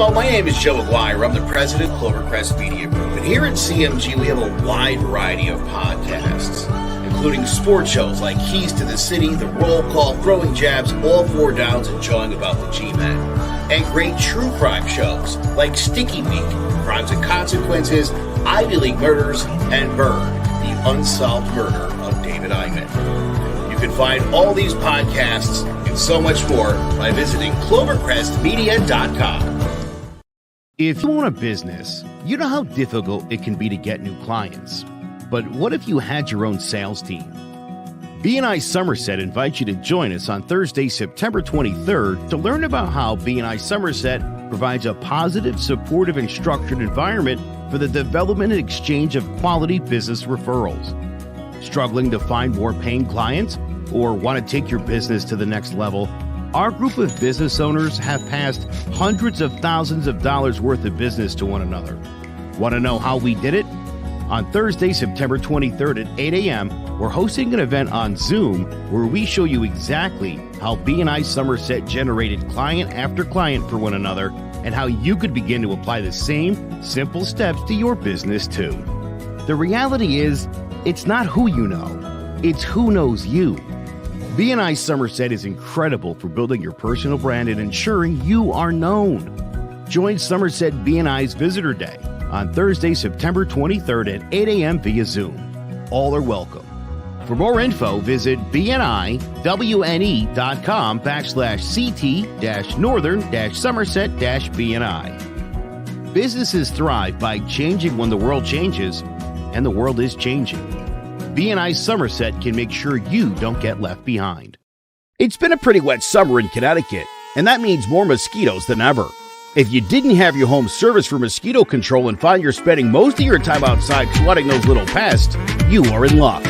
Hello, my name is Joe Aguirre. I'm the president of Clovercrest Media Group. And here at CMG, we have a wide variety of podcasts, including sports shows like Keys to the City, The Roll Call, Throwing Jabs, All Four Downs, and Jawing About the G-Men. And great true crime shows like Sticky Week, Crimes and Consequences, Ivy League Murders, and Bird, the unsolved murder of David Eichmann. You can find all these podcasts and so much more by visiting clovercrestmedia.com. If you own a business, you know how difficult it can be to get new clients. But what if you had your own sales team? B&I Somerset invites you to join us on Thursday, September 23rd to learn about how B&I Somerset provides a positive, supportive, and structured environment for the development and exchange of quality business referrals. Struggling to find more paying clients or want to take your business to the next level? Our group of business owners have passed hundreds of thousands of dollars worth of business to one another. Want to know how we did it? On Thursday, September 23rd at 8 a.m., we're hosting an event on Zoom where we show you exactly how B&I Somerset generated client after client for one another and how you could begin to apply the same simple steps to your business too. The reality is, it's not who you know, it's who knows you. B&I Somerset is incredible for building your personal brand and ensuring you are known. Join Somerset B&I's Visitor Day on Thursday, September 23rd at 8 a.m. via Zoom. All are welcome. For more info, visit bniwne.com/CT-Northern-Somerset-BNI. Businesses thrive by changing when the world changes, and the world is changing. B&I Somerset can make sure you don't get left behind. It's been a pretty wet summer in Connecticut, and that means more mosquitoes than ever. If you didn't have your home service for mosquito control and find you're spending most of your time outside flooding those little pests, you are in luck.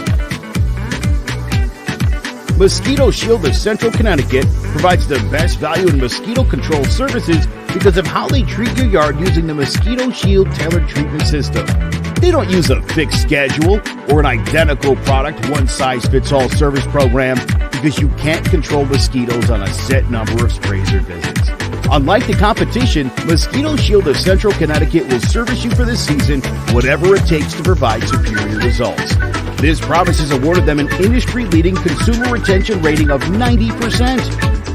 Mosquito Shield of Central Connecticut provides the best value in mosquito control services because of how they treat your yard using the Mosquito Shield tailored treatment system. They don't use a fixed schedule or an identical product, one-size-fits-all service program because you can't control mosquitoes on a set number of sprays or visits. Unlike the competition, Mosquito Shield of Central Connecticut will service you for the season, whatever it takes to provide superior results. This promise has awarded them an industry-leading consumer retention rating of 90%.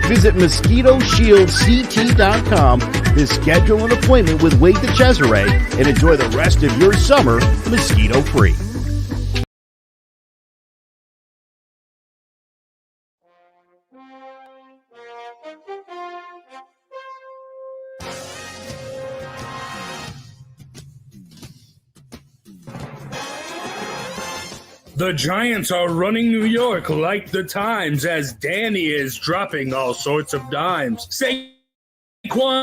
Visit MosquitoShieldCT.com to schedule an appointment with Wade DeCesare and enjoy the rest of your summer mosquito-free. The Giants are running New York like the Times as Danny is dropping all sorts of dimes. Saquon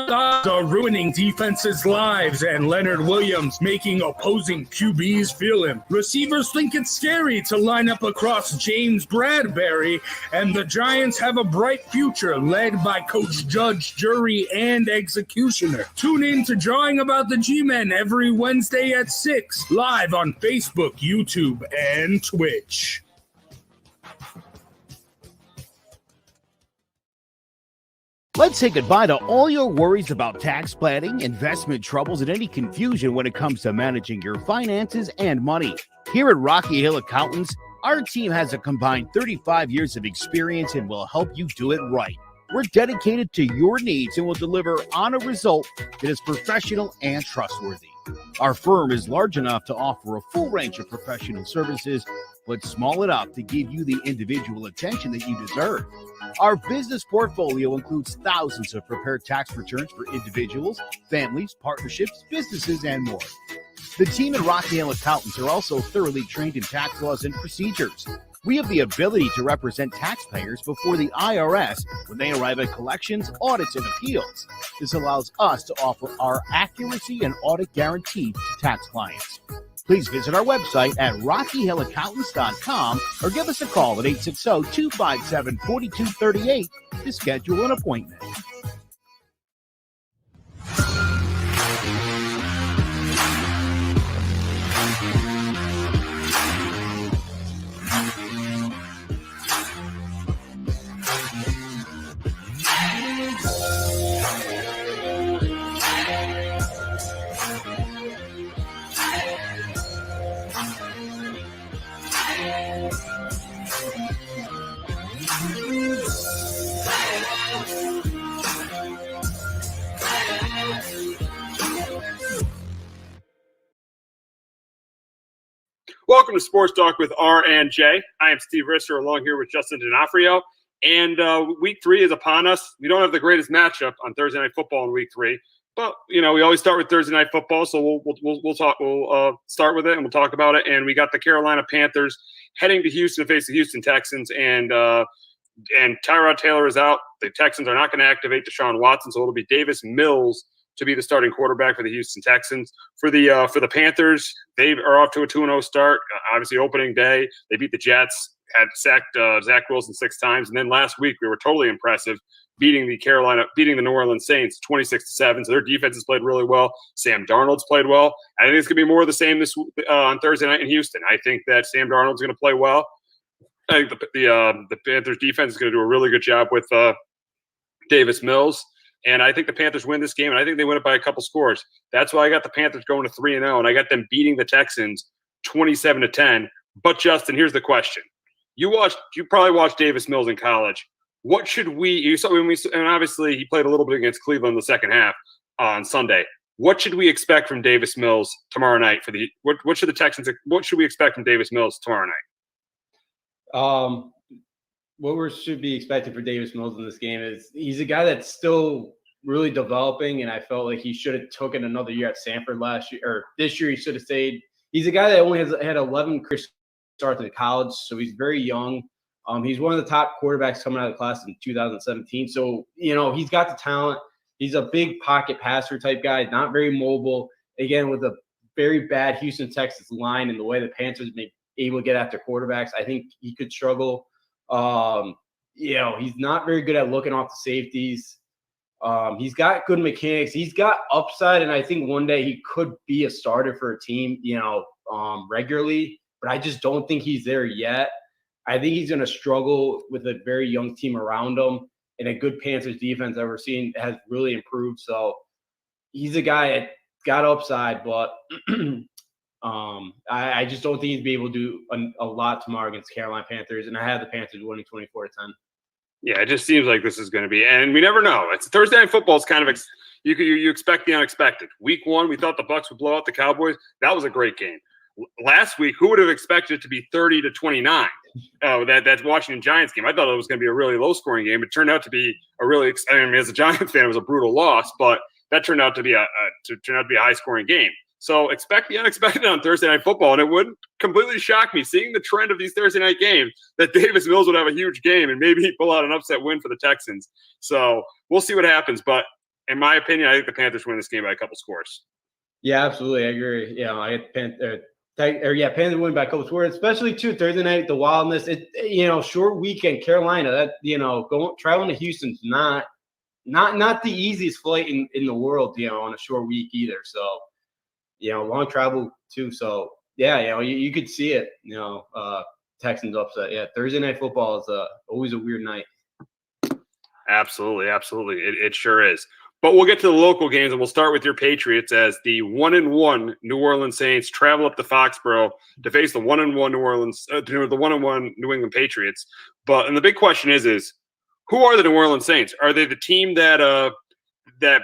are ruining defenses' lives and Leonard Williams making opposing QBs feel him. Receivers think it's scary to line up across James Bradbury, and the Giants have a bright future led by Coach Judge, Jury, and Executioner. Tune in to Jawing About the G-Men every Wednesday at 6, live on Facebook, YouTube, and Twitch. Let's say goodbye to all your worries about tax planning, investment troubles, and any confusion when it comes to managing your finances and money. Here at Rocky Hill Accountants, our team has a combined 35 years of experience and will help you do it right. We're dedicated to your needs and will deliver on a result that is professional and trustworthy. Our firm is large enough to offer a full range of professional services, but small enough to give you the individual attention that you deserve. Our business portfolio includes thousands of prepared tax returns for individuals, families, partnerships, businesses, and more. The team at Rocky Hill Accountants are also thoroughly trained in tax laws and procedures. We have the ability to represent taxpayers before the IRS when they arrive at collections, audits, and appeals. This allows us to offer our accuracy and audit guarantee to tax clients. Please visit our website at rockyhillaccountants.com or give us a call at 860-257-4238 to schedule an appointment. Welcome to Sports Talk with R and J. I am Steve Risser, along here with Justin D'Onofrio. And Week 3 is upon us. We don't have the greatest matchup on Thursday Night Football in Week 3, but we always start with Thursday Night Football. So we'll talk. We'll start with it and we'll talk about it. And we got the Carolina Panthers heading to Houston to face the Houston Texans. And Tyrod Taylor is out. The Texans are not going to activate Deshaun Watson, so it'll be Davis Mills to be the starting quarterback for the Houston Texans. For the Panthers, they are off to a 2-0 start. Obviously, opening day, they beat the Jets, had sacked Zach Wilson 6 times, and then last week we were totally impressive, beating the New Orleans Saints 26-7. So their defense has played really well. Sam Darnold's played well. I think it's going to be more of the same this on Thursday night in Houston. I think that Sam Darnold's going to play well. I think the Panthers defense is going to do a really good job with Davis Mills. And I think the Panthers win this game, and I think they win it by a couple scores. That's why I got the Panthers going to 3-0, and I got them beating the Texans 27-10. But Justin, here's the question: you probably watched Davis Mills in college. What should you saw when and obviously he played a little bit against Cleveland in the second half on Sunday. What should we expect from Davis Mills tomorrow night what should we expect from Davis Mills tomorrow night? What should be expected for Davis Mills in this game is he's a guy that's still really developing, and I felt like he should have taken another year at Stanford last year, or this year he should have stayed. He's a guy that only had 11 career starts in college, so he's very young. He's one of the top quarterbacks coming out of the class in 2017. So, he's got the talent. He's a big pocket passer type guy, not very mobile. Again, with a very bad Houston Texas line and the way the Panthers may be able to get after quarterbacks, I think he could struggle. He's not very good at looking off the safeties. He's got good mechanics. He's got upside, and I think one day he could be a starter for a team, regularly. But I just don't think he's there yet. I think he's going to struggle with a very young team around him, and a good Panthers defense that we're seeing has really improved. So he's a guy that got upside, but I just don't think he'd be able to do a lot tomorrow against the Carolina Panthers, and I have the Panthers winning 24-10. Yeah, it just seems like this is going to be, and we never know. It's Thursday Night Football. It's kind of you expect the unexpected. Week 1, we thought the Bucs would blow out the Cowboys. That was a great game. Last week, who would have expected it to be 30-29? That Washington Giants game. I thought it was going to be a really low-scoring game. It turned out to be as a Giants fan, it was a brutal loss, but that turned out to be a high-scoring game. So expect the unexpected on Thursday Night Football, and it wouldn't completely shock me, seeing the trend of these Thursday night games, that Davis Mills would have a huge game and maybe he'd pull out an upset win for the Texans. So we'll see what happens. But in my opinion, I think the Panthers win this game by a couple scores. Yeah, absolutely. I agree. I get Panthers win by a couple scores, especially too Thursday night, the wildness. Short weekend, Carolina. That traveling to Houston's not the easiest flight in the world. On a short week either. So. Long travel too. So yeah, you could see it. Texans upset. Yeah, Thursday Night Football is always a weird night. Absolutely. It sure is. But we'll get to the local games, and we'll start with your Patriots as the 1-1 New Orleans Saints travel up to Foxborough to face the 1-1 the 1-1 New England Patriots. And the big question is who are the New Orleans Saints? Are they the team that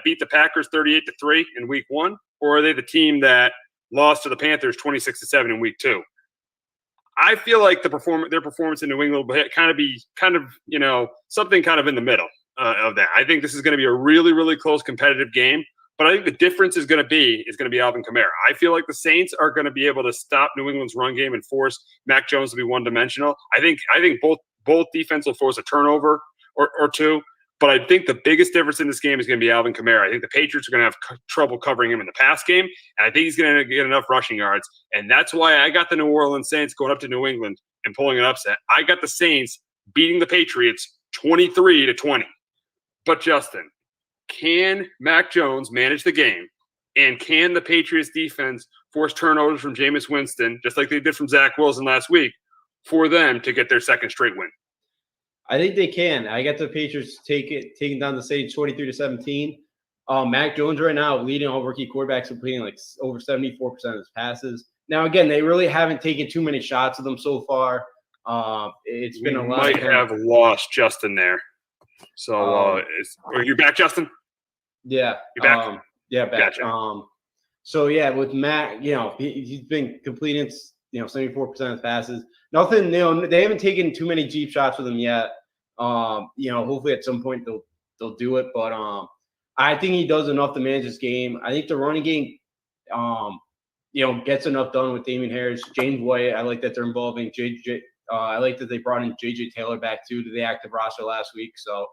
beat the Packers 38-3 in Week 1? Or are they the team that lost to the Panthers 26-7 in Week 2? I feel like their performance in New England will kind of something kind of in the middle of that. I think this is going to be a really, really close competitive game, but I think the difference is going to be Alvin Kamara. I feel like the Saints are going to be able to stop New England's run game and force Mac Jones to be one-dimensional. I think both defense will force a turnover or two. But I think the biggest difference in this game is going to be Alvin Kamara. I think the Patriots are going to have trouble covering him in the pass game, and I think he's going to get enough rushing yards. And that's why I got the New Orleans Saints going up to New England and pulling an upset. I got the Saints beating the Patriots 23-20. But Justin, can Mac Jones manage the game, and can the Patriots defense force turnovers from Jameis Winston, just like they did from Zach Wilson last week, for them to get their second straight win? I think they can. I got the Patriots taking down the Saints 23-17. Mac Jones right now leading all rookie quarterbacks, completing like over 74% of his passes. Now, again, they really haven't taken too many shots of them so far. It's been a lot. Might have lost Justin there. So are you back, Justin? Yeah. You back? Yeah, back. Gotcha. So yeah, with Mac, he's been completing 74% of passes. Nothing, they haven't taken too many deep shots with him yet. Hopefully at some point they'll do it. But I think he does enough to manage this game. I think the running game, gets enough done with Damian Harris, James White. I like that they're involving JJ. I like that they brought in JJ Taylor back too to the active roster last week. So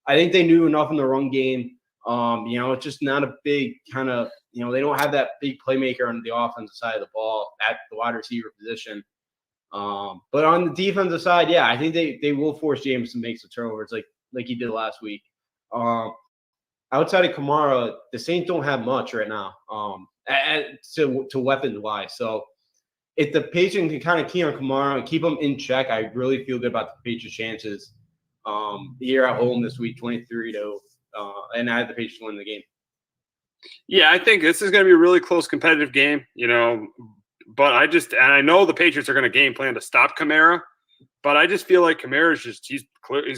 I think they knew enough in the run game. It's just not a big kind of, they don't have that big playmaker on the offensive side of the ball at the wide receiver position. But on the defensive side, I think they will force James to make some turnovers like he did last week. Outside of Kamara, the Saints don't have much right now to weapons wise. So if the Patriots can kind of key on Kamara and keep him in check, I really feel good about the Patriots' chances here at home this week, 23-0. And I had the Patriots win the game. Yeah, I think this is going to be a really close competitive game, but I know the Patriots are going to game plan to stop Kamara, but I just feel like Kamara is he's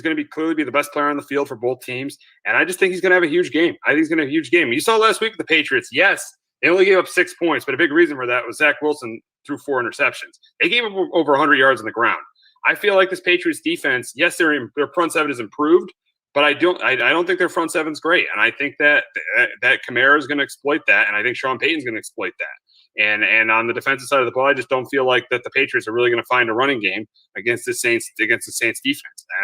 going to clearly be the best player on the field for both teams. And I just think he's going to have a huge game. I think he's going to have a huge game. You saw last week with the Patriots. Yes, they only gave up 6 points, but a big reason for that was Zach Wilson threw 4 interceptions. They gave up over 100 yards on the ground. I feel like this Patriots defense, yes, their front seven is improved, but I don't think their front seven's great. And I think that Kamara is going to exploit that, and I think Sean Payton's going to exploit that. And on the defensive side of the ball, I just don't feel like that the Patriots are really going to find a running game against the Saints defense.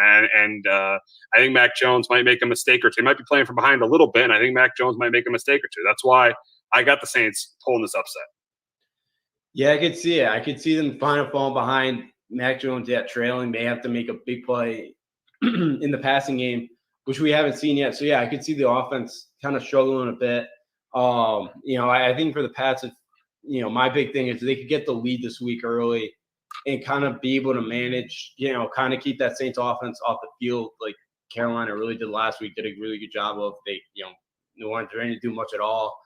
And I think Mac Jones might make a mistake or two. He might be playing from behind a little bit, and I think Mac Jones might make a mistake or two. That's why I got the Saints pulling this upset. Yeah, I could see it. I could see them finally falling behind. Mac Jones trailing. They have to make a big play in the passing game, which we haven't seen yet. So, I could see the offense kind of struggling a bit. I think for the Pats, my big thing is they could get the lead this week early and kind of be able to manage, kind of keep that Saints offense off the field like Carolina really did last week, did a really good job of. They weren't trying to do much at all.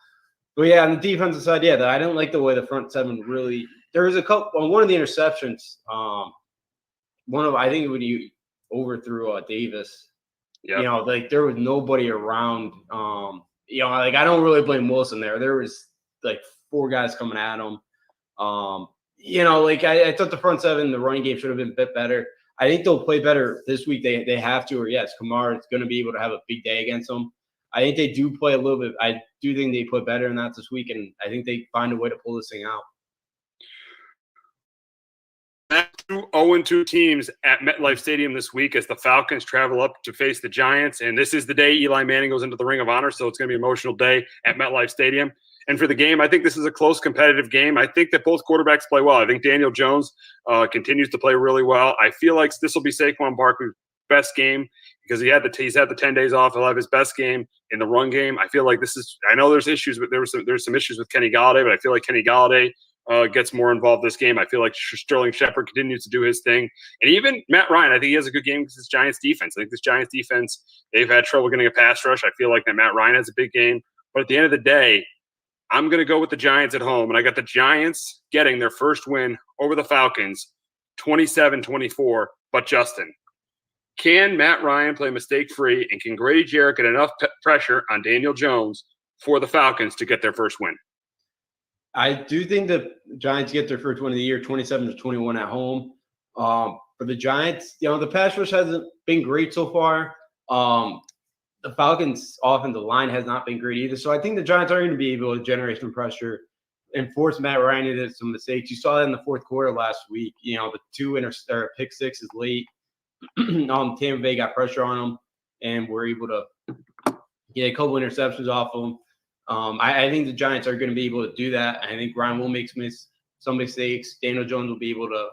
But, on the defensive side, I didn't like the way the front seven really – there was a couple – on one of the interceptions, I think when you overthrew Davis, there was nobody around. I don't really blame Wilson there. There was, 4 guys coming at him. I thought the front seven, the running game should have been a bit better. I think they'll play better this week. They have to, or Kamara is going to be able to have a big day against them. I think they do play a little bit. I do think they play better than that this week, and I think they find a way to pull this thing out. 2 0-2 teams at MetLife Stadium this week as the Falcons travel up to face the Giants. And this is the day Eli Manning goes into the Ring of Honor, so it's going to be an emotional day at MetLife Stadium. And for the game, I think this is a close competitive game. I think that both quarterbacks play well. I think Daniel Jones continues to play really well. I feel like this will be Saquon Barkley's best game because he's had the 10 days off. He'll have his best game in the run game. I feel like I know there's issues, but there's some issues with Kenny Golladay, but I feel like Kenny Golladay gets more involved this game. I feel like Sterling Shepard continues to do his thing. And even Matt Ryan, I think he has a good game because this Giants defense. I think this Giants defense, they've had trouble getting a pass rush. I feel like that Matt Ryan has a big game. But at the end of the day, I'm going to go with the Giants at home. And I got the Giants getting their first win over the Falcons, 27-24. But Justin, can Matt Ryan play mistake-free, and can Grady Jarrett get enough pressure on Daniel Jones for the Falcons to get their first win? I do think the Giants get their first win of the year, 27-21 at home. For the Giants, the pass rush hasn't been great so far. The Falcons' offensive line has not been great either. So I think the Giants are going to be able to generate some pressure and force Matt Ryan into some mistakes. You saw that in the fourth quarter last week. The 2 pick sixes late. Tampa Bay got pressure on them and were able to get a couple interceptions off of them. I think the Giants are going to be able to do that. I think Ryan will make some mistakes. Daniel Jones will be able to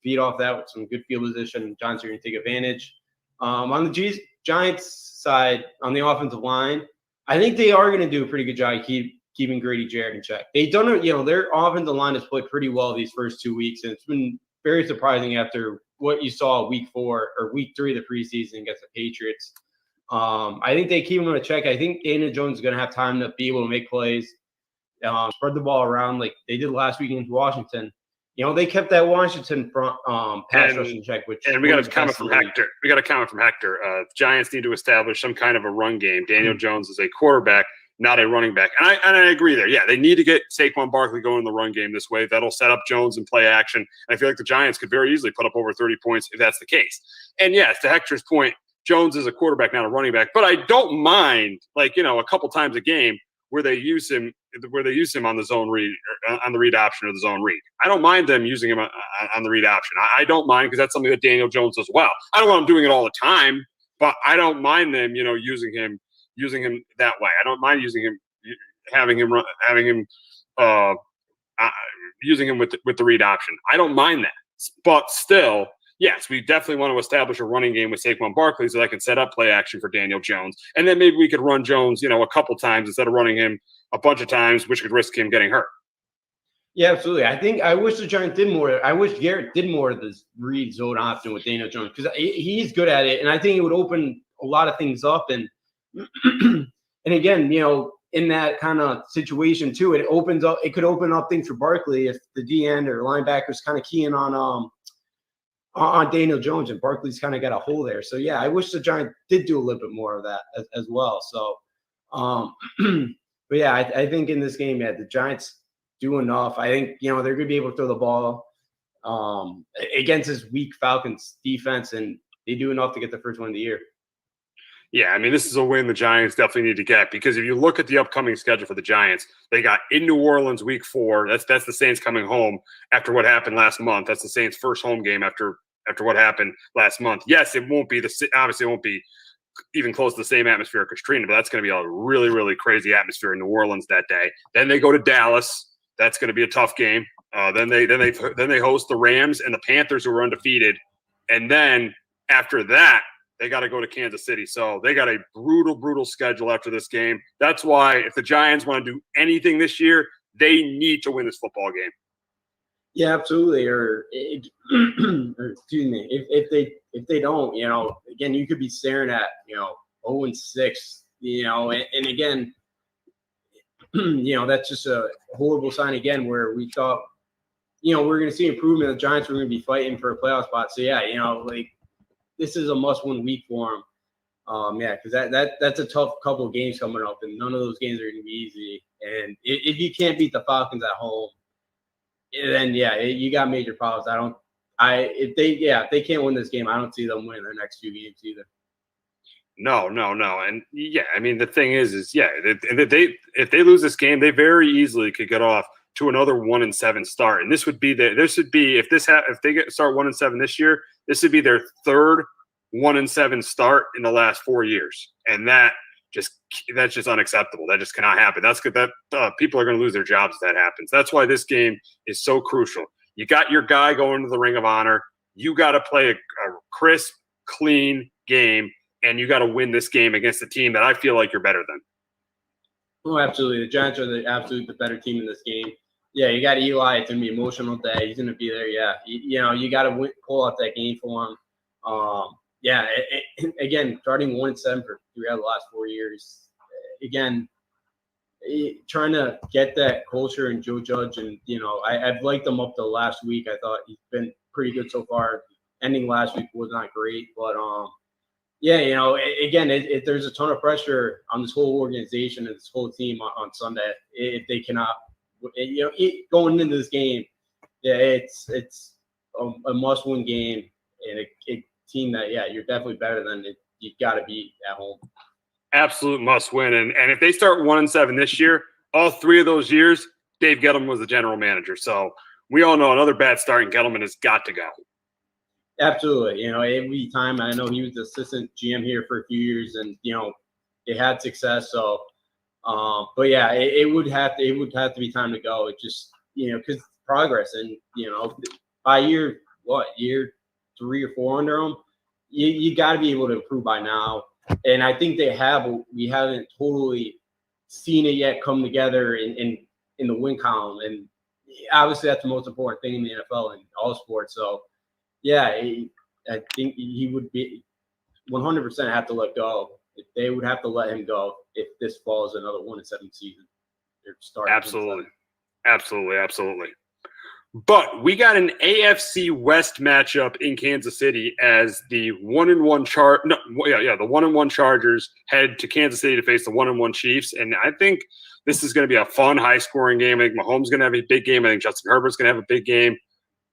feed off that with some good field position. Giants are going to take advantage. On the Giants side, on the offensive line, I think they are going to do a pretty good job keeping Grady Jarrett in check. They've done it. Their offensive line has played pretty well these first 2 weeks, and it's been very surprising after what you saw week 4 or week 3 of the preseason against the Patriots. I think they keep him in check. I think Daniel Jones is going to have time to be able to make plays, spread the ball around like they did last week against Washington. They kept that Washington front pass rush in check. And we got a comment from Hector. Giants need to establish some kind of a run game. Daniel Jones is a quarterback. not a running back. And I agree there. Yeah, they need to get Saquon Barkley going in the run game this way. That'll set up Jones and play action. And I feel like the Giants could very easily put up over 30 points if that's the case. And yes, to Hector's point, Jones is a quarterback, not a running back. But I don't mind, like, a couple times a game where they use him on the zone read, on the read option or the zone read. I don't mind them using him on the read option. I don't mind, because that's something that Daniel Jones does well. I don't want him doing it all the time, but I don't mind them, using him that way. I don't mind using him using him with the read option. I don't mind that. But still, yes, we definitely want to establish a running game with Saquon Barkley so that I can set up play action for Daniel Jones. And then maybe we could run Jones, a couple times instead of running him a bunch of times, which could risk him getting hurt. Yeah, absolutely. I wish the Giants did more. I wish Garrett did more of this read zone option with Daniel Jones, because he's good at it. And I think it would open a lot of things up. And and again, in that kind of situation too, it could open up things for Barkley if the D end or linebackers kind of keying on Daniel Jones, and Barkley's kind of got a hole there. So yeah, I wish the Giants did do a little bit more of that as well. So, but yeah, I think in this game, the Giants do enough. I think, they're going to be able to throw the ball against this weak Falcons defense, and they do enough to get the first win of the year. Yeah, I mean, this is a win the Giants definitely need to get, because if you look at the upcoming schedule for the Giants, they got in New Orleans week 4. That's the Saints coming home after what happened last month. That's the Saints' first home game after what happened last month. Yes, it won't be obviously it won't be even close to the same atmosphere as Katrina, but that's going to be a really, really crazy atmosphere in New Orleans that day. Then they go to Dallas. That's going to be a tough game. Then they host the Rams and the Panthers, who are undefeated, and then after that, they got to go to Kansas City. So they got a brutal, brutal schedule after this game. That's why if the Giants want to do anything this year, they need to win this football game. Yeah, absolutely. Or excuse me, if they don't, again, you could be staring at 0-6, and again, that's just a horrible sign again, where we thought, we're going to see improvement. The Giants were going to be fighting for a playoff spot. So yeah, this is a must-win week for them. Because that's a tough couple of games coming up, and none of those games are going to be easy. And if you can't beat the Falcons at home, then you got major problems. If they can't win this game, I don't see them winning their next few games either. No. And yeah, I mean, the thing is if they lose this game, they very easily could get off to another 1-7 start. And this would be start 1-7 this year, this would be their third 1-7 start in the last 4 years. And that's just unacceptable. That just cannot happen. That's good. People are going to lose their jobs if that happens. That's why this game is so crucial. You got your guy going to the Ring of Honor. You got to play a crisp, clean game, and you got to win this game against a team that I feel like you're better than. Oh, absolutely. The Giants are the better team in this game. Yeah, you got Eli. It's going to be an emotional day. He's going to be there. Yeah, you got to pull out that game for him. Again, starting 1-7 for 3 out of the last 4 years. Again, trying to get that culture in Joe Judge, and I've liked him up to last week. I thought he's been pretty good so far. Ending last week was not great, but again, there's a ton of pressure on this whole organization and this whole team on Sunday if they cannot. Going into this game, it's a must-win game, and a team that you're definitely better than. You got to beat at home. Absolute must-win, and if they start 1-7 this year, all 3 of those years, Dave Gettleman was the general manager. So we all know another bad start, and Gettleman has got to go. Absolutely, every time. I know he was the assistant GM here for a few years, and they had success. So. But yeah, it would have to be time to go. It just, because progress, and by year 3 or 4 under them, you got to be able to improve by now. And I think they have. We haven't totally seen it yet come together in the win column, and obviously that's the most important thing in the NFL and all sports. So yeah, I think he would be 100% have to let go. They would have to let him go if this falls another 1-7 season. Absolutely. But we got an AFC West matchup in Kansas City as the 1-1 the 1-1 Chargers head to Kansas City to face the 1-1 Chiefs. And I think this is going to be a fun, high-scoring game. I think Mahomes is going to have a big game. I think Justin Herbert's going to have a big game.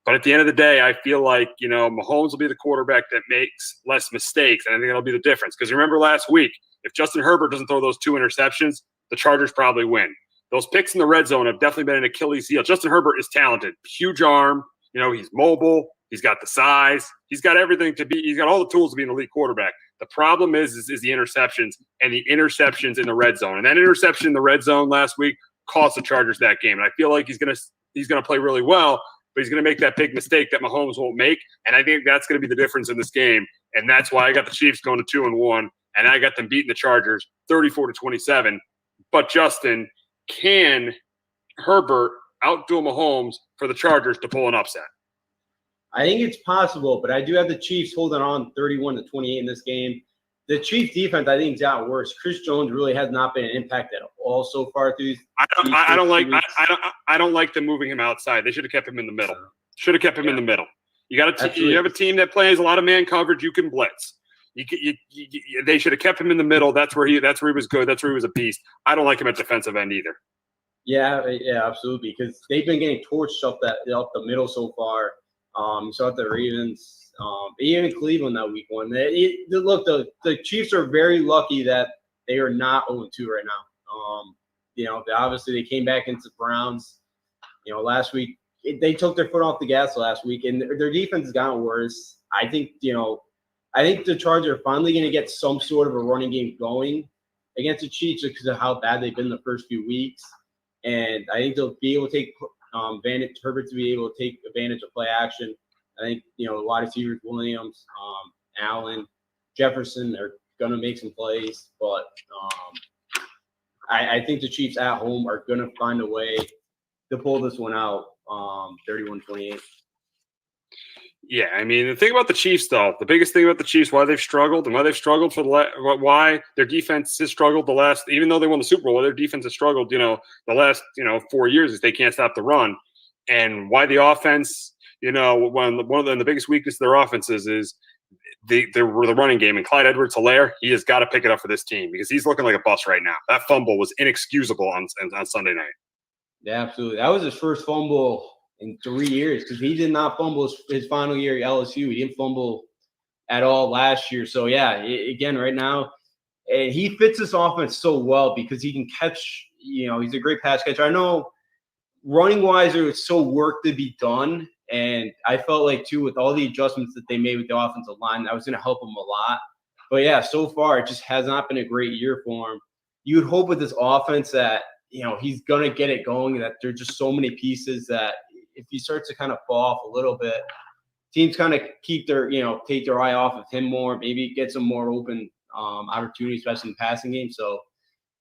But at the end of the day, I feel like, Mahomes will be the quarterback that makes less mistakes, and I think that'll be the difference. Because remember last week, if Justin Herbert doesn't throw those 2 interceptions, the Chargers probably win. Those picks in the red zone have definitely been an Achilles heel. Justin Herbert is talented, huge arm. He's mobile. He's got the size. He's got everything to be. He's got all the tools to be an elite quarterback. The problem is the interceptions and the interceptions in the red zone. And that interception in the red zone last week cost the Chargers that game. And I feel like he's gonna play really well, but he's gonna make that big mistake that Mahomes won't make. And I think that's gonna be the difference in this game. And that's why I got the Chiefs going to 2-1, and I got them beating the Chargers 34-27. But Justin, can Herbert outdo Mahomes for the Chargers to pull an upset? I think it's possible, but I do have the Chiefs holding on 31-28 in this game. The Chiefs defense, I think, has gotten worse. Chris Jones really has not been an impact at all so far through. I don't like them moving him outside. They should have kept him in the middle. Should have kept him in the middle. You have a team that plays a lot of man coverage. You can blitz. They should have kept him in the middle. That's where he was good. That's where he was a beast. I don't like him at defensive end either. Yeah, absolutely. Because they've been getting torched up the middle so far. You saw the Ravens, even Cleveland that week 1. Look, the Chiefs are very lucky that they are not 0-2 right now. Obviously they came back into the Browns. Last week they took their foot off the gas last week, and their defense has gotten worse. I think the Chargers are finally going to get some sort of a running game going against the Chiefs because of how bad they've been the first few weeks. And I think they'll be able to take Herbert to be able to take advantage of play action. I think, wide receivers, Williams, Allen, Jefferson are going to make some plays. But I think the Chiefs at home are going to find a way to pull this one out 31-28. Yeah, I mean, the thing about the Chiefs, though, the biggest thing about the Chiefs, why they've struggled for why their defense has struggled even though they won the Super Bowl, their defense has struggled, the last, 4 years is they can't stop the run. And why the offense, one of the biggest weakness of their offenses is the running game. And Clyde Edwards-Helaire, he has got to pick it up for this team because he's looking like a bust right now. That fumble was inexcusable on Sunday night. Yeah, absolutely. That was his first fumble in 3 years because he did not fumble his final year at LSU. He didn't fumble at all last year. So, yeah, again, right now, he fits this offense so well because he can catch, he's a great pass catcher. I know running-wise, there was so work to be done, and I felt like, too, with all the adjustments that they made with the offensive line, that was going to help him a lot. But, yeah, so far, it just has not been a great year for him. You would hope with this offense that, he's going to get it going, that there's just so many pieces that if he starts to kind of fall off a little bit, teams kind of keep their, take their eye off of him more, maybe get some more open opportunities, especially in the passing game. So,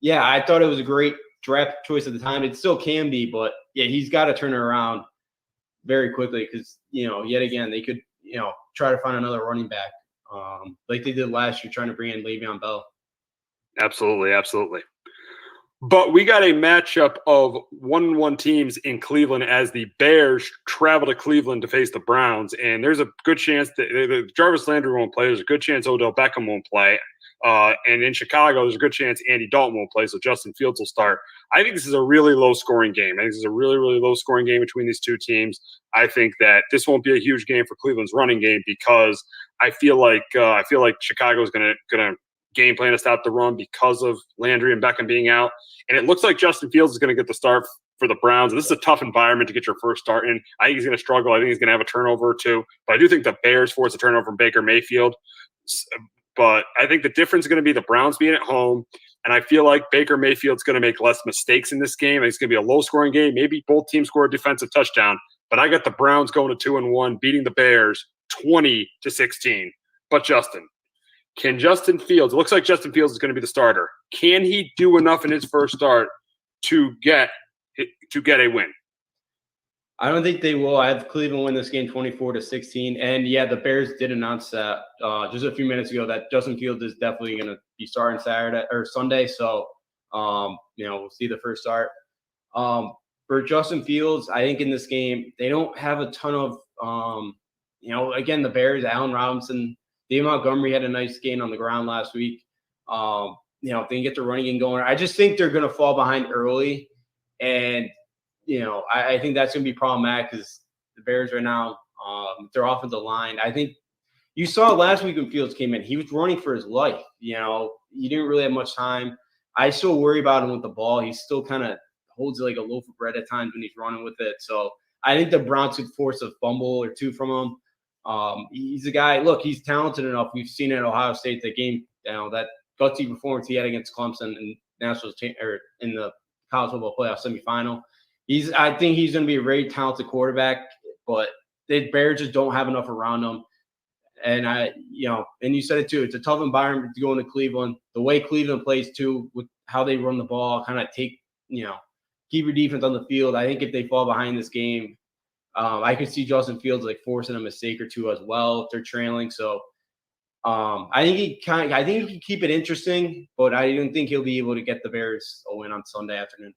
yeah, I thought it was a great draft choice at the time. It still can be, but, yeah, he's got to turn it around very quickly because, yet again, they could, try to find another running back like they did last year trying to bring in Le'Veon Bell. Absolutely, absolutely. But we got a matchup of 1-1 teams in Cleveland as the Bears travel to Cleveland to face the Browns. And there's a good chance that Jarvis Landry won't play. There's a good chance Odell Beckham won't play. And in Chicago, there's a good chance Andy Dalton won't play, so Justin Fields will start. I think this is a really low-scoring game. I think this is a really, really low-scoring game between these two teams. I think that this won't be a huge game for Cleveland's running game because I feel like Chicago's going to game plan to stop the run because of Landry and Beckham being out. And it looks like Justin Fields is going to get the start for the Browns. This is a tough environment to get your first start in. I think he's going to struggle. I think he's going to have a turnover or two. But I do think the Bears force a turnover from Baker Mayfield. But I think the difference is going to be the Browns being at home. And I feel like Baker Mayfield's going to make less mistakes in this game. It's going to be a low-scoring game. Maybe both teams score a defensive touchdown. But I got the Browns going to 2-1, beating the Bears 20-16. But Justin, can Justin Fields – it looks like Justin Fields is going to be the starter. Can he do enough in his first start to get a win? I don't think they will. I have Cleveland win this game 24-16. And, yeah, the Bears did announce that just a few minutes ago that Justin Fields is definitely going to be starting Sunday. So, we'll see the first start. for Justin Fields, I think in this game, they don't have a ton of, again, the Bears, Allen Robinson, David Montgomery had a nice game on the ground last week. If they can get the running game going, I just think they're going to fall behind early. And, I think that's going to be problematic because the Bears right now, their offensive line, I think you saw last week when Fields came in, he was running for his life. He didn't really have much time. I still worry about him with the ball. He still kind of holds it like a loaf of bread at times when he's running with it. So I think the Browns could force a fumble or two from him. He's a guy, look, he's talented enough. We've seen it at Ohio State, the game, that gutsy performance he had against Clemson in in the college football playoff semifinal. I think he's going to be a very talented quarterback, but the Bears just don't have your around him. And and you said it too, it's a tough environment to go into Cleveland. The way Cleveland plays too, with how they run the ball, kind of keep your defense on the field. I think if they fall behind this game, I could see Justin Fields like forcing a mistake or two as well if they're trailing. So I think he can keep it interesting, but I don't think he'll be able to get the Bears a win on Sunday afternoon.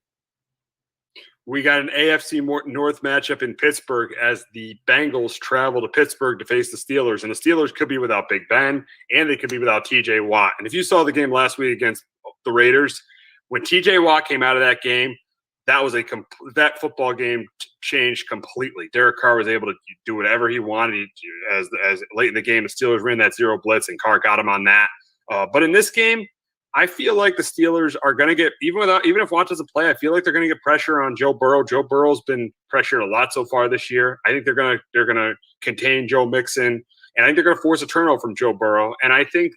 We got an AFC North matchup in Pittsburgh as the Bengals travel to Pittsburgh to face the Steelers. And the Steelers could be without Big Ben, and they could be without T.J. Watt. And if you saw the game last week against the Raiders, when T.J. Watt came out of that game, that football game changed completely. Derek Carr was able to do whatever he wanted. As late in the game, the Steelers ran that zero blitz, and Carr got him on that. But in this game, I feel like the Steelers are going to get, even if Watt doesn't play, I feel like they're going to get pressure on Joe Burrow. Joe Burrow's been pressured a lot so far this year. I think they're going to contain Joe Mixon, and I think they're going to force a turnover from Joe Burrow. And I think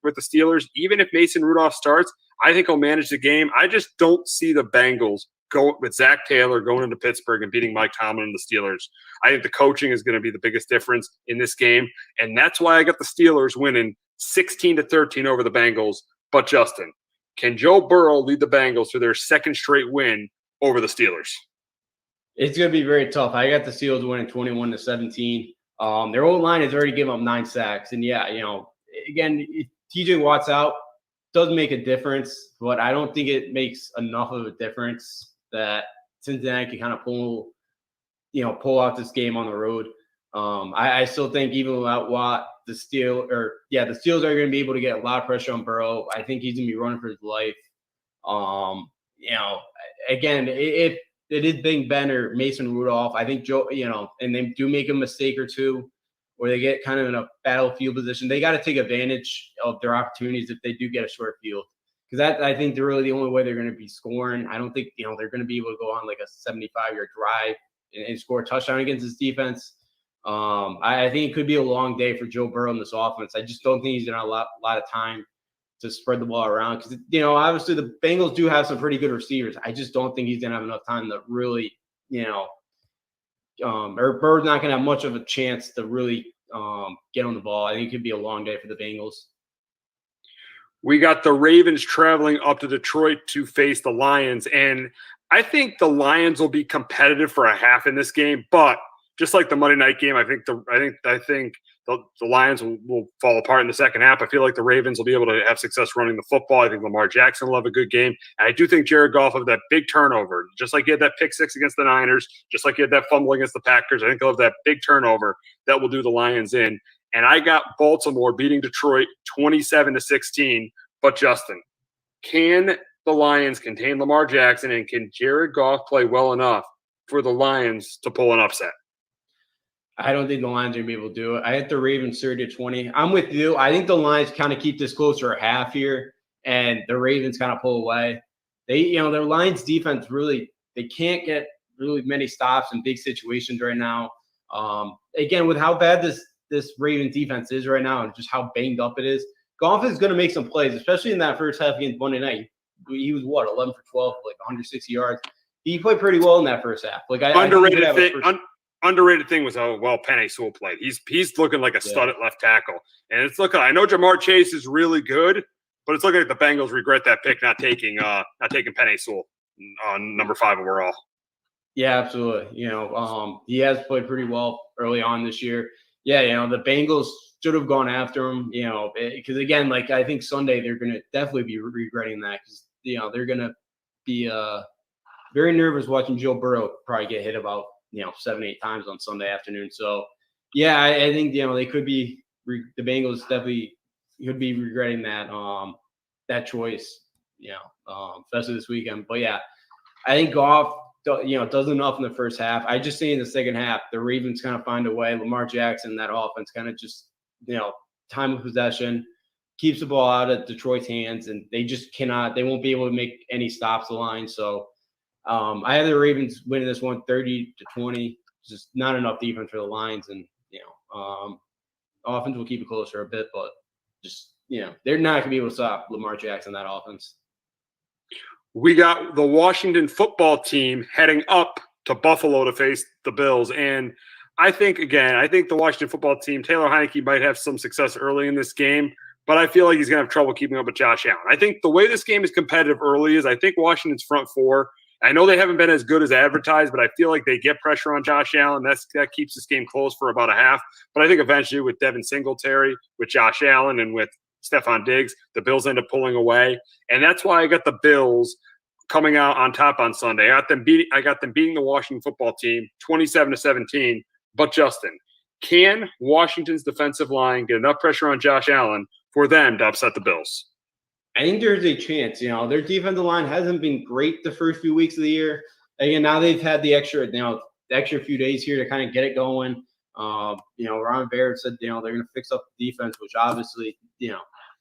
with the Steelers, even if Mason Rudolph starts, I think he'll manage the game. I just don't see the Bengals go with Zach Taylor going into Pittsburgh and beating Mike Tomlin and the Steelers. I think the coaching is going to be the biggest difference in this game, and that's why I got the Steelers winning 16-13 over the Bengals. But Justin, can Joe Burrow lead the Bengals to their second straight win over the Steelers? It's going to be very tough. I got the Steelers winning 21-17. Their old line has already given up 9 sacks. And again, TJ Watt's out, does make a difference, but I don't think it makes enough of a difference that Cincinnati can kind of pull out this game on the road. I still think even without Watt, the Steelers are going to be able to get a lot of pressure on Burrow. I think he's going to be running for his life. Again, if it is Big Ben or Mason Rudolph, I think Joe, and they do make a mistake or two, or they get kind of in a battlefield position, they got to take advantage of their opportunities if they do get a short field. Because I think they're really the only way they're going to be scoring. I don't think, they're going to be able to go on like a 75-yard drive and score a touchdown against this defense. I think it could be a long day for Joe Burrow in this offense. I just don't think he's going to have a lot of time to spread the ball around because, obviously the Bengals do have some pretty good receivers. I just don't think he's going to have enough time to really, or Burrow's not going to have much of a chance to really get on the ball. I think it could be a long day for the Bengals. We got the Ravens traveling up to Detroit to face the Lions, and I think the Lions will be competitive for a half in this game, but just like the Monday night game, I think the Lions will fall apart in the second half. I feel like the Ravens will be able to have success running the football. I think Lamar Jackson will have a good game. And I do think Jared Goff will have that big turnover, just like he had that pick six against the Niners, just like he had that fumble against the Packers. I think he'll have that big turnover that will do the Lions in. And I got Baltimore beating Detroit 27-16. But Justin, can the Lions contain Lamar Jackson, and can Jared Goff play well enough for the Lions to pull an upset? I don't think the Lions are going to be able to do it. I had the Ravens 30-20. I'm with you. I think the Lions kind of keep this closer a half here, and the Ravens kind of pull away. Their Lions defense really, they can't get really many stops in big situations right now. Again, with how bad this Ravens defense is right now and just how banged up it is, Goff is going to make some plays, especially in that first half against Monday night. He was 11 for 12, like 160 yards. He played pretty well in that first half. Like Underrated thing was how well Penei Sewell played. He's looking like a stud at left tackle, and it's looking. I know Jamar Chase is really good, but it's looking like the Bengals regret that pick not taking Penei Sewell on number 5 overall. Yeah, absolutely. He has played pretty well early on this year. Yeah, the Bengals should have gone after him. Because again, like I think Sunday they're going to definitely be regretting that because they're going to be very nervous watching Joe Burrow probably get hit about 7-8 times on Sunday afternoon. So yeah, I think they could be the Bengals definitely could be regretting that choice, especially this weekend. But yeah, I think Goff does enough in the first half. I just see in the second half the Ravens kind of find a way. Lamar Jackson, that offense kind of just time of possession keeps the ball out of Detroit's hands, and they just cannot. They won't be able to make any stops the line. So I have the Ravens winning this one 30-20. Just not enough defense for the Lions, and offense will keep it closer a bit, but just they're not going to be able to stop Lamar Jackson, that offense. We got the Washington football team heading up to Buffalo to face the Bills, and I think the Washington football team, Taylor Heinicke might have some success early in this game, but I feel like he's going to have trouble keeping up with Josh Allen. I think the way this game is competitive early is I think Washington's front four. I know they haven't been as good as advertised, but I feel like they get pressure on Josh Allen. That keeps this game close for about a half. But I think eventually with Devin Singletary, with Josh Allen, and with Stephon Diggs, the Bills end up pulling away. And that's why I got the Bills coming out on top on Sunday. I got them beating the Washington football team 27-17. But Justin, can Washington's defensive line get enough pressure on Josh Allen for them to upset the Bills? I think there's a chance. Their defensive line hasn't been great the first few weeks of the year. Again, now they've had the extra few days here to kind of get it going. Ron Barrett said they're going to fix up the defense, which obviously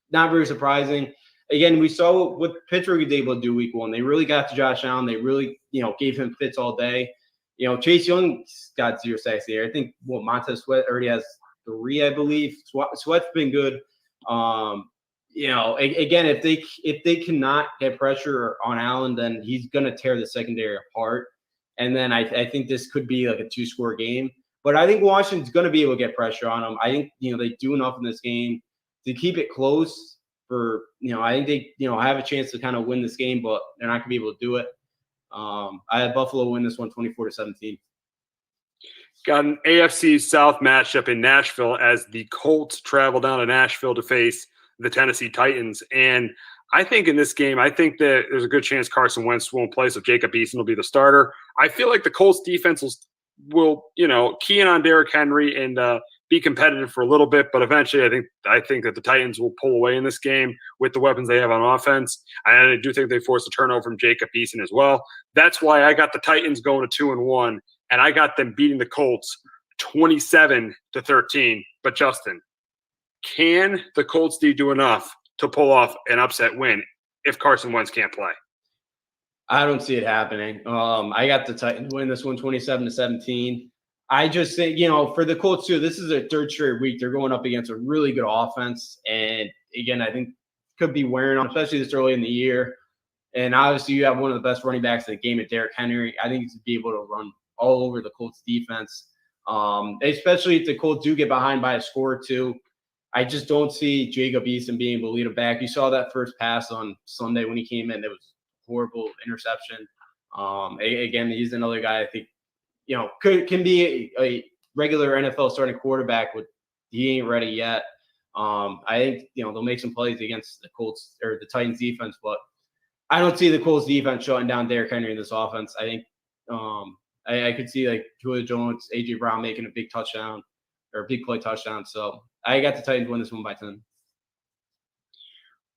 not very surprising. Again, we saw what Pittsburgh was able to do week one. They really got to Josh Allen. They really gave him fits all day. Chase Young got 0 sacks here. I think Montez Sweat already has 3, I believe. Sweat's been good. Again, if they cannot get pressure on Allen, then he's going to tear the secondary apart. And then I think this could be like a 2-score game. But I think Washington's going to be able to get pressure on them. I think they do enough in this game to keep it close. I think they have a chance to kind of win this game, but they're not going to be able to do it. I had Buffalo win this one 24-17. Got an AFC South matchup in Nashville as the Colts travel down to Nashville to face the Tennessee Titans. And I think in this game, I think that there's a good chance Carson Wentz won't play, so Jacob Eason will be the starter. I feel like the Colts defense will key in on Derrick Henry and be competitive for a little bit, but eventually I think that the Titans will pull away in this game with the weapons they have on offense. And I do think they force a turnover from Jacob Eason as well. That's why I got the Titans going to 2-1, and I got them beating the Colts 27-13. But Justin, can the Colts do enough to pull off an upset win if Carson Wentz can't play? I don't see it happening. I got the Titans win this one 27-17. I just think, for the Colts too, this is their third straight week. They're going up against a really good offense. And again, I think could be wearing on, especially this early in the year. And obviously you have one of the best running backs in the game at Derrick Henry. I think he's going to be able to run all over the Colts defense. Especially if the Colts do get behind by a score or two. I just don't see Jacob Eason being able to lead it back. You saw that first pass on Sunday when he came in. It was a horrible interception. Again, he's another guy I think, can be a regular NFL starting quarterback, but he ain't ready yet. I think, they'll make some plays against the Colts or the Titans defense, but I don't see the Colts defense shutting down Derrick Henry in this offense. I think I could see like Julio Jones, A.J. Brown making a big touchdown or a big play touchdown. So I got the Titans win this one by 10.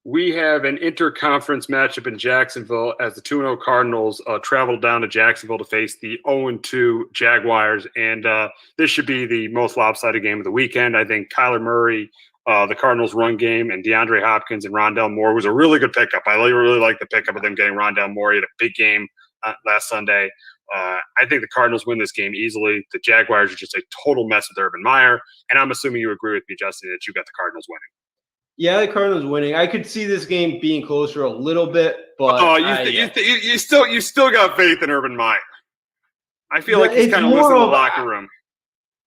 We have an interconference matchup in Jacksonville as the 2-0 Cardinals travel down to Jacksonville to face the 0-2 Jaguars. And this should be the most lopsided game of the weekend. I think Kyler Murray, the Cardinals run game, and DeAndre Hopkins and Rondale Moore was a really good pickup. I really like the pickup of them getting Rondale Moore. He had a big game last Sunday. I think the Cardinals win this game easily. The Jaguars are just a total mess with Urban Meyer. And I'm assuming you agree with me, Justin, that you got the Cardinals winning. Yeah, the Cardinals winning. I could see this game being closer a little bit, but you still got faith in Urban Meyer. I feel like he's kind of listening to the locker room.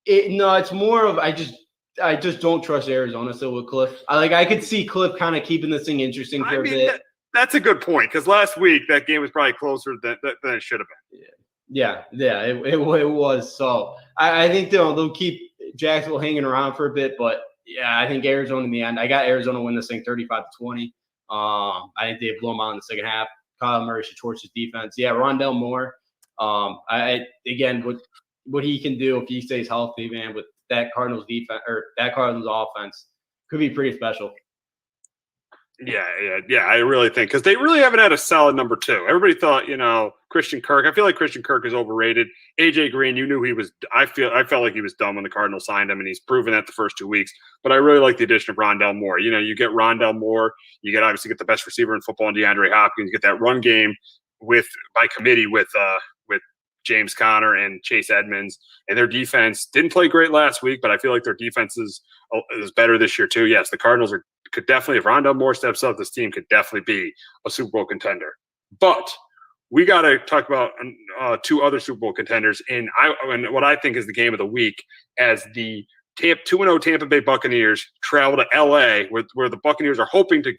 It's more of I just don't trust Arizona still with Cliff. I could see Cliff kind of keeping this thing interesting for a bit. That's a good point because last week that game was probably closer than it should have been. Yeah, it was. So I think they'll keep Jacksonville hanging around for a bit, but. Yeah, I think Arizona in the end. I got Arizona win this thing 35-20. I think they blow them out in the second half. Kyle Murray should torch his defense. Yeah, Rondell Moore. Again, what he can do if he stays healthy, man, with that Cardinals defense or that Cardinals offense could be pretty special. Yeah. I really think because they really haven't had a solid number two. Everybody thought, Christian Kirk. I feel like Christian Kirk is overrated. AJ Green, you knew he was. I felt like he was dumb when the Cardinals signed him, and he's proven that the first 2 weeks. But I really like the addition of Rondell Moore. You get Rondell Moore, you obviously get the best receiver in football in DeAndre Hopkins. You get that run game by committee with James Conner and Chase Edmonds, and their defense didn't play great last week, but I feel like their defense is better this year too. Yes, the Cardinals could definitely, if Rondell Moore steps up, this team could definitely be a Super Bowl contender. But we got to talk about 2 other Super Bowl contenders, and what I think is the game of the week as the 2-0 Tampa Bay Buccaneers travel to LA, where the Buccaneers are hoping to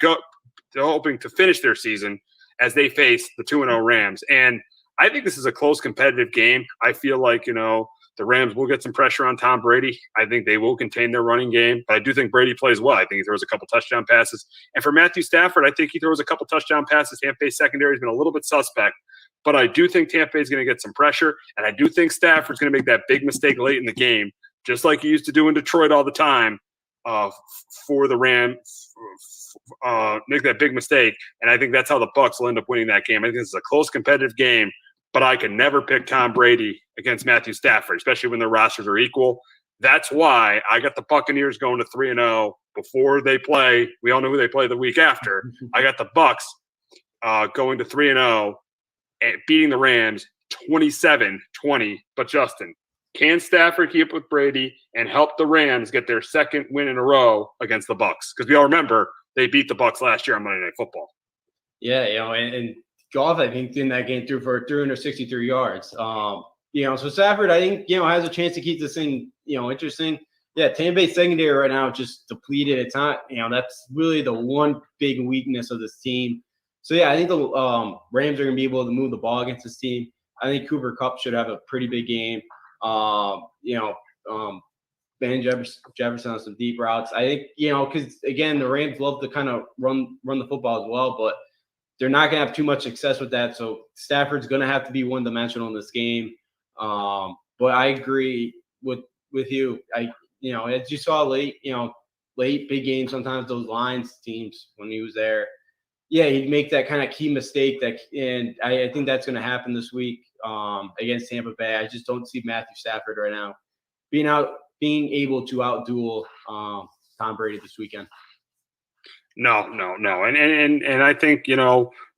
finish their season as they face the 2-0 Rams. And I think this is a close competitive game. I feel like, the Rams will get some pressure on Tom Brady. I think they will contain their running game, but I do think Brady plays well. I think he throws a couple touchdown passes. And for Matthew Stafford, I think he throws a couple touchdown passes. Tampa Bay secondary has been a little bit suspect, but I do think Tampa Bay is going to get some pressure, and I do think Stafford's going to make that big mistake late in the game, just like he used to do in Detroit all the time for the Rams. Make that big mistake, and I think that's how the Bucs will end up winning that game. I think this is a close competitive game, but I can never pick Tom Brady against Matthew Stafford, especially when their rosters are equal. That's why I got the Buccaneers going to 3-0 before they play. We all know who they play the week after. I got the Bucs going to 3-0 and beating the Rams 27-20. But Justin, can Stafford keep up with Brady and help the Rams get their second win in a row against the Bucs? Because we all remember they beat the Bucs last year on Monday Night Football. Yeah, and Goff, I think, in that game threw for 363 yards. So Stafford, I think, has a chance to keep this thing, interesting. Yeah, Tampa Bay secondary right now just depleted. It's not, that's really the one big weakness of this team. So, yeah, I think the Rams are going to be able to move the ball against this team. I think Cooper Kupp should have a pretty big game. Ben Jefferson on some deep routes. I think, because, again, the Rams love to kind of run the football as well, but they're not going to have too much success with that. So Stafford's going to have to be one-dimensional in this game. But I agree with you. As you saw late big games, sometimes those Lions teams, when he was there, yeah, he'd make that kind of key mistake. And I think that's going to happen this week against Tampa Bay. I just don't see Matthew Stafford right now being able to outduel Tom Brady this weekend. No. And I think,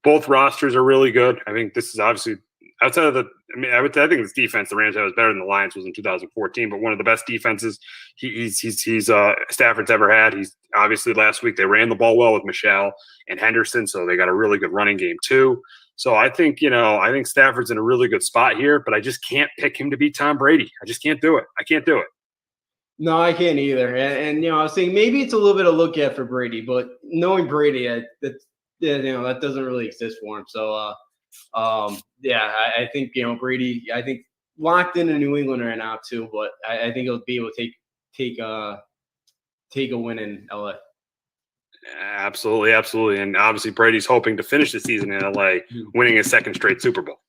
both rosters are really good. I think this is obviously outside of I think this defense the Rams have is better than the Lions was in 2014, but one of the best defenses he's Stafford's ever had. He's obviously last week they ran the ball well with Michelle and Henderson, so they got a really good running game too. So I think, I think Stafford's in a really good spot here, but I just can't pick him to beat Tom Brady. I just can't do it. I can't do it. No, I can't either. And I was saying maybe it's a little bit of look at for Brady, but knowing Brady, that doesn't really exist for him. So, I think, Brady, I think locked into New England right now too, but I think he'll be able to take a win in LA. Absolutely. And obviously Brady's hoping to finish the season in LA, winning his second straight Super Bowl.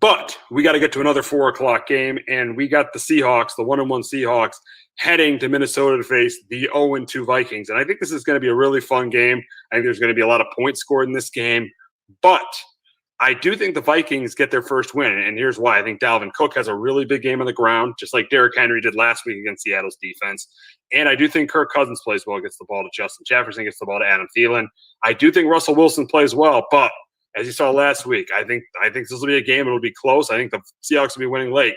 But we got to get to another 4:00 game, and we got the Seahawks, the 1-1 Seahawks, heading to Minnesota to face the 0-2 Vikings. And I think this is going to be a really fun game. I think there's going to be a lot of points scored in this game. But I do think the Vikings get their first win, and here's why. I think Dalvin Cook has a really big game on the ground, just like Derrick Henry did last week against Seattle's defense. And I do think Kirk Cousins plays well, gets the ball to Justin Jefferson, gets the ball to Adam Thielen. I do think Russell Wilson plays well, but as you saw last week, I think this will be a game. It'll be close. I think the Seahawks will be winning late.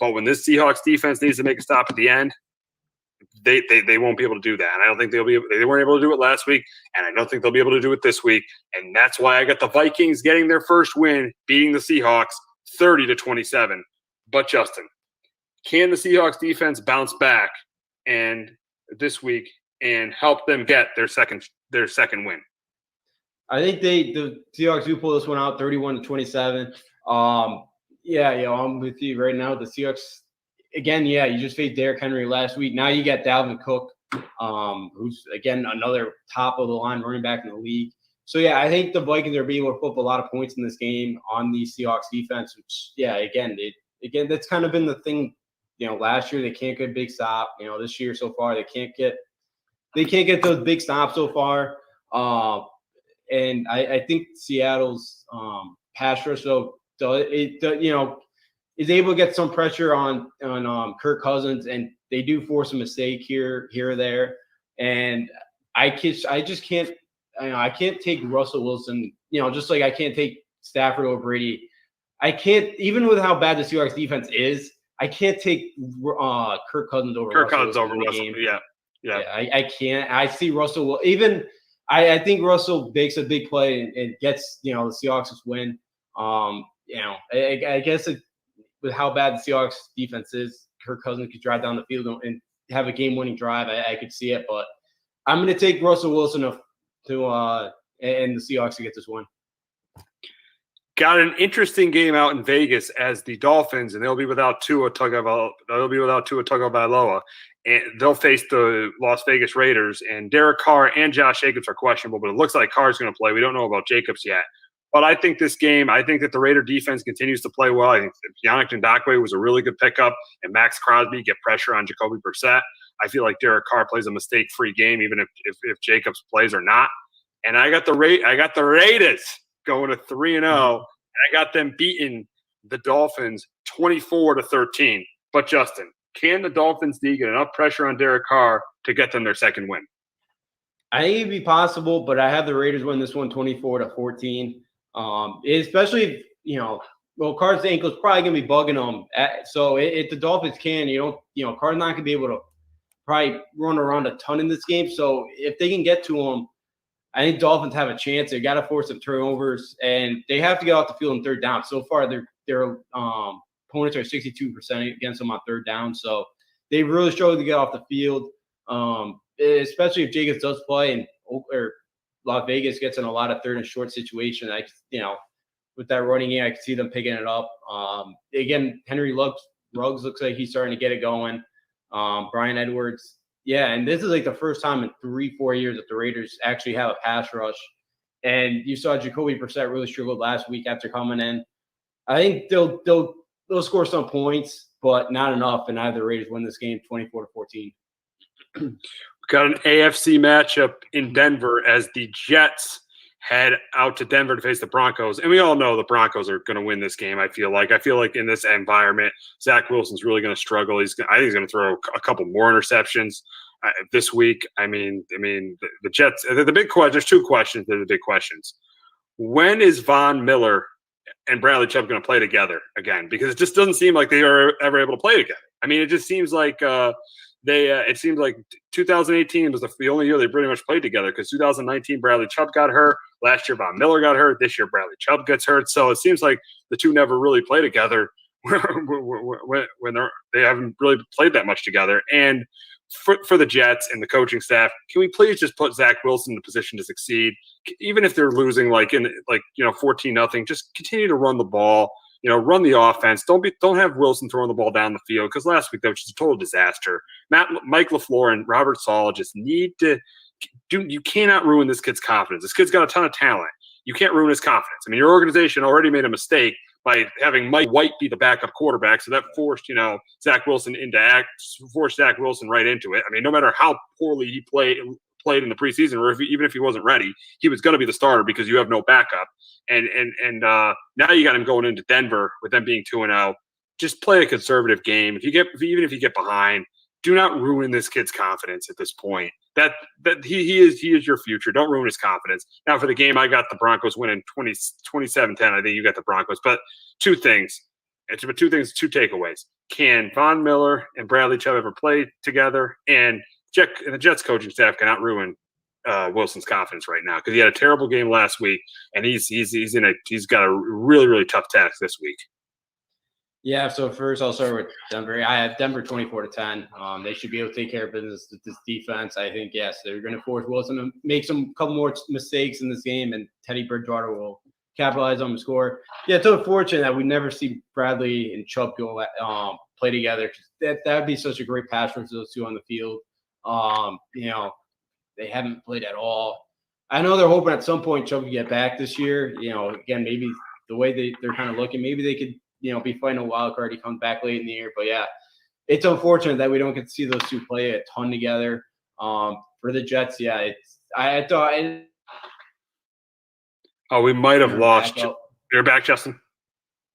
But when this Seahawks defense needs to make a stop at the end, they won't be able to do that. And I don't think they weren't able to do it last week, and I don't think they'll be able to do it this week. And that's why I got the Vikings getting their first win, beating the Seahawks 30-27. But Justin, can the Seahawks defense bounce back and this week and help them get their second win? I think the Seahawks do pull this one out 31-27. I'm with you right now. The Seahawks, again, you just faced Derrick Henry last week. Now you got Dalvin Cook, who's, again, another top-of-the-line running back in the league. So, yeah, I think the Vikings are being able to put up a lot of points in this game on the Seahawks defense, which, yeah, again, that's kind of been the thing. Last year they can't get a big stop. This year so far they can't get those big stops so far. And I think Seattle's pass rush is able to get some pressure on Kirk Cousins, and they do force a mistake here or there. And I just can't. I can't take Russell Wilson. Just like I can't take Stafford over Brady. I can't, even with how bad the Seahawks defense is, I can't take Kirk Cousins over Russell. Yeah. I can't. I see Russell. I think Russell makes a big play and gets the Seahawks win. I guess with how bad the Seahawks defense is, Kirk Cousins could drive down the field and have a game-winning drive. I could see it, but I'm going to take Russell Wilson and the Seahawks to get this win. Got an interesting game out in Vegas as the Dolphins, and they'll be without Tua Tagovailoa, and they'll face the Las Vegas Raiders. And Derek Carr and Josh Jacobs are questionable, but it looks like Carr's going to play. We don't know about Jacobs yet. But I think this game, I think that the Raider defense continues to play well. I think Yannick Ngakoue was a really good pickup, and Max Crosby get pressure on Jacoby Brissett. I feel like Derek Carr plays a mistake-free game, even if Jacobs plays or not. And I got the Raiders going to 3-0. And I got them beating the Dolphins 24-13. But Justin, can the Dolphins D get enough pressure on Derek Carr to get them their second win? I think it'd be possible, but I have the Raiders win this one 24-14. Especially if, Carr's ankle is probably going to be bugging him. So if the Dolphins can, Carr's not going to be able to probably run around a ton in this game. So if they can get to him, I think Dolphins have a chance. They got to force some turnovers, and they have to get off the field on third down. So far, their opponents are 62% against them on third down. So they really struggled to get off the field, especially if Jacobs does play or Las Vegas gets in a lot of third and short situation. With that running game, I can see them picking it up. Again, Henry Ruggs looks like he's starting to get it going. Brian Edwards. Yeah, and this is like the first time in 3-4 years that the Raiders actually have a pass rush. And you saw Jacoby Brissett really struggled last week after coming in. I think they'll score some points, but not enough. And I have the Raiders win this game 24-14. Got an AFC matchup in Denver as the Jets head out to Denver to face the Broncos. And we all know the Broncos are going to win this game, I feel like. In this environment, Zach Wilson's really going to struggle. I think he's going to throw a couple more interceptions this week. The Jets, the big question, there's two questions that are the big questions. When is Von Miller and Bradley Chubb going to play together again? Because it just doesn't seem like they are ever able to play together. It just seems like it seems like 2018 was the only year they pretty much played together, because 2019 Bradley Chubb got hurt. Last year Von Miller got hurt. This year Bradley Chubb gets hurt. So it seems like the two never really play together when they haven't really played that much together. And for the Jets and the coaching staff, can we please just put Zach Wilson in the position to succeed? Even if they're losing 14-0, just continue to run the ball. Run the offense. Don't have Wilson throwing the ball down the field, because last week that was just a total disaster. Mike LaFleur and Robert Saleh just need to you cannot ruin this kid's confidence. This kid's got a ton of talent. You can't ruin his confidence. Your organization already made a mistake by having Mike White be the backup quarterback, so that forced Zach Wilson forced Zach Wilson right into it. No matter how poorly he played in the preseason, or even if he wasn't ready, he was going to be the starter because you have no backup. And now you got him going into Denver with them being 2-0. Just play a conservative game. Even if you get behind, do not ruin this kid's confidence at this point. That he is your future. Don't ruin his confidence. Now for the game, I got the Broncos winning 27-10. I think you got the Broncos. But two takeaways. Can Von Miller and Bradley Chubb ever play together? And the Jets coaching staff cannot ruin Wilson's confidence right now, because he had a terrible game last week, and he's got a really, really tough task this week. Yeah, so first I'll start with Denver. I have Denver 24-10. They should be able to take care of business with this defense. I think, yes, they're going to force Wilson to make couple more mistakes in this game, and Teddy Bridgewater will capitalize on the score. Yeah, it's unfortunate that we never see Bradley and Chubb go play together. That would be such a great pass rush for those two on the field. They haven't played at all. I know they're hoping at some point Chubb will get back this year. Again, maybe the way they're kind of looking, maybe they could, be fighting a wild card. He comes back late in the year. But, yeah, it's unfortunate that we don't get to see those two play a ton together. For the Jets, yeah, I thought – we might have lost you. You're back, Justin?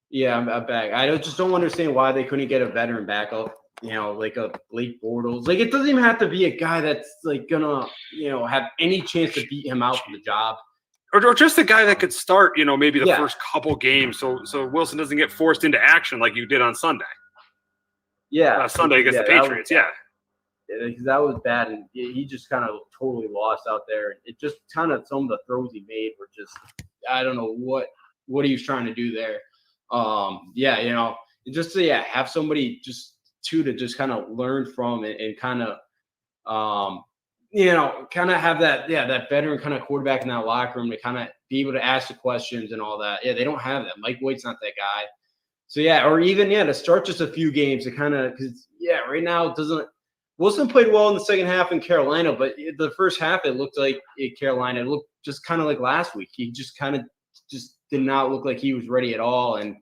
Yeah, I'm back. I just don't understand why they couldn't get a veteran backup, like a Blake Bortles. Like, it doesn't even have to be a guy that's, like, going to, have any chance to beat him out for the job. Or just a guy that could start, maybe the first couple games so Wilson doesn't get forced into action like you did on Sunday. Yeah. Sunday against the Patriots, Because that was bad, and he just kind of totally lost out there. It just kind of some of the throws he made were just – I don't know what he was trying to do there. Just to have somebody to just kind of learn from and kind of kind of have that veteran kind of quarterback in that locker room to kind of be able to ask the questions and all that. Yeah, they don't have that. Mike White's not that guy. So or even to start just a few games to kind of right now it doesn't. Wilson played well in the second half in Carolina, but the first half it looked like Carolina. It looked just kind of like last week. He just kind of did not look like he was ready at all. And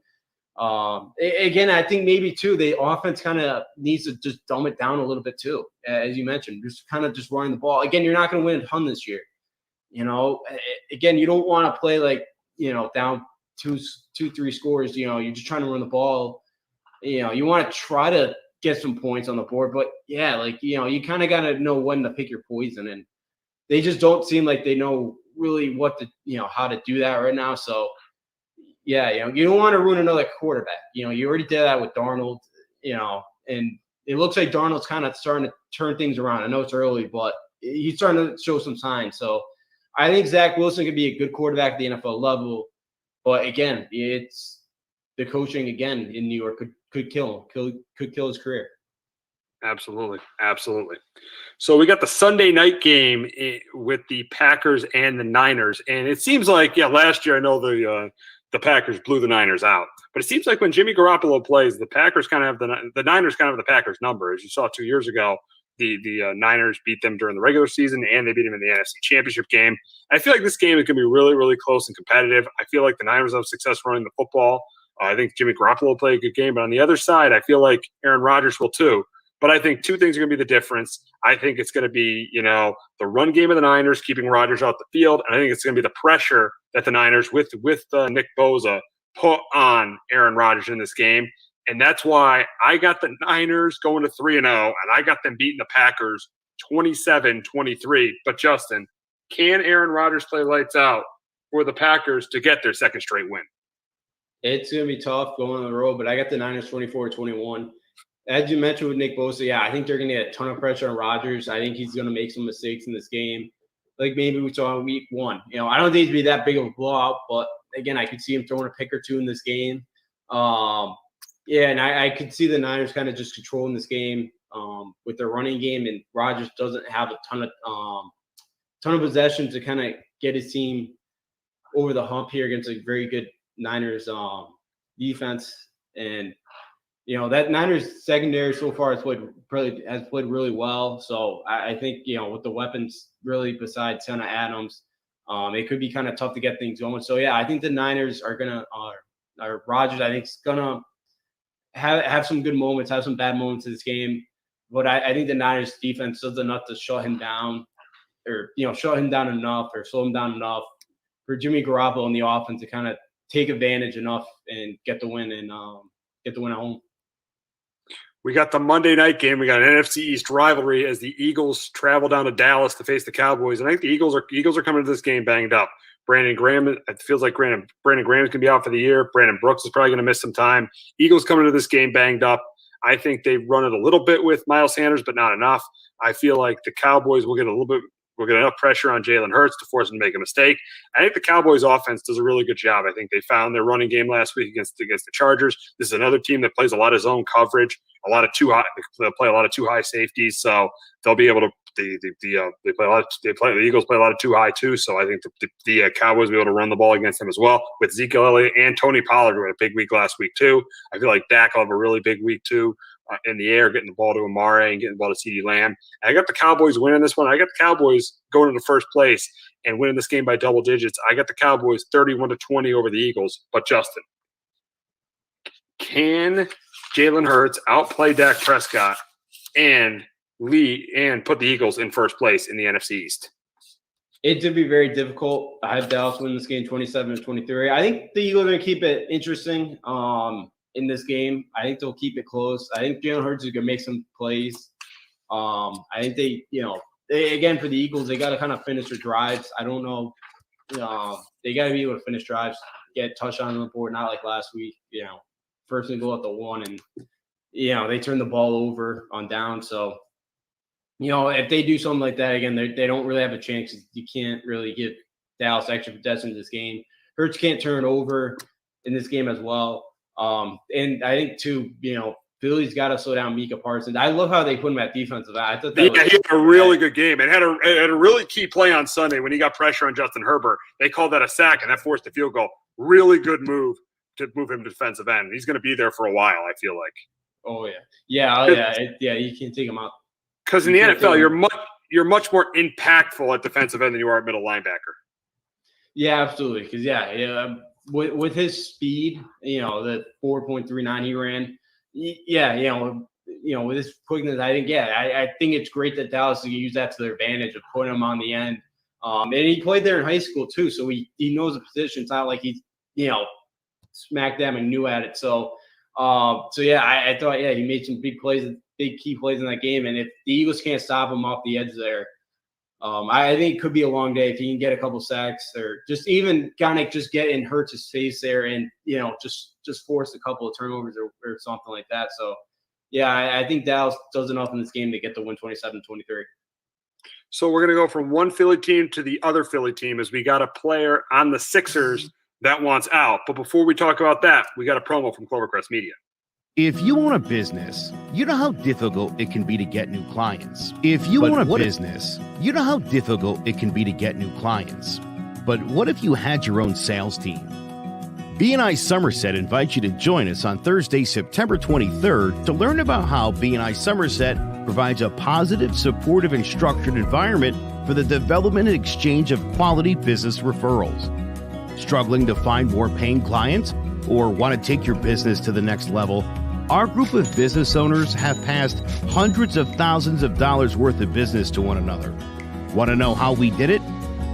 again, I think maybe too the offense kind of needs to just dumb it down a little bit too, as you mentioned, just kind of just running the ball. Again, you're not going to win a ton this year. Again, you don't want to play like down 2-3 scores. You're just trying to run the ball. You want to try to get some points on the board, but you kind of got to know when to pick your poison, and they just don't seem like they know really what to how to do that right now. So you don't want to ruin another quarterback. You already did that with Darnold, and it looks like Darnold's kind of starting to turn things around. I know it's early, but he's starting to show some signs. So I think Zach Wilson could be a good quarterback at the NFL level, but again, it's the coaching again in New York could kill him, could kill his career. Absolutely. So we got the Sunday night game with the Packers and the Niners, and it seems like last year I know the Packers blew the Niners out, but it seems like when Jimmy Garoppolo plays, the Packers kind of have the Niners kind of have the Packers number, as you saw 2 years ago. The Niners beat them during the regular season, and they beat them in the NFC Championship game. I feel like this game is going to be really, really close and competitive. I feel like the Niners have success running the football. I think Jimmy Garoppolo will play a good game, but on the other side, I feel like Aaron Rodgers will too. But I think two things are going to be the difference. I think it's going to be, the run game of the Niners, keeping Rodgers out the field. And I think it's going to be the pressure that the Niners with Nick Bosa put on Aaron Rodgers in this game. And that's why I got the Niners going to 3-0, and I got them beating the Packers 27-23. But Justin, can Aaron Rodgers play lights out for the Packers to get their second straight win? It's going to be tough going on the road, but I got the Niners 24-21. As you mentioned with Nick Bosa, I think they're going to get a ton of pressure on Rodgers. I think he's going to make some mistakes in this game, like maybe we saw in week 1. I don't think it'd be that big of a blowout, but again, I could see him throwing a pick or two in this game. And I could see the Niners kind of just controlling this game with their running game, and Rodgers doesn't have a ton of possession to kind of get his team over the hump here against a very good Niners defense. And that Niners secondary so far has played really well. So I think with the weapons really besides Santa Adams, it could be kind of tough to get things going. So I think the Niners are gonna Rodgers I think is gonna have some good moments, have some bad moments in this game, but I think the Niners defense does enough to shut him down, or shut him down enough, or slow him down enough for Jimmy Garoppolo and the offense to kind of take advantage enough and get the win and get the win at home. We got the Monday night game. We got an NFC East rivalry as the Eagles travel down to Dallas to face the Cowboys. And I think the Eagles are coming to this game banged up. Brandon Graham, it feels like Brandon Graham is going to be out for the year. Brandon Brooks is probably going to miss some time. Eagles coming to this game banged up. I think they run it a little bit with Miles Sanders, but not enough. I feel like the Cowboys will get enough pressure on Jalen Hurts to force him to make a mistake. I think the Cowboys offense does a really good job. I think they found their running game last week against the Chargers. This is another team that plays a lot of zone coverage, a lot of too high. They play a lot of too high safeties, so they'll be able to. The Eagles play a lot of too high too, so I think the Cowboys will be able to run the ball against them as well. With Zeke Elliott and Tony Pollard, who had a big week last week too. I feel like Dak will have a really big week too. in the air, getting the ball to Amare and getting the ball to CeeDee Lamb. And I got the Cowboys winning this one. I got the Cowboys going into first place and winning this game by double digits. I got the Cowboys 31-20 over the Eagles. But Justin, can Jalen Hurts outplay Dak Prescott and put the Eagles in first place in the NFC East? It did be very difficult. I had Dallas win this game 27-23. I think the Eagles are going to keep it interesting in this game. I think they'll keep it close. I think Jalen Hurts is going to make some plays. I think they again, for the Eagles, they got to kind of finish their drives. I don't know. They got to be able to finish drives, get touchdowns on the board, not like last week. First and goal at the 1, and they turn the ball over on down. So, if they do something like that again, they don't really have a chance. You can't really give Dallas extra possession in this game. Hurts can't turn it over in this game as well. And I think too, Philly's got to slow down Micah Parsons. I love how they put him at defensive end. I thought that he had a really good game and had a really key play on Sunday when he got pressure on Justin Herbert. They called that a sack, and that forced a field goal. Really good move to move him to defensive end. He's going to be there for a while, I feel like. Oh yeah. You can't take him out. Because in the NFL, you're much more impactful at defensive end than you are at middle linebacker. Yeah, absolutely. Because with his speed, the 4.39 he ran. With his quickness, I think it's great that Dallas can use that to their advantage of putting him on the end. And he played there in high school too, so he knows the position. It's not like he's smacked them and knew at it. So I thought he made some big key plays in that game. And if the Eagles can't stop him off the edge there, I think it could be a long day if he can get a couple sacks or just even kind of just get in Hurts' face there and just force a couple of turnovers or something like that. So I think Dallas does enough in this game to get the win 27-23. So we're going to go from one Philly team to the other Philly team as we got a player on the Sixers that wants out. But before we talk about that, we got a promo from Clovercrest Media. If you own a business, you know how difficult it can be to get new clients. If you own a business, you know how difficult it can be to get new clients. But what if you had your own sales team? B&I Somerset invites you to join us on Thursday, September 23rd to learn about how B&I Somerset provides a positive, supportive, and structured environment for the development and exchange of quality business referrals. Struggling to find more paying clients or want to take your business to the next level? Our group of business owners have passed hundreds of thousands of dollars worth of business to one another. Want to know how we did it?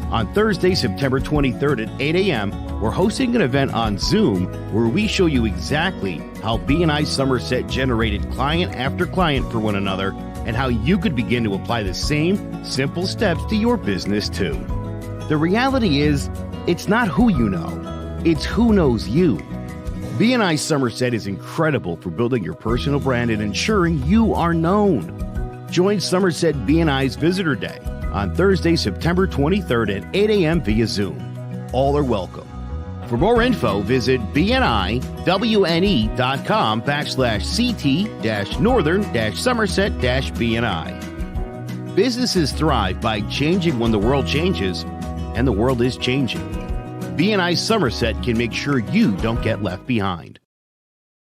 On Thursday, September 23rd at 8 a.m., we're hosting an event on Zoom where we show you exactly how B&I Somerset generated client after client for one another and how you could begin to apply the same simple steps to your business too. The reality is, it's not who you know, it's who knows you. B&I Somerset is incredible for building your personal brand and ensuring you are known. Join Somerset B&I's Visitor Day on Thursday, September 23rd at 8 a.m. via Zoom. All are welcome. For more info, visit bniwne.com/CT-Northern-Somerset-BNI. Businesses thrive by changing when the world changes, and the world is changing. B&I Somerset can make sure you don't get left behind.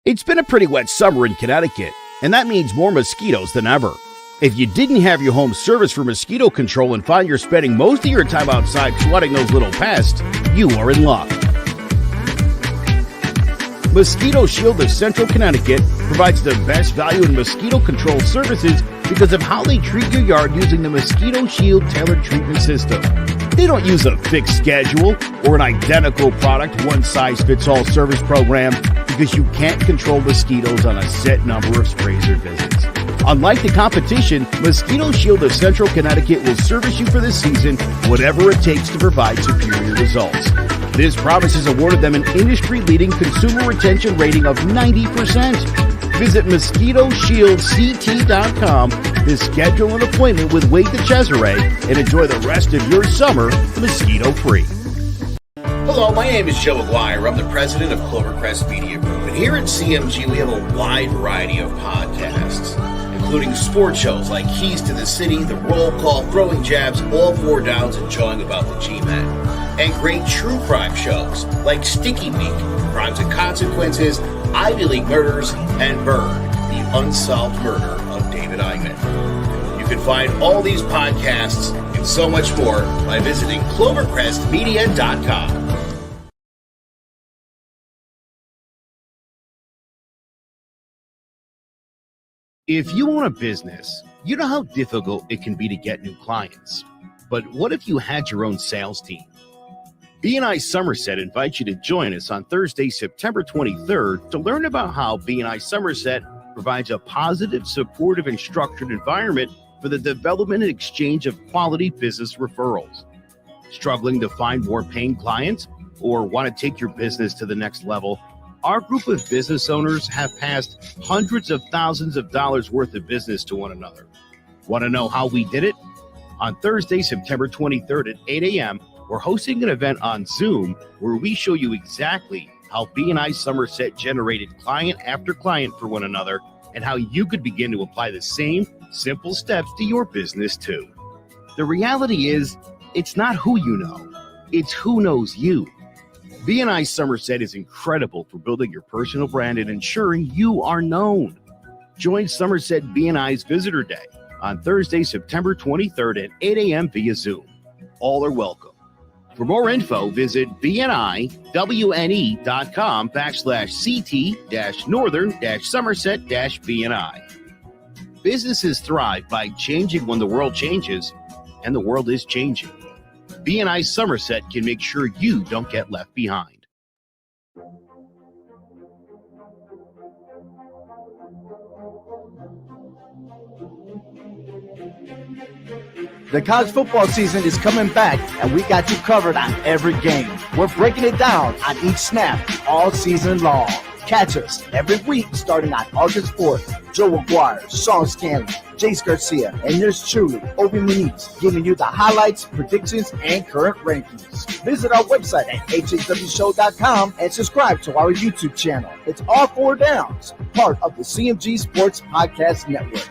It's been a pretty wet summer in Connecticut, and that means more mosquitoes than ever. If you didn't have your home service for mosquito control and find you're spending most of your time outside swatting those little pests, you are in luck. Mosquito Shield of Central Connecticut provides the best value in mosquito control services because of how they treat your yard using the Mosquito Shield tailored treatment system. They don't use a fixed schedule or an identical product one-size-fits-all service program because you can't control mosquitoes on a set number of sprays or visits. Unlike the competition, Mosquito Shield of Central Connecticut will service you for the season, whatever it takes to provide superior results. This promise has awarded them an industry-leading consumer retention rating of 90%. Visit MosquitoShieldCT.com to schedule an appointment with Wade DeCesare and enjoy the rest of your summer mosquito-free. Hello, my name is Joe Aguirre. I'm the president of Clovercrest Media Group. And here at CMG, we have a wide variety of podcasts, including sports shows like Keys to the City, The Roll Call, Throwing Jabs, All Four Downs, and Jawing About the G-Men. And great true crime shows like Sticky Week, Crimes and Consequences, Ivy League Murders, and Bird, the unsolved murder of David Eichmann. You can find all these podcasts and so much more by visiting clovercrestmedia.com. If you own a business, you know how difficult it can be to get new clients. But what if you had your own sales team? B&I Somerset invites you to join us on Thursday, September 23rd to learn about how B&I Somerset provides a positive, supportive, and structured environment for the development and exchange of quality business referrals. Struggling to find more paying clients or want to take your business to the next level? Our group of business owners have passed hundreds of thousands of dollars worth of business to one another. Want to know how we did it? On Thursday, September 23rd at 8 a.m., we're hosting an event on Zoom where we show you exactly how B&I Somerset generated client after client for one another and how you could begin to apply the same simple steps to your business too. The reality is, it's not who you know, it's who knows you. B&I Somerset is incredible for building your personal brand and ensuring you are known. Join Somerset B&I's Visitor Day on Thursday, September 23rd at 8 a.m. via Zoom. All are welcome. For more info, visit bniwne.com/CT-Northern-Somerset-BNI. Businesses thrive by changing when the world changes, and the world is changing. B&I Somerset can make sure you don't get left behind. The college football season is coming back, and we got you covered on every game. We're breaking it down on each snap all season long. Catch us every week starting on August 4th. Joe McGuire, Sean Stanley, Jace Garcia, and yours truly, Obi Muniz, giving you the highlights, predictions, and current rankings. Visit our website at hhwshow.com and subscribe to our YouTube channel. It's All Four Downs, part of the CMG Sports Podcast Network.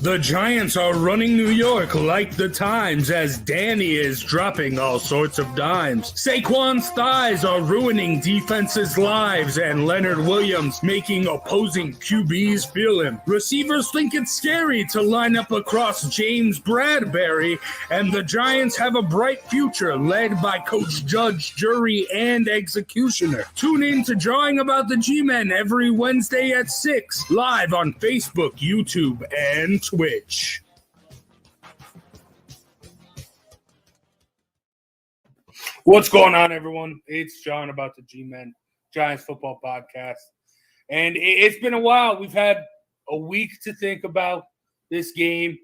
The Giants are running New York like the times as Danny is dropping all sorts of dimes. Saquon's thighs are ruining defenses' lives and Leonard Williams making opposing QBs feel him. Receivers think it's scary to line up across James Bradbury, and the Giants have a bright future led by Coach Judge, Jury, and Executioner. Tune in to Drawing About the G-Men every Wednesday at 6, live on Facebook, YouTube, and Twitch. What's going on, everyone? It's John about the G-Men, Giants Football Podcast. And it's been a while. We've had a week to think about this game.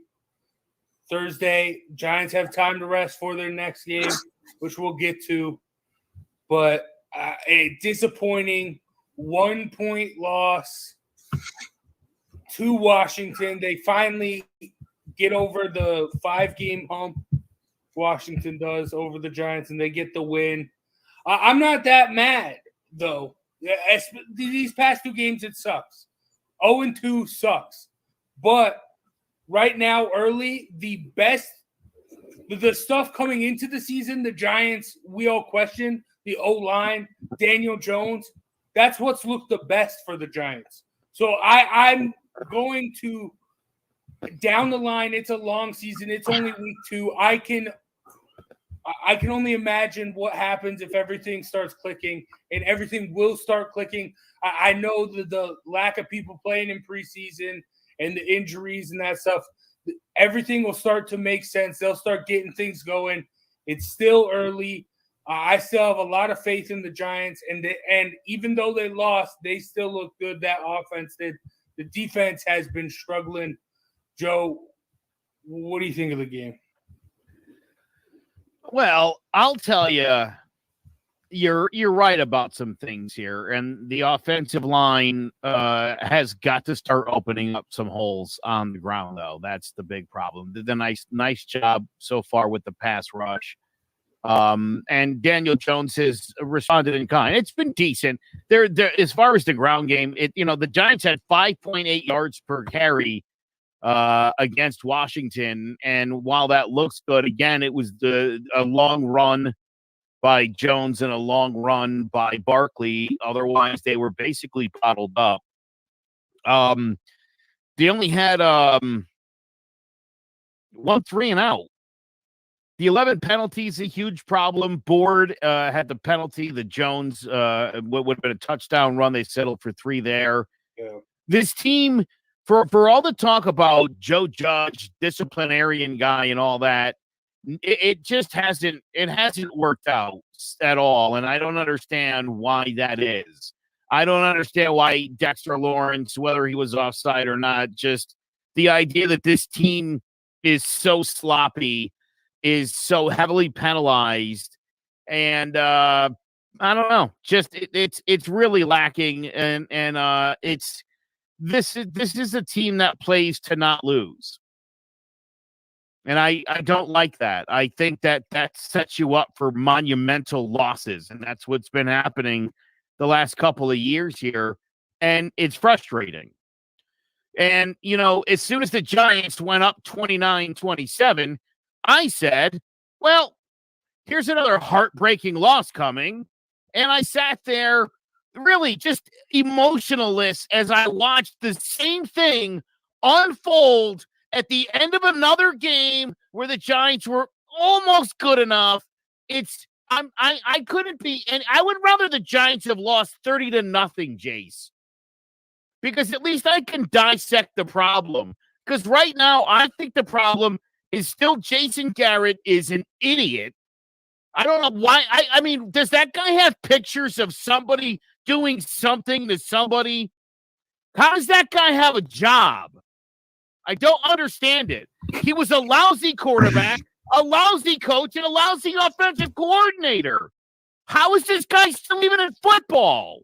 Thursday, Giants have time to rest for their next game, which we'll get to. But a disappointing 1-point loss to Washington. They finally get over the 5-game hump. Washington does over the Giants, and they get the win. I'm not that mad, though. These past 2 games, it sucks. 0-2 sucks. But right now, early, the stuff coming into the season, the Giants, we all question, the O-line, Daniel Jones, that's what's looked the best for the Giants. So I'm going to down the line. It's a long season. It's only week 2. I can only imagine what happens if everything starts clicking, and everything will start clicking. I know the lack of people playing in preseason and the injuries and that stuff, everything will start to make sense. They'll start getting things going. It's still early. I still have a lot of faith in the Giants, and even though they lost, they still look good. That offense did. The defense has been struggling. Joe, what do you think of the game? Well, I'll tell you, you're right about some things here, and the offensive line has got to start opening up some holes on the ground, though. That's the big problem. Did a nice job so far with the pass rush. And Daniel Jones has responded in kind. It's been decent. They're as far as the ground game, the Giants had 5.8 yards per carry against Washington. And while that looks good, again, it was a long run by Jones and a long run by Barkley. Otherwise, they were basically bottled up. They only had 1 3-and-out. The 11 penalties, a huge problem. Board had the penalty. The Jones, what would have been a touchdown run, they settled for 3 there. Yeah. This team, for all the talk about Joe Judge, disciplinarian guy, and all that, it just hasn't worked out at all, and I don't understand why that is. I don't understand why Dexter Lawrence, whether he was offside or not, just the idea that this team is so sloppy, is so heavily penalized, and I don't know. Just it's really lacking, and it's this is a team that plays to not lose. And I don't like that. I think that sets you up for monumental losses, and that's what's been happening the last couple of years here, and it's frustrating. And, as soon as the Giants went up 29-27, I said, well, here's another heartbreaking loss coming. And I sat there really just emotionless as I watched the same thing unfold at the end of another game where the Giants were almost good enough. I couldn't be, and I would rather the Giants have lost 30-0, Jace, because at least I can dissect the problem. Because right now, I think the problem is still Jason Garrett is an idiot. I don't know why. I mean, does that guy have pictures of somebody doing something to somebody? How does that guy have a job? I don't understand it. He was a lousy quarterback, a lousy coach, and a lousy offensive coordinator. How is this guy still even in football?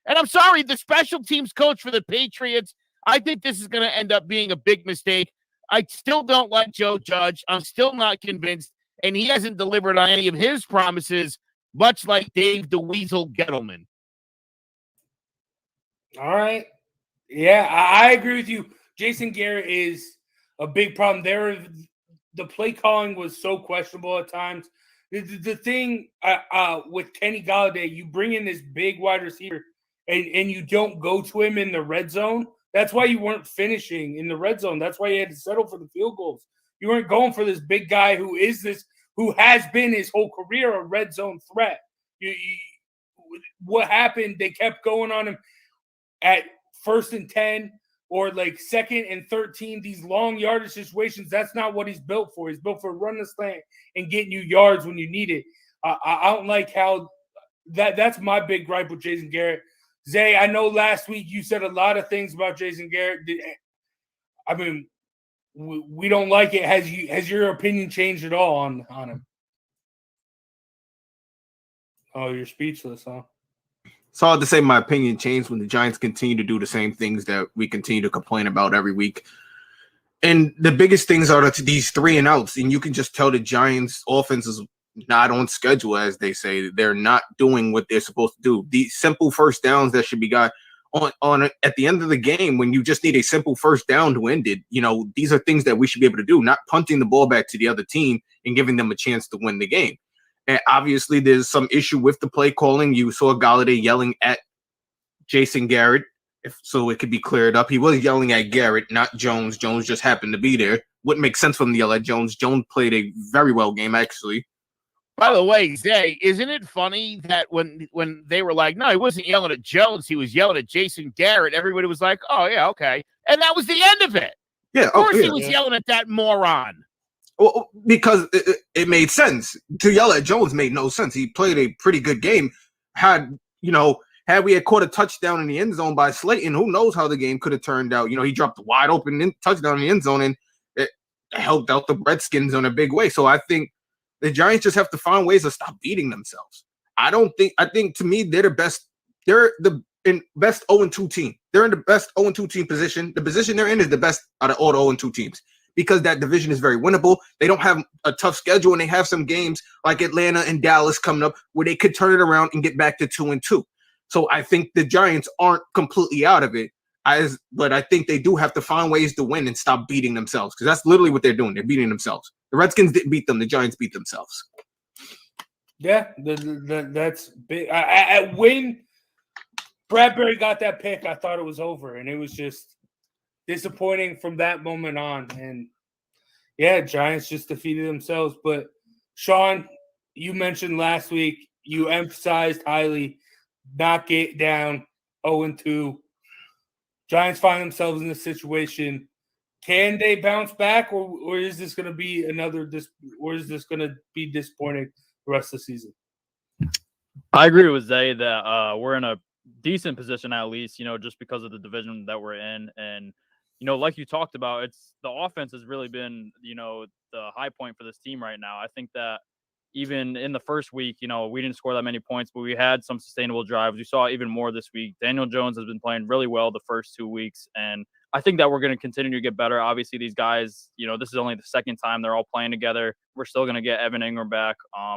And I'm sorry, the special teams coach for the Patriots, I think this is going to end up being a big mistake. I still don't like Joe Judge. I'm still not convinced, and he hasn't delivered on any of his promises, much like Dave the Weasel Gettleman. All right. Yeah, I agree with you. Jason Garrett is a big problem. The play calling was so questionable at times. The thing with Kenny Golladay, you bring in this big wide receiver and you don't go to him in the red zone. That's why you weren't finishing in the red zone. That's why you had to settle for the field goals. You weren't going for this big guy who has been his whole career a red zone threat. What happened? They kept going on him at 1st and 10 or like 2nd and 13, these long yardage situations. That's not what he's built for. He's built for running the slant and getting you yards when you need it. I don't like how that's my big gripe with Jason Garrett. Zay, I know last week you said a lot of things about Jason Garrett. I mean, we don't like it. Has your opinion changed at all on him? Oh, you're speechless, huh? It's hard to say my opinion changed when the Giants continue to do the same things that we continue to complain about every week. And the biggest things are these 3-and-outs, and you can just tell the Giants' offense is not on schedule, as they say. They're not doing what they're supposed to do. These simple first downs that should be got on at the end of the game when you just need a simple first down to end it. These are things that we should be able to do, not punting the ball back to the other team and giving them a chance to win the game. And obviously, there's some issue with the play calling. You saw Golladay yelling at Jason Garrett, so it could be cleared up. He was yelling at Garrett, not Jones. Jones just happened to be there. Wouldn't make sense for him to yell at Jones. Jones played a very well game, actually. By the way, Zay, isn't it funny that when they were like, no, he wasn't yelling at Jones, he was yelling at Jason Garrett, everybody was like, oh, yeah, okay. And that was the end of it. Yeah, of course he was yelling at that moron. Well, because it made sense. To yell at Jones made no sense. He played a pretty good game. Had we had caught a touchdown in the end zone by Slayton, who knows how the game could have turned out. He dropped a wide open touchdown in the end zone, and it helped out the Redskins in a big way. So I think the Giants just have to find ways to stop beating themselves. I think to me, they're the best. They're the best 0-2 team. They're in the best 0-2 team position. The position they're in is the best out of all the 0-2 teams. because that division is very winnable. They don't have a tough schedule, and they have some games like Atlanta and Dallas coming up where they could turn it around and get back to 2-2. So I think the Giants aren't completely out of it, but I think they do have to find ways to win and stop beating themselves, because that's literally what they're doing. They're beating themselves. The Redskins didn't beat them. The Giants beat themselves. Yeah, that's big. When Bradbury got that pick, I thought it was over, and it was just disappointing from that moment on. And yeah, Giants just defeated themselves. But Sean, you mentioned last week, you emphasized highly knock it down 0-2. Giants find themselves in this situation. Can they bounce back, or is this going to be or is this going to be disappointing the rest of the season? I agree with Zay that we're in a decent position, at least, just because of the division that we're in. And, like you talked about, it's the offense has really been, the high point for this team right now. I think that even in the first week, we didn't score that many points, but we had some sustainable drives. We saw even more this week. Daniel Jones has been playing really well the first 2 weeks, and I think that we're going to continue to get better. Obviously, these guys, this is only the second time they're all playing together. We're still going to get Evan Ingram back.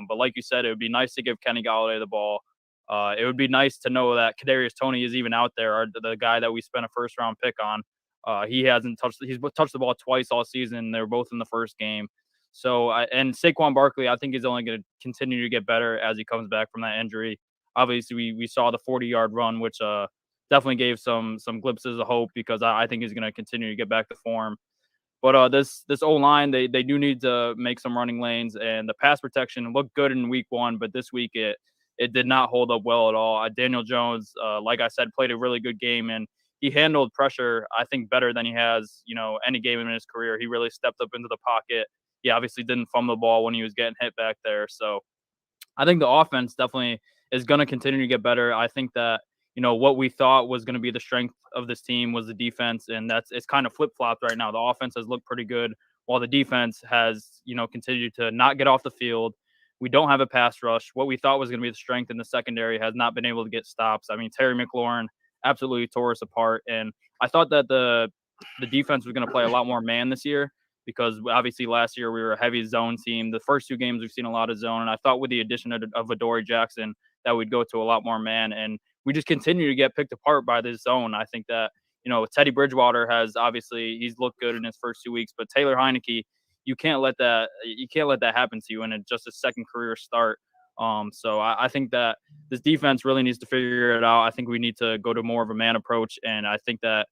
But like you said, it would be nice to give Kenny Golladay the ball. It would be nice to know that Kadarius Toney is even out there, the guy that we spent a first-round pick on. He's touched the ball twice all season. They were both in the first game. So, and Saquon Barkley, I think, is only going to continue to get better as he comes back from that injury. Obviously, we saw the 40-yard run, which definitely gave some glimpses of hope, because I think he's going to continue to get back to form. But this O-line, they do need to make some running lanes, and the pass protection looked good in week 1, but this week it did not hold up well at all. Daniel Jones, like I said, played a really good game, and he handled pressure, I think, better than he has, any game in his career. He really stepped up into the pocket. He obviously didn't fumble the ball when he was getting hit back there. So I think the offense definitely is going to continue to get better. I think that, what we thought was going to be the strength of this team was the defense, and it's kind of flip-flopped right now. The offense has looked pretty good, while the defense has, continued to not get off the field. We don't have a pass rush. What we thought was going to be the strength in the secondary has not been able to get stops. I mean, Terry McLaurin absolutely tore us apart, and I thought that the defense was going to play a lot more man this year, because obviously last year we were a heavy zone team. The first 2 games we've seen a lot of zone, and I thought with the addition of Adoree Jackson that we'd go to a lot more man, and we just continue to get picked apart by this zone. I think that, Teddy Bridgewater he's looked good in his first 2 weeks, but Taylor Heineke, you can't let that happen to you in just a second career start. So I think that this defense really needs to figure it out. I think we need to go to more of a man approach, and I think that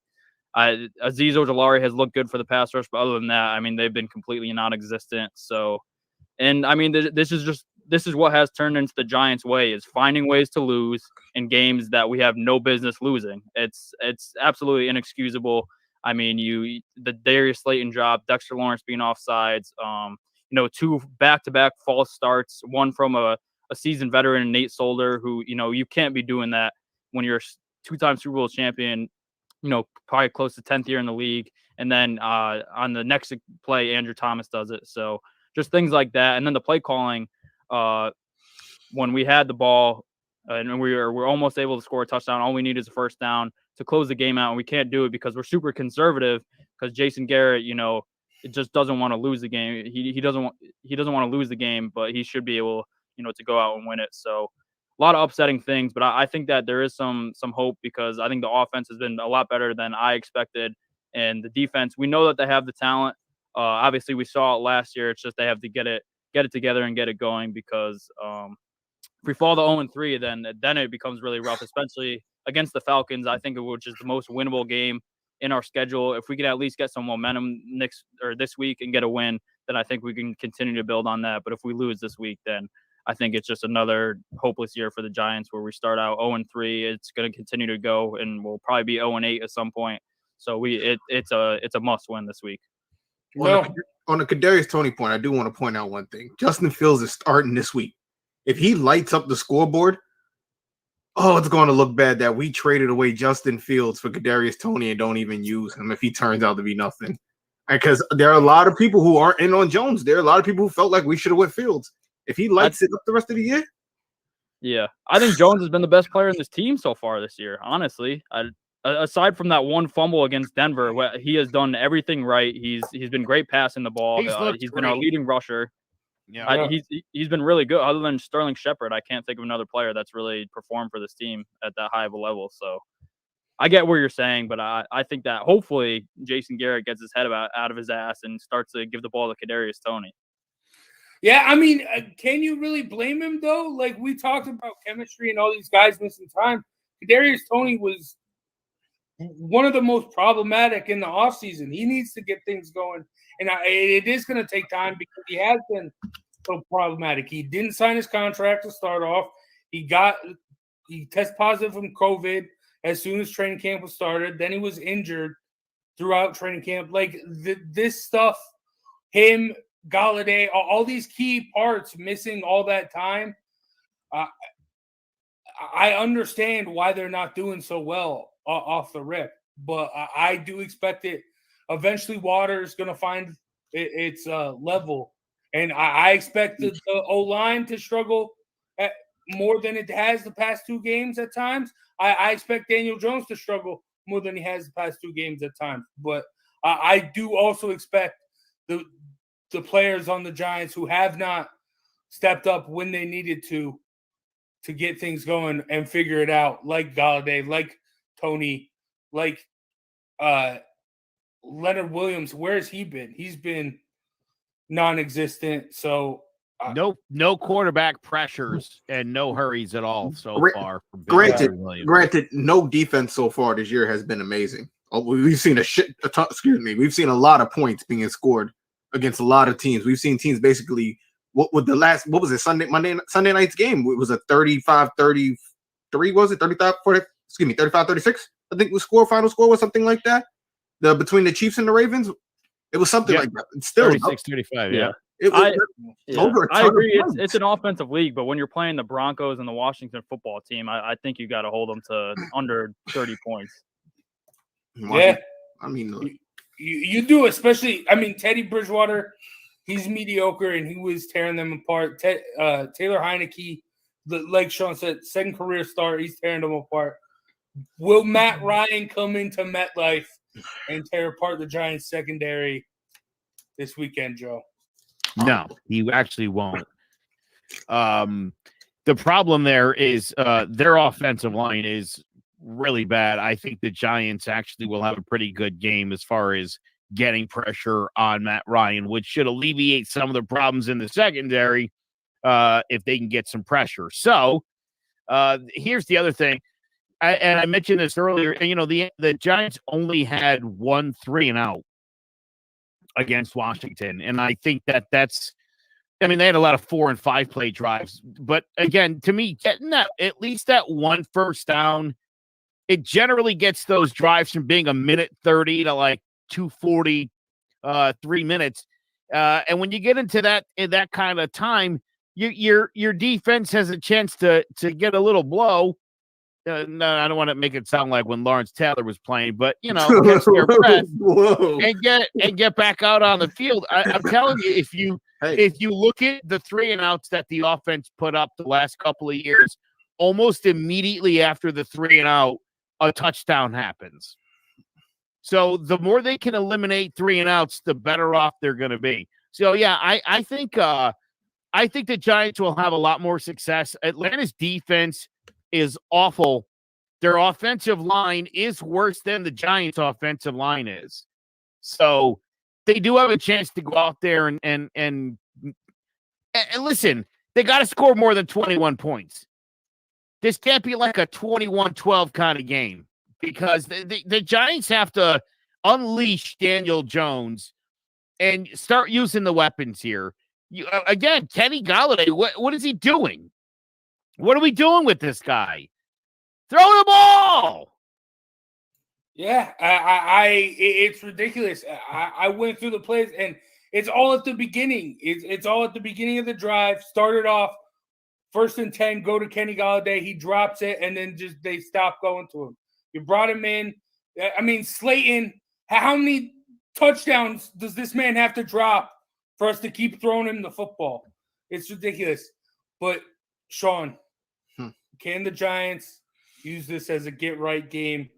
Azeez Ojulari has looked good for the pass rush, but other than that, I mean, they've been completely non-existent. So, and I mean, this is what has turned into the Giants' way, is finding ways to lose in games that we have no business losing. It's absolutely inexcusable. I mean, the Darius Slayton drop, Dexter Lawrence being offsides, 2 back-to-back false starts, one from a seasoned veteran, Nate Solder, who, you can't be doing that when you're a 2-time Super Bowl champion, probably close to 10th year in the league. And then on the next play, Andrew Thomas does it. So just things like that. And then the play calling, when we had the ball and we're almost able to score a touchdown, all we need is a first down to close the game out. And we can't do it because we're super conservative, because Jason Garrett, it just doesn't want to lose the game. He doesn't want to lose the game, but he should be able, to go out and win it. So a lot of upsetting things, but I think that there is some hope, because I think the offense has been a lot better than I expected. And the defense, we know that they have the talent. Obviously, we saw it last year. It's just they have to get it together and get it going, because if we fall to 0-3, then it becomes really rough, especially against the Falcons, I think, which is the most winnable game in our schedule. If we can at least get some momentum this week and get a win, then I think we can continue to build on that. But if we lose this week, then I think it's just another hopeless year for the Giants, where we start out 0-3. It's going to continue to go, and we'll probably be 0-8 at some point. So it's a must win this week. On the Kadarius Toney point, I do want to point out one thing. Justin Fields is starting this week. If he lights up the scoreboard, it's going to look bad that we traded away Justin Fields for Kadarius Toney and don't even use him if he turns out to be nothing. Because there are a lot of people who aren't in on Jones. There are a lot of people who felt like we should have went Fields. If he lights it up the rest of the year. Yeah. I think Jones has been the best player in this team so far this year, honestly. aside from that one fumble against Denver, he has done everything right. He's been great passing the ball. He's been our leading rusher. Yeah. He's been really good. Other than Sterling Shepard, I can't think of another player that's really performed for this team at that high of a level. So I get what you're saying, but I think that hopefully Jason Garrett gets his head out of his ass and starts to give the ball to Kadarius Toney. Yeah, I mean, can you really blame him, though? Like, we talked about chemistry and all these guys missing time. Kadarius Toney was one of the most problematic in the offseason. He needs to get things going. And it is going to take time because he has been so problematic. He didn't sign his contract to start off. He tested positive from COVID as soon as training camp was started. Then he was injured throughout training camp. Like, this stuff, him, Galladay, all these key parts missing all that time, I understand why they're not doing so well off the rip. But I do expect it. Eventually, water is going to find its level. And I expect the O-line to struggle more than it has the past two games at times. I expect Daniel Jones to struggle more than he has the past two games at times. But I do also expect the players on the Giants who have not stepped up when they needed to get things going and figure it out, like Galladay, like Toney, like Leonard Williams. Where has he been? He's been non-existent. So no quarterback pressures and no hurries at all so far. Granted, no defense so far this year has been amazing. We've seen we've seen a lot of points being scored against a lot of teams. We've seen teams basically what was it Sunday night's game? It was a 35-33, was it 35-36? I think the final score was something like that. Between the Chiefs and the Ravens, it was something like that. It's still 36-35, yeah. I agree. It's an offensive league, but when you're playing the Broncos and the Washington football team, I think you got to hold them to under 30 points. Yeah, I mean, you do, especially. I mean, Teddy Bridgewater, he's mediocre and he was tearing them apart. Taylor Heineke, like Sean said, second career start, he's tearing them apart. Will Matt Ryan come into MetLife and tear apart the Giants secondary this weekend, Joe? No, he actually won't. The problem there is their offensive line is really bad. I think the Giants actually will have a pretty good game as far as getting pressure on Matt Ryan, which should alleviate some of the problems in the secondary if they can get some pressure. So here's the other thing. I mentioned this earlier. The Giants only had 1 3-and-out against Washington. And I think that's – I mean, they had a lot of 4- and 5-play drives. But, again, to me, getting at least that one first down, it generally gets those drives from being 1:30 to, like, 2:40, 3 minutes. And when you get into that kind of time, your defense has a chance to get a little blow. No, I don't want to make it sound like when Lawrence Taylor was playing, but catch their breath and get back out on the field. I'm telling you, if you look at the 3-and-outs that the offense put up the last couple of years, almost immediately after the 3-and-out, a touchdown happens. So the more they can eliminate 3-and-outs, the better off they're going to be. So yeah, I think the Giants will have a lot more success. Atlanta's defense is awful. Their offensive line is worse than the Giants' offensive line is. So they do have a chance to go out there and listen, they got to score more than 21 points. This can't be like a 21-12 kind of game because the Giants have to unleash Daniel Jones and start using the weapons here. Again, Kenny Galladay, what is he doing? What are we doing with this guy? Throw the ball. Yeah, it's ridiculous. I went through the plays, and it's all at the beginning. It's all at the beginning of the drive. Started off 1st and 10, go to Kenny Galladay. He drops it, and then just they stop going to him. You brought him in. I mean, Slayton, how many touchdowns does this man have to drop for us to keep throwing him the football? It's ridiculous. But, Sean, can the Giants use this as a get-right game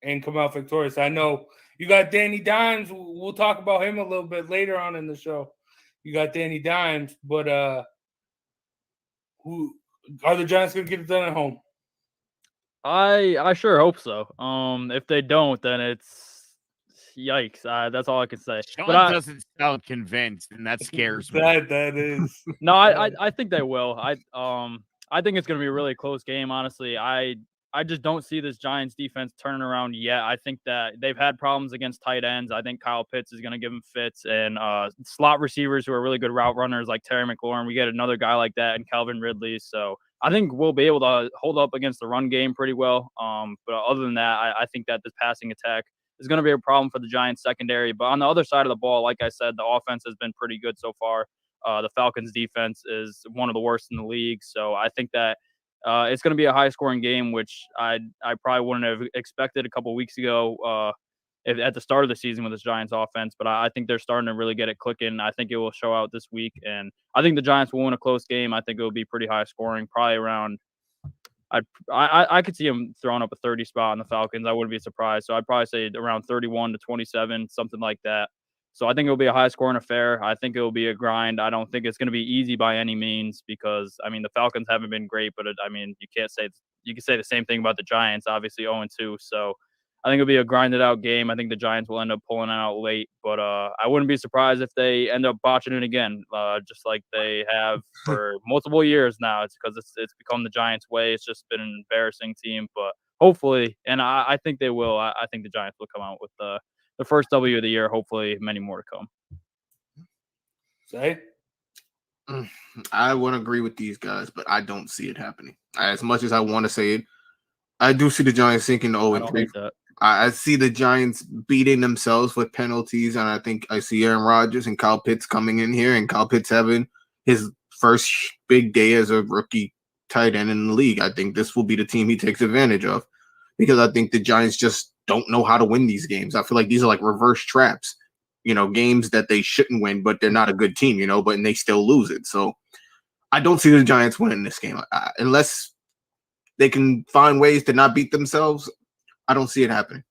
and come out victorious. I know you got Danny Dimes. We'll talk about him a little bit later on in the show. You got Danny Dimes, but who are the Giants going to get it done at home? I sure hope so. If they don't, then it's yikes. That's all I can say. Sean But doesn't sound convinced, and that scares me. That is. No, I think they will. I think it's going to be a really close game. Honestly, I just don't see this Giants defense turning around yet. I think that they've had problems against tight ends. I think Kyle Pitts is going to give them fits, and slot receivers who are really good route runners like Terry McLaurin. We get another guy like that and Calvin Ridley. So I think we'll be able to hold up against the run game pretty well. But other than that, I think that this passing attack is going to be a problem for the Giants secondary. But on the other side of the ball, like I said, the offense has been pretty good so far. The Falcons defense is one of the worst in the league. So I think that it's going to be a high-scoring game, which I probably wouldn't have expected a couple of weeks ago at the start of the season with this Giants offense. But I think they're starting to really get it clicking. I think it will show out this week, and I think the Giants will win a close game. I think it will be pretty high-scoring, probably around. I could see them throwing up a 30 spot on the Falcons. I wouldn't be surprised. So I'd probably say around 31-27, something like that. So I think it'll be a high-scoring affair. I think it'll be a grind. I don't think it's going to be easy by any means because, I mean, the Falcons haven't been great, but, you can say the same thing about the Giants, obviously 0-2. So I think it'll be a grinded-out game. I think the Giants will end up pulling it out late, but I wouldn't be surprised if they end up botching it again, just like they have for multiple years now. It's because it's become the Giants' way. It's just been an embarrassing team, but hopefully, and I think they will. I think the Giants will come out with the first W of the year, hopefully many more to come. Say? I would agree with these guys, but I don't see it happening. As much as I want to say it, I do see the Giants sinking 0-3. I see the Giants beating themselves with penalties, and I think I see Aaron Rodgers and Kyle Pitts coming in here, and Kyle Pitts having his first big day as a rookie tight end in the league. I think this will be the team he takes advantage of because I think the Giants just don't know how to win these games. I feel like these are like reverse traps, games that they shouldn't win, but they're not a good team, and they still lose it. So I don't see the Giants winning this game unless they can find ways to not beat themselves. I don't see it happening.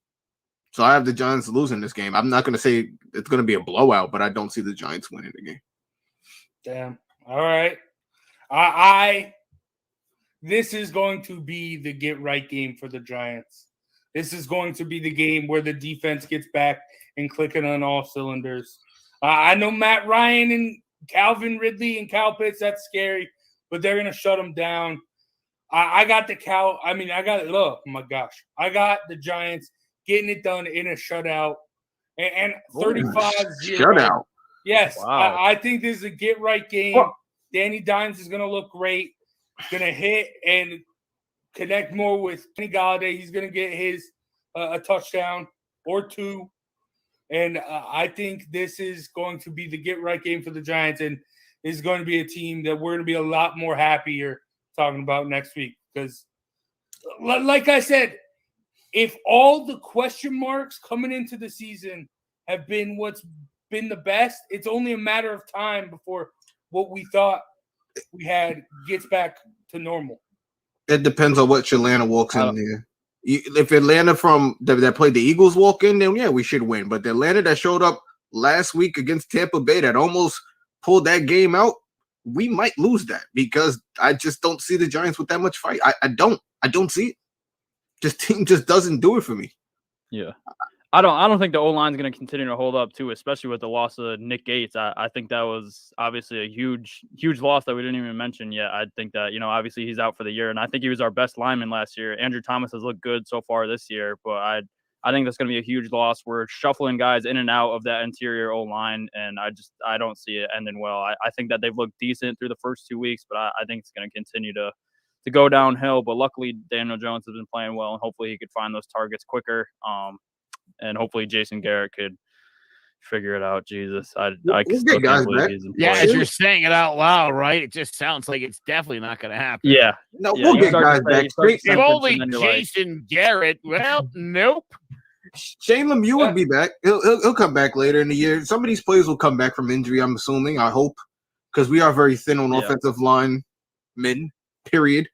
So I have the Giants losing this game. I'm not going to say it's going to be a blowout, but I don't see the Giants winning the game. Damn. All right. This is going to be the get right game for the Giants. This is going to be the game where the defense gets back and clicking on all cylinders. I know Matt Ryan and Calvin Ridley and Kyle Pitts, that's scary, but they're going to shut them down. I got the Giants getting it done in a shutout and 35-0. Shutout. Yes, wow. I think this is a get-right game. Oh. Danny Dimes is going to look great. He's going to hit and connect more with Kenny Golladay. He's going to get his a touchdown or two. And I think this is going to be the get-right game for the Giants, and this is going to be a team that we're going to be a lot more happier talking about next week. Because, like I said, if all the question marks coming into the season have been what's been the best, it's only a matter of time before what we thought we had gets back to normal. It depends on what Atlanta walks in there. If Atlanta that played the Eagles walk in, then yeah, we should win. But the Atlanta that showed up last week against Tampa Bay that almost pulled that game out, we might lose that because I just don't see the Giants with that much fight. I don't see it. This team just doesn't do it for me. Yeah. I don't think the O-line is going to continue to hold up too, especially with the loss of Nick Gates. I think that was obviously a huge loss that we didn't even mention yet. I think that, obviously he's out for the year, and I think he was our best lineman last year. Andrew Thomas has looked good so far this year, but I think that's going to be a huge loss. We're shuffling guys in and out of that interior O-line, and I don't see it ending well. I think that they've looked decent through the first 2 weeks, but I think it's going to continue to go downhill. But luckily, Daniel Jones has been playing well, and hopefully he could find those targets quicker. And hopefully Jason Garrett could figure it out. Jesus, I still can't believe he's employed. Yeah, as you're saying it out loud, right? It just sounds like it's definitely not going to happen. Yeah. No, we'll get guys back. If only Jason Garrett. Well, nope. Shane Lemieux would be back. He'll come back later in the year. Some of these players will come back from injury, I'm assuming. I hope. Because we are very thin on offensive line men, period.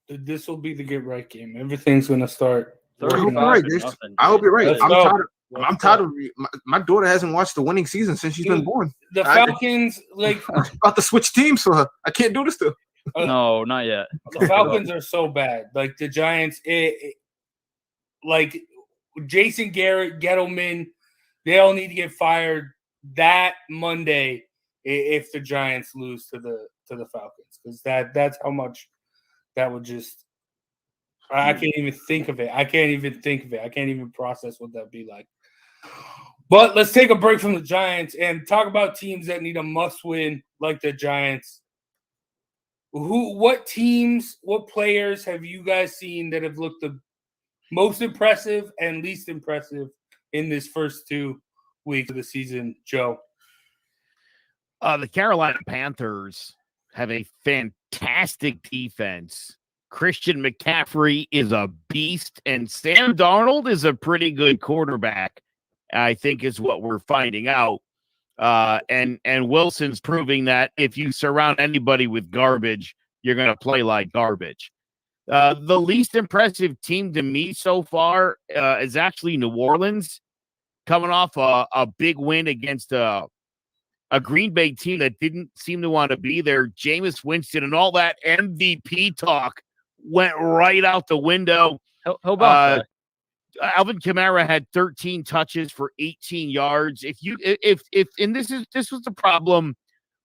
This will be the get right game. Everything's going to start I hope you're right. I hope you're right. I'm tired of my daughter hasn't watched the winning season since she's been born. The Falcons, I'm about to switch teams for her. I can't do this to her. No, not yet. The Falcons are so bad. Like the Giants, like Jason Garrett, Gettleman, they all need to get fired that Monday if the Giants lose to the Falcons, because that's how much that would just. I can't even think of it. I can't even process what that'd be like. But let's take a break from the Giants and talk about teams that need a must-win like the Giants. What teams, what players have you guys seen that have looked the most impressive and least impressive in this first 2 weeks of the season, Joe? The Carolina Panthers have a fantastic defense. Christian McCaffrey is a beast, and Sam Darnold is a pretty good quarterback, I think is what we're finding out. And Wilson's proving that if you surround anybody with garbage, you're going to play like garbage. The least impressive team to me so far is actually New Orleans, coming off a big win against a Green Bay team that didn't seem to want to be there. Jameis Winston and all that MVP talk went right out the window. How about that? Alvin Kamara had 13 touches for 18 yards. This was the problem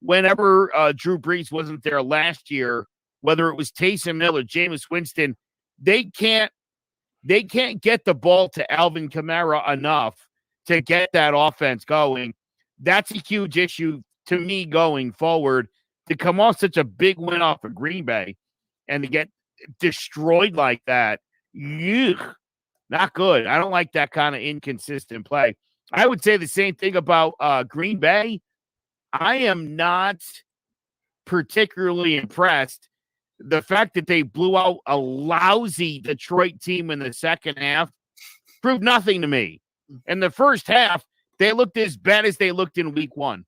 whenever Drew Brees wasn't there last year, whether it was Taysom Hill or Jameis Winston, they can't get the ball to Alvin Kamara enough to get that offense going. That's a huge issue to me going forward, to come off such a big win off of Green Bay and to get destroyed like that. Yuck, not good. I don't like that kind of inconsistent play. I would say the same thing about Green Bay. I am not particularly impressed. The fact that they blew out a lousy Detroit team in the second half proved nothing to me. In the first half, they looked as bad as they looked in week 1.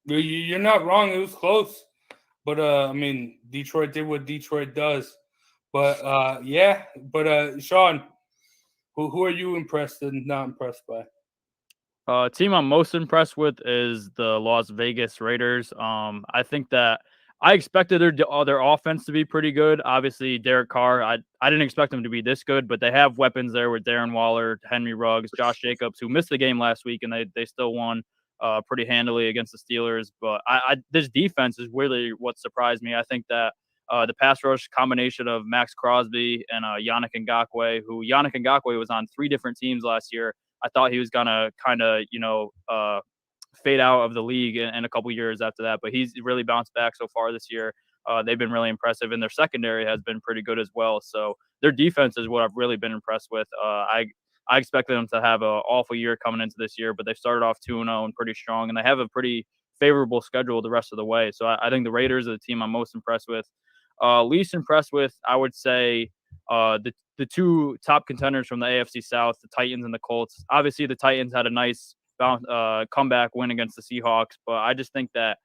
You're not wrong. It was close. But, Detroit did what Detroit does. But, Sean, who are you impressed and not impressed by? Team I'm most impressed with is the Las Vegas Raiders. I think that I expected their offense to be pretty good. Obviously, Derek Carr, I didn't expect them to be this good, but they have weapons there with Darren Waller, Henry Ruggs, Josh Jacobs, who missed the game last week, and they still won pretty handily against the Steelers. But this defense is really what surprised me. I think that the pass rush combination of Max Crosby and Yannick Ngakoue, who Yannick Ngakoue was on 3 different teams last year. I thought he was going to kind of, fade out of the league in a couple years after that, but he's really bounced back so far this year. They've been really impressive, and their secondary has been pretty good as well. So their defense is what I've really been impressed with. I expected them to have an awful year coming into this year, but they started off 2-0 and pretty strong, and they have a pretty favorable schedule the rest of the way. So I think the Raiders are the team I'm most impressed with. Least impressed with, I would say, the 2 top contenders from the AFC South, the Titans and the Colts. Obviously, the Titans had a nice comeback win against the Seahawks, but I just think that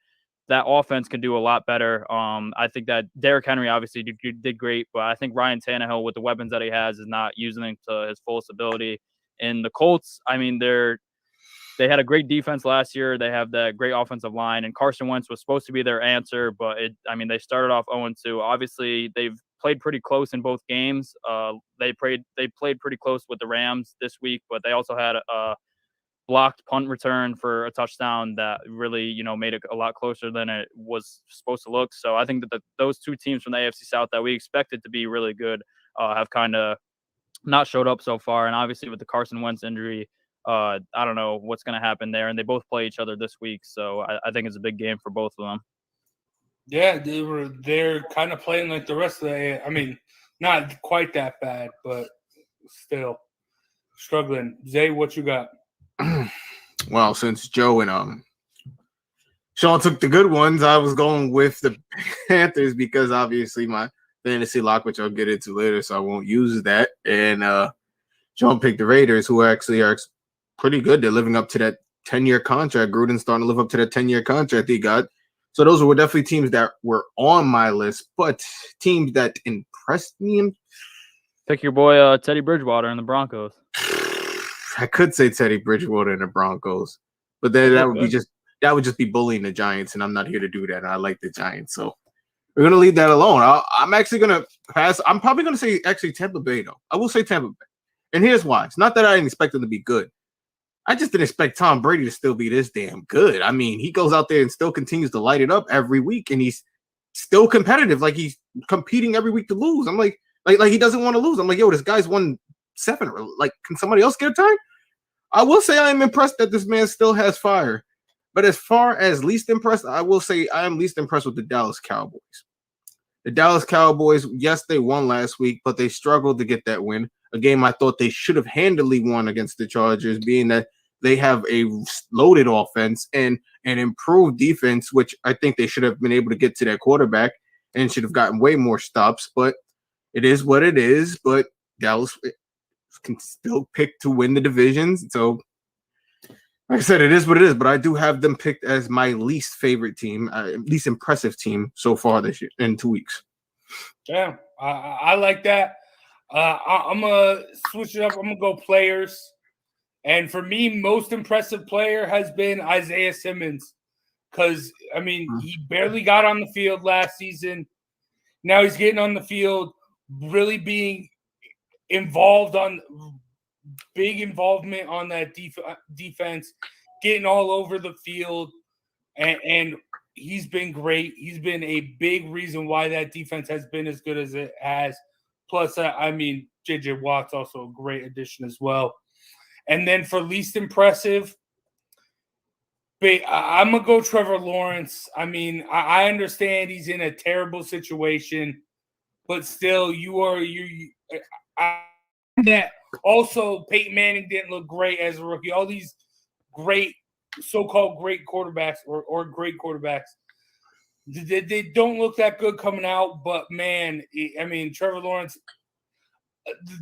offense can do a lot better. I think that Derrick Henry obviously did great, but I think Ryan Tannehill, with the weapons that he has, is not using them to his fullest ability. And the Colts, they had a great defense last year. They have that great offensive line, and Carson Wentz was supposed to be their answer, but they started off 0-2. Obviously, they've played pretty close in both games. They played pretty close with the Rams this week, but they also had a blocked punt return for a touchdown that really, made it a lot closer than it was supposed to look. So I think that those 2 teams from the AFC South that we expected to be really good have kind of not showed up so far. And obviously with the Carson Wentz injury, I don't know what's going to happen there. And they both play each other this week. So I think it's a big game for both of them. Yeah, they're kind of playing like the rest of the not quite that bad, but still struggling. Zay, what you got? Well, since Joe and Sean took the good ones, I was going with the Panthers because obviously my fantasy lock, which I'll get into later, so I won't use that. And Sean picked the Raiders, who actually are pretty good. They're living up to that 10-year contract. Gruden's starting to live up to that 10-year contract he got. So those were definitely teams that were on my list, but teams that impressed me. Pick your boy Teddy Bridgewater and the Broncos. I could say Teddy Bridgewater and the Broncos, but then that would just be bullying the Giants, and I'm not here to do that. I like the Giants, so we're gonna leave that alone. I'm actually gonna pass. I'm probably gonna say actually Tampa Bay though. I will say Tampa Bay, and here's why. It's not that I didn't expect them to be good. I just didn't expect Tom Brady to still be this damn good. I mean, he goes out there and still continues to light it up every week, and he's still competitive. Like he's competing every week to lose. I'm like he doesn't want to lose. I'm like, yo, this guy's won 7. Like, can somebody else get a time? I will say I am impressed that this man still has fire. But as far as least impressed, I will say I am least impressed with the Dallas Cowboys. The Dallas Cowboys, yes, they won last week, but they struggled to get that win. A game I thought they should have handily won against the Chargers, being that they have a loaded offense and an improved defense, which I think they should have been able to get to their quarterback and should have gotten way more stops. But it is what it is. But Dallas can still pick to win the divisions. So, like I said, it is what it is. But I do have them picked as my least favorite team, least impressive team so far this year in 2 weeks. Yeah, I like that. I'm going to switch it up. I'm going to go players. And for me, most impressive player has been Isaiah Simmons because, I mean, he barely got on the field last season. Now he's getting on the field, really being involved on big involvement on that defense, getting all over the field. And he's been great. He's been a big reason why that defense has been as good as it has. Plus, I mean, J.J. Watt's also a great addition as well. And then for least impressive, I'm going to go Trevor Lawrence. I mean, I understand he's in a terrible situation, but still, that also Peyton Manning didn't look great as a rookie. All these great, so-called great quarterbacks or great quarterbacks, they don't look that good coming out. But, man, I mean, Trevor Lawrence,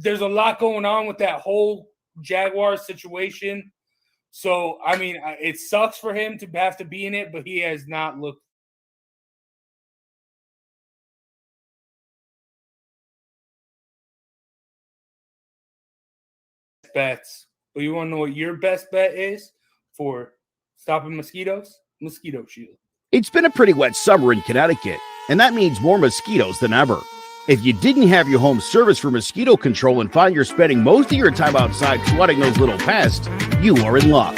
there's a lot going on with that whole Jaguars situation. So, I mean, it sucks for him to have to be in it, but he has not looked. Bets. But you want to know what your best bet is for stopping mosquitoes? Mosquito Shield. It's been a pretty wet summer in Connecticut, and that means more mosquitoes than ever. If you didn't have your home service for mosquito control and find you're spending most of your time outside swatting those little pests, you are in luck.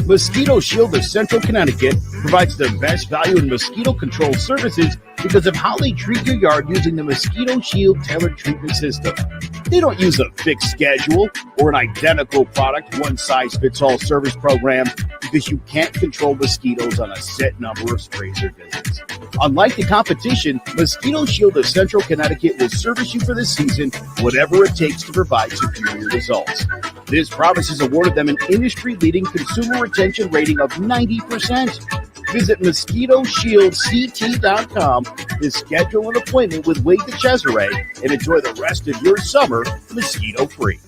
Mosquito Shield of Central Connecticut provides the best value in mosquito control services because of how they treat your yard using the Mosquito Shield tailored treatment system. They don't use a fixed schedule or an identical product, one-size-fits-all service program because you can't control mosquitoes on a set number of sprays or visits. Unlike the competition, Mosquito Shield of Central Connecticut will service you for the season, whatever it takes to provide superior results. This promise has awarded them an industry-leading consumer retention rating of 90%. Visit MosquitoShieldCT.com to schedule an appointment with Wade DeCesare and enjoy the rest of your summer mosquito-free.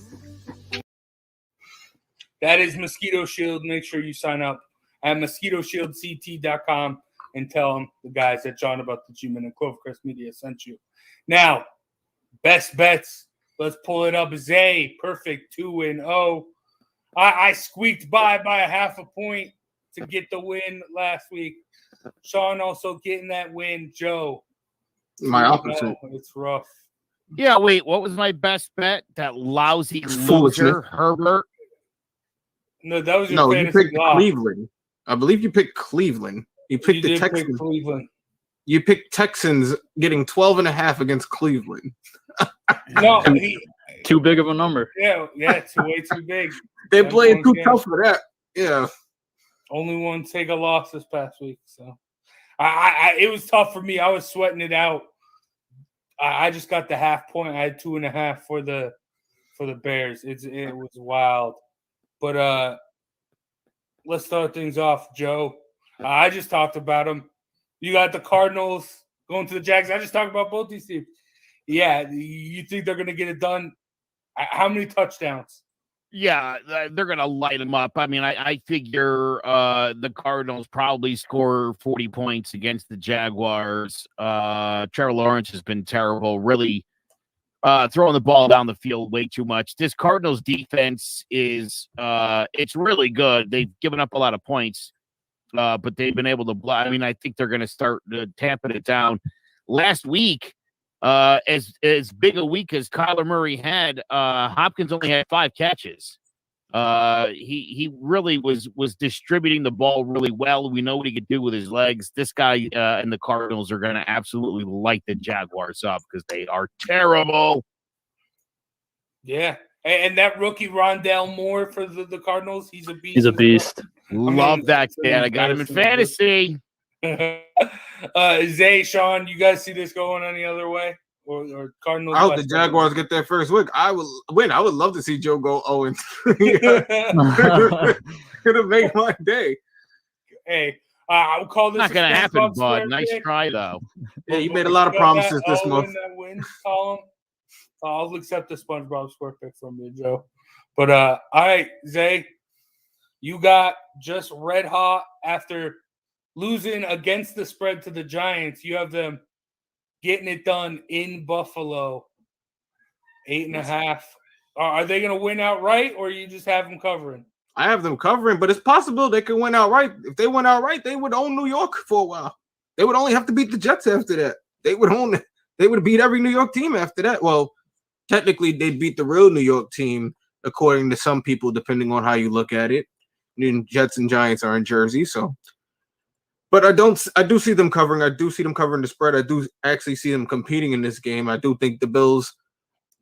That is Mosquito Shield. Make sure you sign up at MosquitoShieldCT.com and tell them the guys at John about the G-Men and Clovercrest Media sent you. Now, best bets. Let's pull it up. Zay, perfect 2-0. I squeaked by a half a point to get the win last week. Sean also getting that win. Joe. My opposite. It's rough. Yeah, wait, what was my best bet? That lousy loser, Herbert? No, that was your you picked Cleveland. I believe you picked Cleveland. You picked the Texans. Pick Cleveland. You picked Texans getting 12.5 against Cleveland. No, too big of a number. Yeah, it's way too big. They're playing too tough for that. Yeah. Only one take a loss this past week. So it was tough for me. I was sweating it out. I just got the half point. I had 2.5 for the Bears. It was wild. But let's start things off, Joe. I just talked about them. You got the Cardinals going to the Jags. I just talked about both these teams. Yeah, you think they're going to get it done? How many touchdowns? Yeah, they're going to light them up. I mean, I figure the Cardinals probably score 40 points against the Jaguars. Trevor Lawrence has been terrible, really throwing the ball down the field way too much. This Cardinals defense is it's really good. They've given up a lot of points, but they've been able to block. I mean, I think they're going to start tamping it down. Last week, as big a week as Kyler Murray had, Hopkins only had 5 catches. He really was distributing the ball really well. We know what he could do with his legs. This guy and the Cardinals are going to absolutely light the Jaguars up because they are terrible. Yeah. And that rookie Rondale Moore for the Cardinals, he's a beast. He's a beast. Love that kid. I got him in fantasy. Zay, Sean, you guys see this going any other way? Or Cardinals? I hope the Jaguars get their first win. I would win. I would love to see Joe go 0-3. It'll make my day. Hey, I would call this not going to happen, bud. Nice try, though. Yeah, you made a lot of promises this month. That wins column, I'll accept the SpongeBob square pick from you, Joe. But all right, Zay, you got just red hot after losing against the spread to the Giants. You have them getting it done in Buffalo, 8.5. Are they going to win outright, or you just have them covering? I have them covering, but it's possible they could win outright. If they win outright, they would own New York for a while. They would only have to beat the Jets after that. They would beat every New York team after that. Well, technically, they beat the real New York team, according to some people, depending on how you look at it. And Jets and Giants are in Jersey, so. But I do see them covering. I do see them covering the spread. I do actually see them competing in this game. I do think the Bills,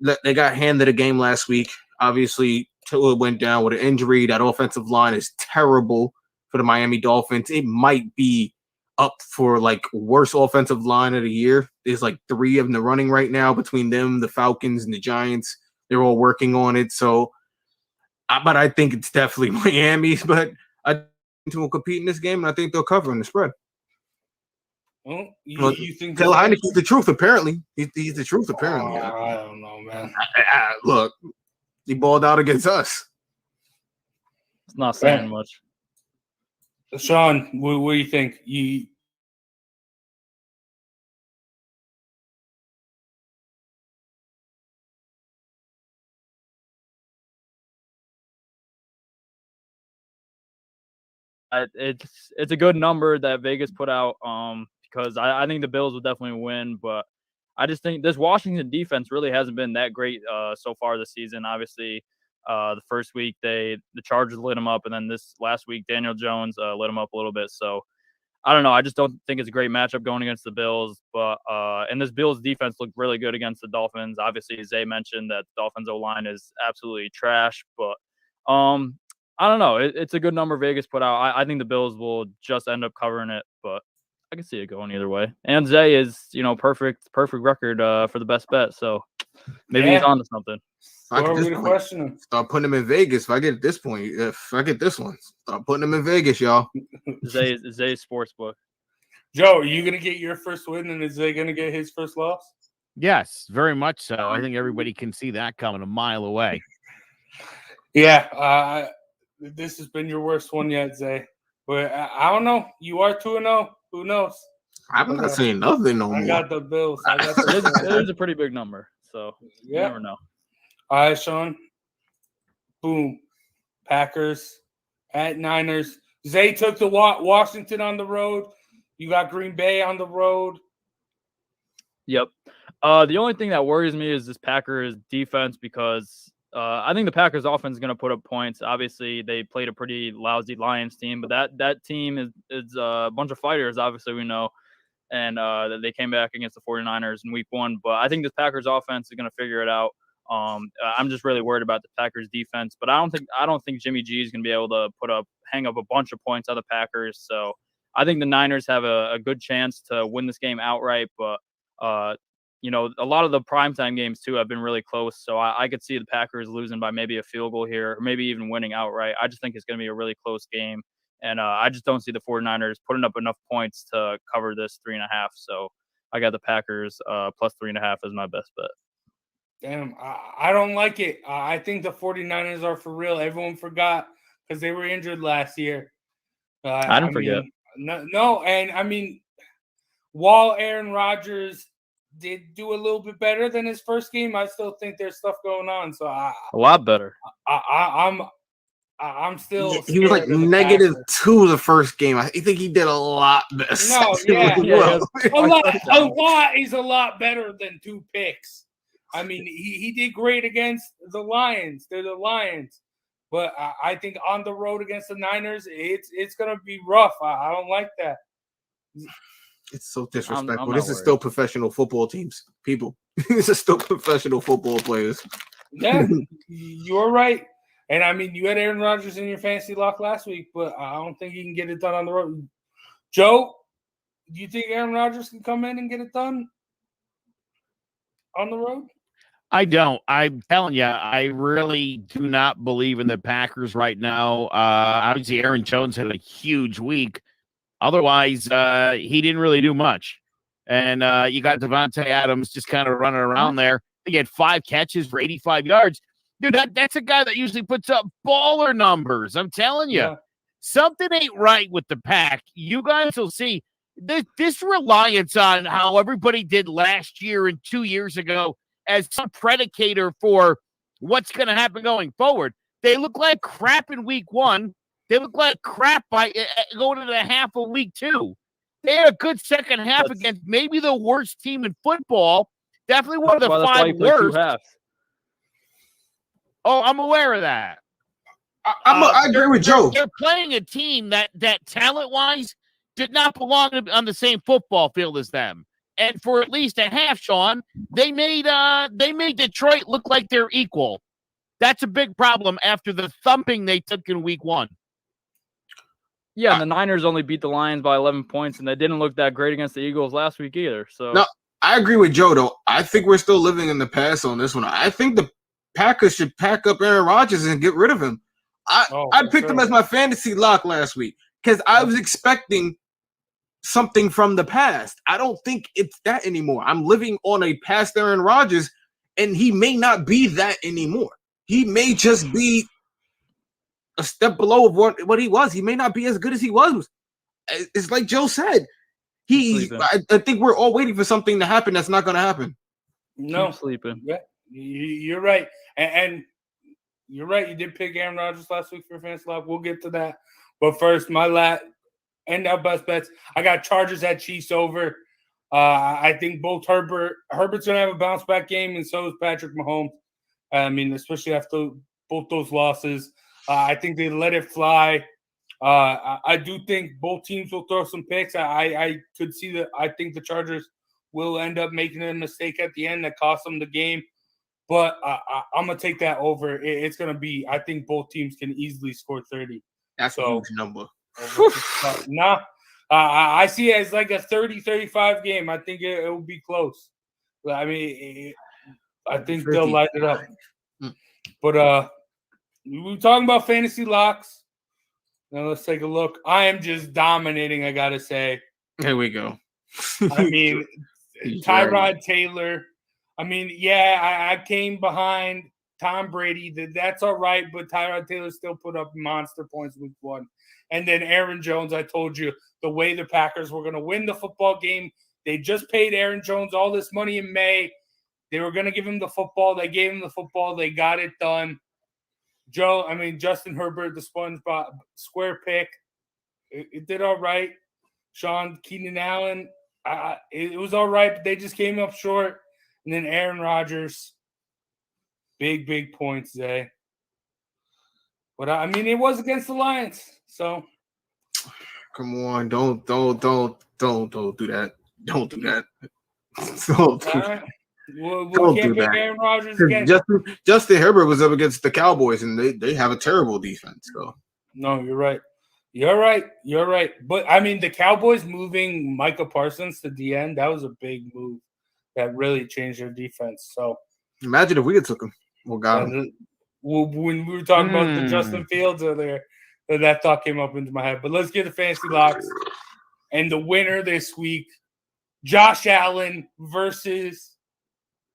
they got handed a game last week. Obviously, Tua went down with an injury. That offensive line is terrible for the Miami Dolphins. It might be up for like worst offensive line of the year. There's like 3 of them running right now between them, the Falcons, and the Giants. They're all working on it. So, but I think it's definitely Miami. But I think will compete in this game, and I think they'll cover in the spread. Well, you think Taylor Heineke's the truth, apparently. He's the truth, apparently. I don't know, man. Look, he balled out against us. It's not saying much. Sean, what do you think? It's a good number that Vegas put out because I think the Bills will definitely win, but I just think this Washington defense really hasn't been that great so far this season. Obviously, the first week the Chargers lit them up, and then this last week Daniel Jones lit them up a little bit. So I don't know. I just don't think it's a great matchup going against the Bills. But and this Bills defense looked really good against the Dolphins. Obviously, Zay mentioned that the Dolphins O-line is absolutely trash, but I don't know. It's a good number Vegas put out. I think the Bills will just end up covering it, but I can see it going either way. And Zay is, perfect record for the best bet. So maybe he's on to something. Start putting him in Vegas. If I get this one, start putting him in Vegas, y'all. Zay's sportsbook. Joe, are you going to get your first win, and is Zay going to get his first loss? Yes, very much so. I think everybody can see that coming a mile away. Yeah, this has been your worst one yet, Zay. But I don't know. You are 2-0. Who knows? I'm not saying nothing no more. I got the Bills. It is a pretty big number, so you never know. All right, Sean. Boom. Packers at Niners. Zay took the Washington on the road. You got Green Bay on the road. Yep. The only thing that worries me is this Packers defense because I think the Packers offense is going to put up points. Obviously, they played a pretty lousy Lions team, but that team is a bunch of fighters, obviously we know, and they came back against the 49ers in week 1. But I think this Packers offense is going to figure it out. I'm just really worried about the Packers defense, but I don't think Jimmy G is going to be able to hang up a bunch of points on the Packers. So I think the Niners have a good chance to win this game outright, but a lot of the primetime games too have been really close. So I could see the Packers losing by maybe a field goal here, or maybe even winning outright. I just think it's going to be a really close game. And I just don't see the 49ers putting up enough points to cover this 3.5. So I got the Packers plus 3.5 as my best bet. Damn, I don't like it. I think the 49ers are for real. Everyone forgot because they were injured last year. I didn't forget. No, and I mean, while Aaron Rodgers did do a little bit better than his first game, I still think there's stuff going on. So a lot better. I'm still. He was like -2 the first game. I think he did a lot better. No, yeah, a lot is a lot better than 2 picks. I mean, he did great against the Lions. They're the Lions, but I think on the road against the Niners, it's gonna be rough. I don't like that. It's so disrespectful. This is still professional football teams, people. This is still professional football players. Yeah, you're right. And I mean, you had Aaron Rodgers in your fantasy lock last week, but I don't think he can get it done on the road. Joe, do you think Aaron Rodgers can come in and get it done on the road? I don't. I'm telling you, I really do not believe in the Packers right now. Obviously, Aaron Jones had a huge week. Otherwise, he didn't really do much. And you got Devontae Adams just kind of running around there. He had 5 catches for 85 yards. Dude, that's a guy that usually puts up baller numbers. I'm telling you, something ain't right with the Pack. You guys will see this reliance on how everybody did last year and 2 years ago as some predicator for what's going to happen going forward. They look like crap in week 1. They look like crap by going into the half of week 2. They had a good second half against maybe the worst team in football. Definitely one of the 5 worst. Oh, I'm aware of that. I agree with Joe. They're playing a team that talent-wise did not belong on the same football field as them. And for at least a half, Sean, they made Detroit look like they're equal. That's a big problem after the thumping they took in week 1. Yeah, and the Niners only beat the Lions by 11 points, and they didn't look that great against the Eagles last week either. So no, I agree with Joe, though. I think we're still living in the past on this one. I think the Packers should pack up Aaron Rodgers and get rid of him. I picked him as my fantasy lock last week because I was expecting something from the past. I don't think it's that anymore. I'm living on a past Aaron Rodgers, and he may not be that anymore. He may just be a step below of what he was. He may not be as good as he was. It's like Joe said. I think we're all waiting for something to happen that's not going to happen. No, sleeping. Yeah, you're right, and you're right. You did pick Aaron Rodgers last week for fantasy lock. We'll get to that, but first, my end up best bets. I got Chargers at Chiefs over. I think both Herbert's gonna have a bounce back game, and so is Patrick Mahomes. I mean, especially after both those losses. I think they let it fly. I do think both teams will throw some picks. I could see that. I think the Chargers will end up making a mistake at the end that cost them the game. But I'm going to take that over. It's going to be – I think both teams can easily score 30. That's a huge number. I see it as like a 30-35 game. I think it will be close. I mean, I think they'll light it up. But we were talking about fantasy locks. Now let's take a look. I am just dominating, I got to say. Here we go. I mean, Tyrod Taylor. I mean, yeah, I came behind Tom Brady. That's all right, but Tyrod Taylor still put up monster points week 1. And then Aaron Jones, I told you, the way the Packers were going to win the football game. They just paid Aaron Jones all this money in May. They were going to give him the football. They gave him the football. They got it done. Justin Herbert, the SpongeBob square pick. It did all right. Keenan Allen, it was all right, but they just came up short. And then Aaron Rodgers, big points today. But I mean, it was against the Lions, so. Come on, don't do that. Don't do that. Don't do that. We can't pick Aaron Rodgers again. Justin Herbert was up against the Cowboys, and they have a terrible defense. So no, you're right. You're right. But I mean, the Cowboys moving Micah Parsons to the end, that was a big move that really changed their defense. So imagine if we had took him. Well, got him. When we were talking about the Justin Fields earlier, that thought came up into my head. But let's get the fantasy locks. And the winner this week, Josh Allen versus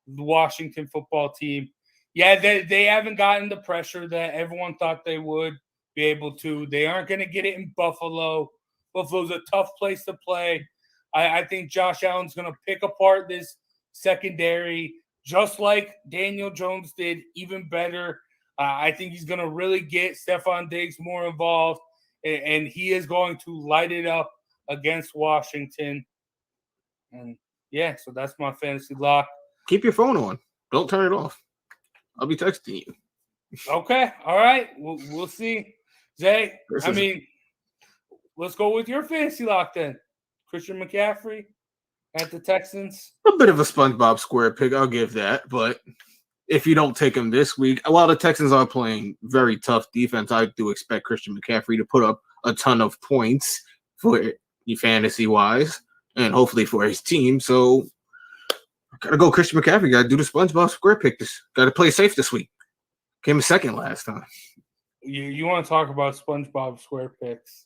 the Washington football team. Yeah, they haven't gotten the pressure that everyone thought they would be able to. They aren't going to get it in Buffalo. Buffalo's a tough place to play. I think Josh Allen's going to pick apart this secondary just like Daniel Jones did, even better. I think he's going to really get Stephon Diggs more involved, and he is going to light it up against Washington. And, yeah, so that's my fantasy lock. Keep your phone on. Don't turn it off. I'll be texting you. Okay. All right. We'll see. Zay, let's go with your fantasy lock then. Christian McCaffrey at the Texans. A bit of a SpongeBob square pick, I'll give that. But if you don't take him this week, while the Texans are playing very tough defense, I do expect Christian McCaffrey to put up a ton of points for you fantasy-wise and hopefully for his team. So I got to go Christian McCaffrey. Got to do the SpongeBob square pick. Got to play safe this week. Came second last time. You want to talk about SpongeBob square picks?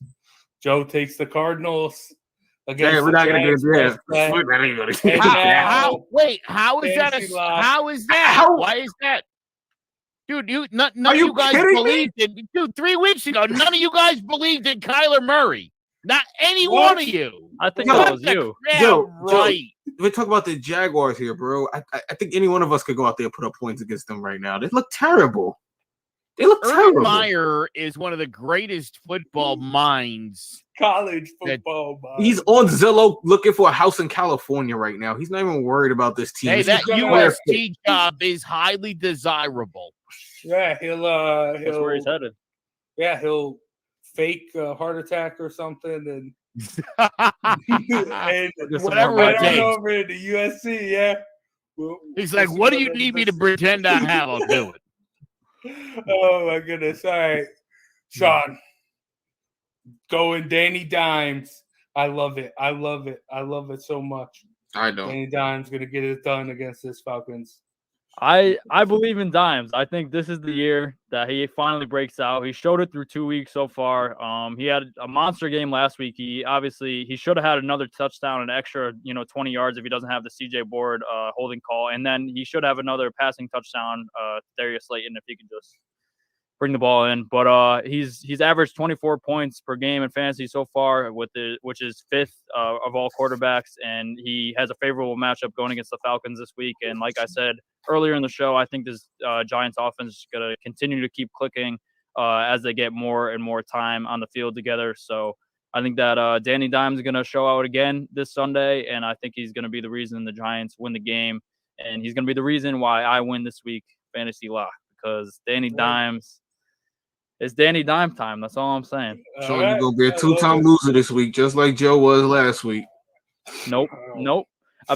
Joe takes the Cardinals. Yeah, we're not going to get How is that? Why is that? Dude, none of you guys believed in. Dude, 3 weeks ago, none of you guys believed in Kyler Murray. Not any one of you. I think that was you. Yeah, right. We talk about the Jaguars here, bro. I think any one of us could go out there and put up points against them right now. They look terrible. Urban Meyer is one of the greatest football minds. College football minds. He's on Zillow looking for a house in California right now. He's not even worried about this team. Hey, that USC job is highly desirable. Yeah, he'll that's where he's headed. Yeah, he'll fake a heart attack or something and whatever it takes. Over to USC, yeah. He's like, what do you need me to pretend I have? I'll do it. Oh my goodness. All right. Sean. Going Danny Dimes. I love it. I love it so much. I know. Danny Dimes gonna get it done against this Falcons. I believe in Dimes. I think this is the year that he finally breaks out. He showed it through 2 weeks so far. He had a monster game last week. He should have had another touchdown, an extra 20 yards if he doesn't have the CJ Board holding call, and then he should have another passing touchdown. Darius Slayton if he could just bring the ball in. But he's averaged 24 points per game in fantasy so far, which is fifth of all quarterbacks, and he has a favorable matchup going against the Falcons this week. And like I said earlier in the show, I think this Giants offense is going to continue to keep clicking as they get more and more time on the field together. So I think that Danny Dimes is going to show out again this Sunday, and I think he's going to be the reason the Giants win the game, and he's going to be the reason why I win this week fantasy lock, because Danny Dimes – it's Danny Dime time. That's all I'm saying. So you're going to be a two-time loser this week, just like Joe was last week. Nope.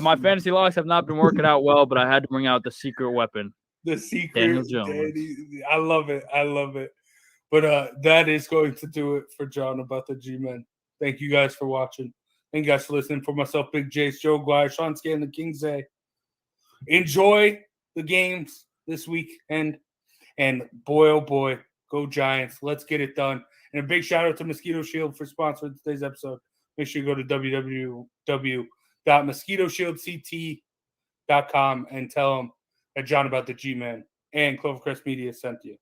My fantasy locks have not been working out well, but I had to bring out the secret weapon. The secret Daniel Jones. Danny. I love it. But that is going to do it for John about the G-Men. Thank you guys for watching. Thank you guys for listening. For myself, Big Jace, Joe Guy, Sean Scan, the King's Day. Enjoy the games this weekend. And boy, oh boy, go Giants. Let's get it done. And a big shout out to Mosquito Shield for sponsoring today's episode. Make sure you go to www.mosquitoshieldct.com and tell them that John about the G-Men and Clovercrest Media sent you.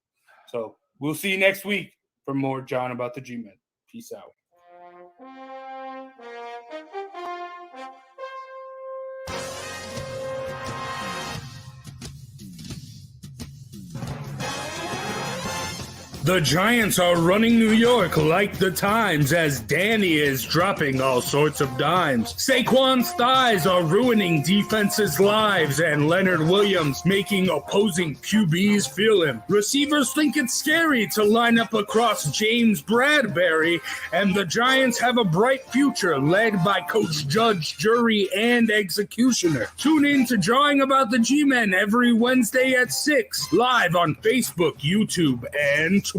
So we'll see you next week for more John about the G-Men. Peace out. The Giants are running New York like the times as Danny is dropping all sorts of dimes. Saquon's thighs are ruining defenses' lives and Leonard Williams making opposing QBs feel him. Receivers think it's scary to line up across James Bradbury, and the Giants have a bright future led by Coach Judge, Jury, and Executioner. Tune in to Drawing About the G-Men every Wednesday at 6, live on Facebook, YouTube, and Twitch.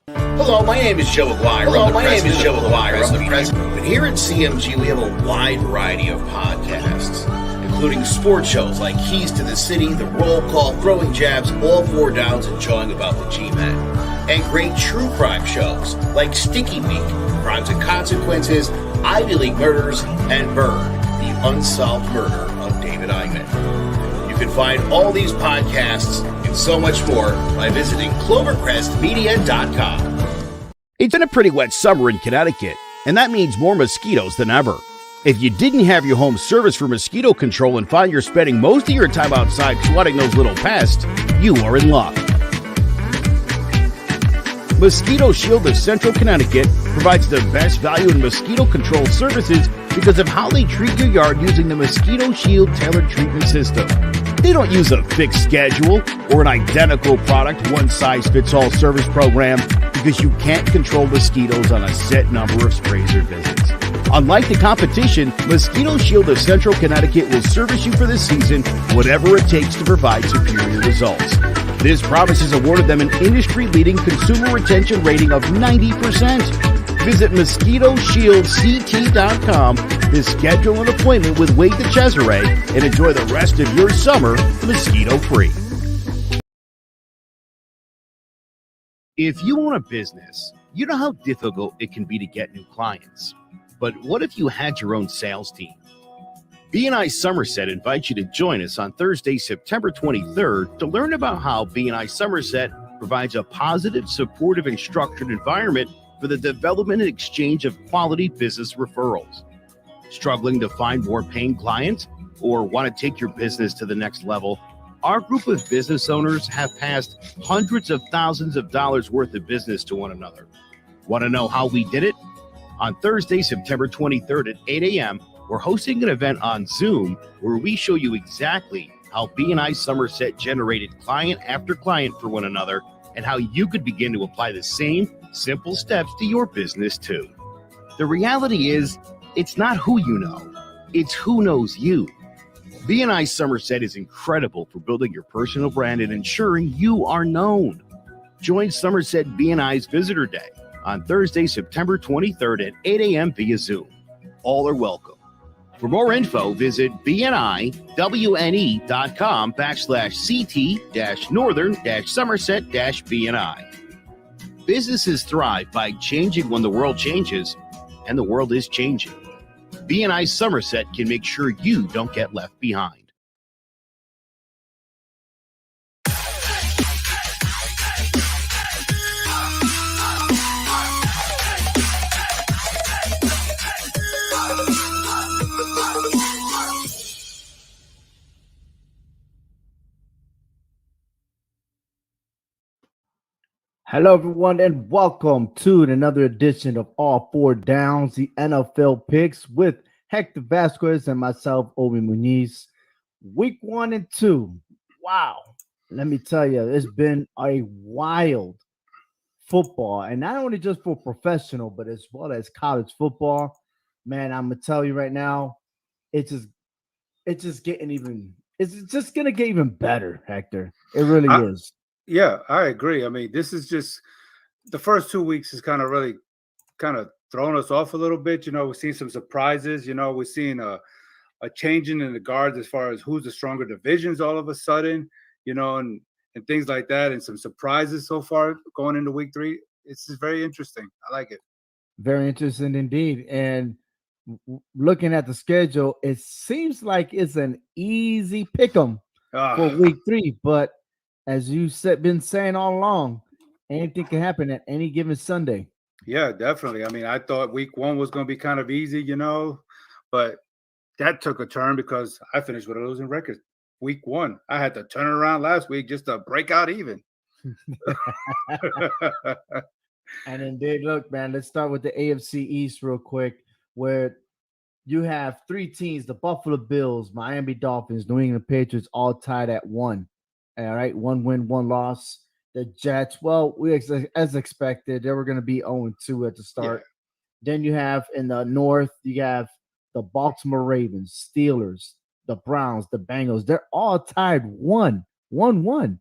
Hello, my name is Joe Aguirre. I'm the president. But here at CMG, we have a wide variety of podcasts, including sports shows like Keys to the City, The Roll Call, Throwing Jabs, All Four Downs, and Jawing About the G-Men. And great true crime shows like Sticky Week, Crimes and Consequences, Ivy League Murders, and Bird, the unsolved murder of David Eichmann. You can find all these podcasts and so much more by visiting clovercrestmedia.com. It's been a pretty wet summer in Connecticut, and that means more mosquitoes than ever. If you didn't have your home service for mosquito control and find you're spending most of your time outside swatting those little pests, you are in luck. Mosquito Shield of Central Connecticut provides the best value in mosquito control services because of how they treat your yard using the Mosquito Shield tailored treatment system. They don't use a fixed schedule or an identical product, one-size-fits-all service program because you can't control mosquitoes on a set number of sprays or visits. Unlike the competition, Mosquito Shield of Central Connecticut will service you for the season, whatever it takes to provide superior results. This promise has awarded them an industry-leading consumer retention rating of 90%. Visit MosquitoShieldCT.com to schedule an appointment with Wade DeCesare and enjoy the rest of your summer mosquito-free. If you own a business, you know how difficult it can be to get new clients. But what if you had your own sales team? B&I Somerset invites you to join us on Thursday, September 23rd to learn about how B&I Somerset provides a positive, supportive, and structured environment for the development and exchange of quality business referrals. Struggling to find more paying clients or want to take your business to the next level? Our group of business owners have passed hundreds of thousands of dollars worth of business to one another. Want to know how we did it? On Thursday, September 23rd at 8 a.m., we're hosting an event on Zoom where we show you exactly how B&I Somerset generated client after client for one another and how you could begin to apply the same simple steps to your business too. The reality is, it's not who you know, it's who knows you. B&I Somerset is incredible for building your personal brand and ensuring you are known. Join Somerset B&I's Visitor Day on Thursday, September 23rd at 8 a.m. via Zoom. All are welcome. For more info, visit bniwne.com/CT-Northern-Somerset-BNI. Businesses thrive by changing when the world changes, and the world is changing. B&I Somerset can make sure you don't get left behind. Hello, everyone, and welcome to another edition of All Four Downs, the NFL picks with Hector Vasquez and myself, Obi Muniz. Week 1 and 2. Wow. Let me tell you, it's been a wild football, and not only just for professional, but as well as college football. Man, I'm going to tell you right now, it's just going to get even better, Hector. It really is. Yeah, I agree. I mean, this is just the first 2 weeks is kind of thrown us off a little bit. You know, we've seen some surprises. You know, we've seen a changing in the guards as far as who's the stronger divisions all of a sudden, you know, and things like that, and some surprises so far going into week 3. It's just very interesting. I like it. Very interesting indeed. And looking at the schedule, it seems like it's an easy pick 'em for week 3, but as you been saying all along, anything can happen at any given Sunday. Yeah, definitely. I mean, I thought week 1 was going to be kind of easy, you know, but that took a turn because I finished with a losing record week 1. I had to turn it around last week just to break out even. And indeed, look, man, let's start with the AFC East real quick, where you have 3 teams, the Buffalo Bills, Miami Dolphins, New England Patriots, all tied at 1. All right, 1 win, 1 loss. The Jets, well, as expected, they were going to be 0-2 at the start. Yeah. Then you have in the North, you have the Baltimore Ravens, Steelers, the Browns, the Bengals. They're all tied 1-1,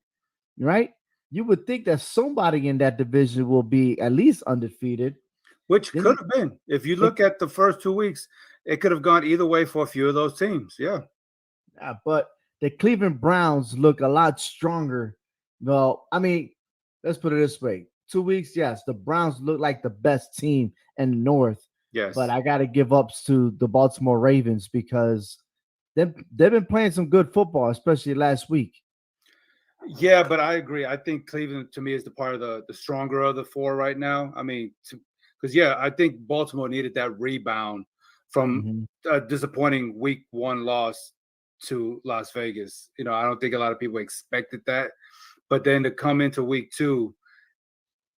right? You would think that somebody in that division will be at least undefeated. Which could have been. If you look at the first 2 weeks, it could have gone either way for a few of those teams. Yeah, but the Cleveland Browns look a lot stronger. Well, I mean, let's put it this way. 2 weeks, yes, the Browns look like the best team in the North. Yes. But I got to give ups to the Baltimore Ravens because they've been playing some good football, especially last week. Yeah, but I agree. I think Cleveland, to me, is the part of the stronger of the four right now. I mean, because, I think Baltimore needed that rebound from a disappointing week 1 loss to Las Vegas. I don't think a lot of people expected that. But then to come into week 2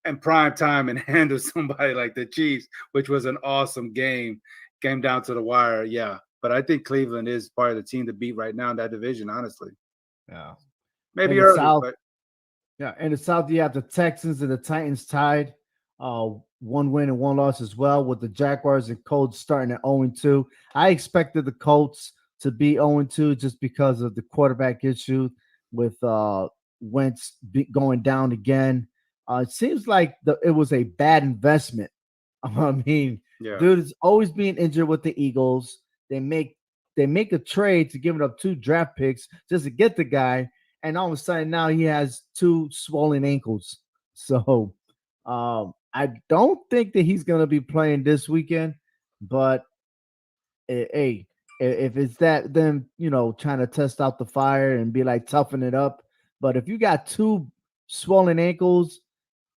and prime time and handle somebody like the Chiefs, which was an awesome game, came down to the wire. Yeah. But I think Cleveland is part of the team to beat right now in that division, honestly. Yeah. Maybe early, South, but in the South, you have the Texans and the Titans tied, 1 win and 1 loss as well, with the Jaguars and Colts starting at 0-2. I expected the Colts to be 0-2 just because of the quarterback issue with Wentz going down again. It seems like it was a bad investment. I mean, dude is always being injured with the Eagles. They make a trade to give up 2 draft picks just to get the guy. And all of a sudden now he has 2 swollen ankles. So I don't think that he's going to be playing this weekend. But hey, if it's that, then, trying to test out the fire and be like, toughen it up. But if you got 2 swollen ankles,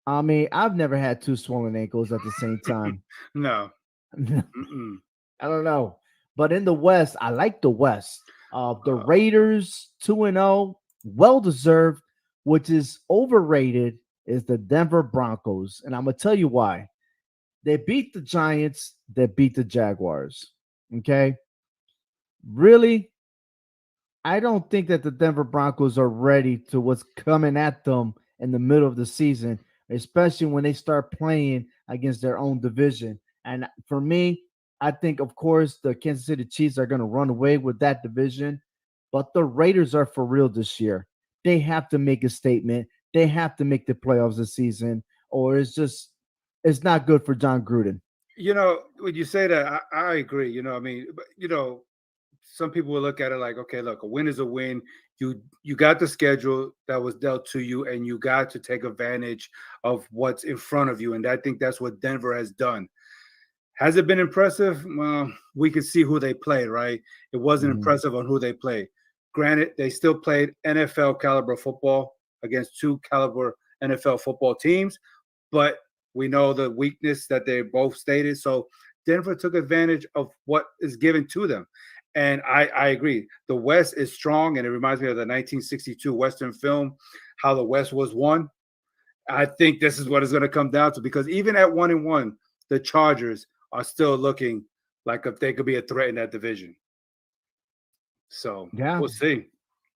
I mean, I've never had 2 swollen ankles at the same time. No. I don't know. But in the West, I like the West. The Raiders 2-0. Well-deserved, which is overrated, is the Denver Broncos. And I'm going to tell you why. They beat the Giants. They beat the Jaguars. Okay? Really, I don't think that the Denver Broncos are ready to what's coming at them in the middle of the season, especially when they start playing against their own division. And for me, I think, of course, the Kansas City Chiefs are going to run away with that division. But the Raiders are for real this year. They have to make a statement. They have to make the playoffs this season, or it's not good for John Gruden. When you say that, I agree. Some people will look at it like, okay, look, a win is a win. You got the schedule that was dealt to you, and you got to take advantage of what's in front of you. And I think that's what Denver has done. Has it been impressive? Well, we could see who they played, right? It wasn't impressive on who they played. Granted, they still played NFL caliber football against 2 caliber NFL football teams, but we know the weakness that they both stated. So Denver took advantage of what is given to them. And I agree. The West is strong, and it reminds me of the 1962 Western film, how the West was won. I think this is what it's going to come down to, because even at 1-1, the Chargers are still looking like if they could be a threat in that division. So we'll see.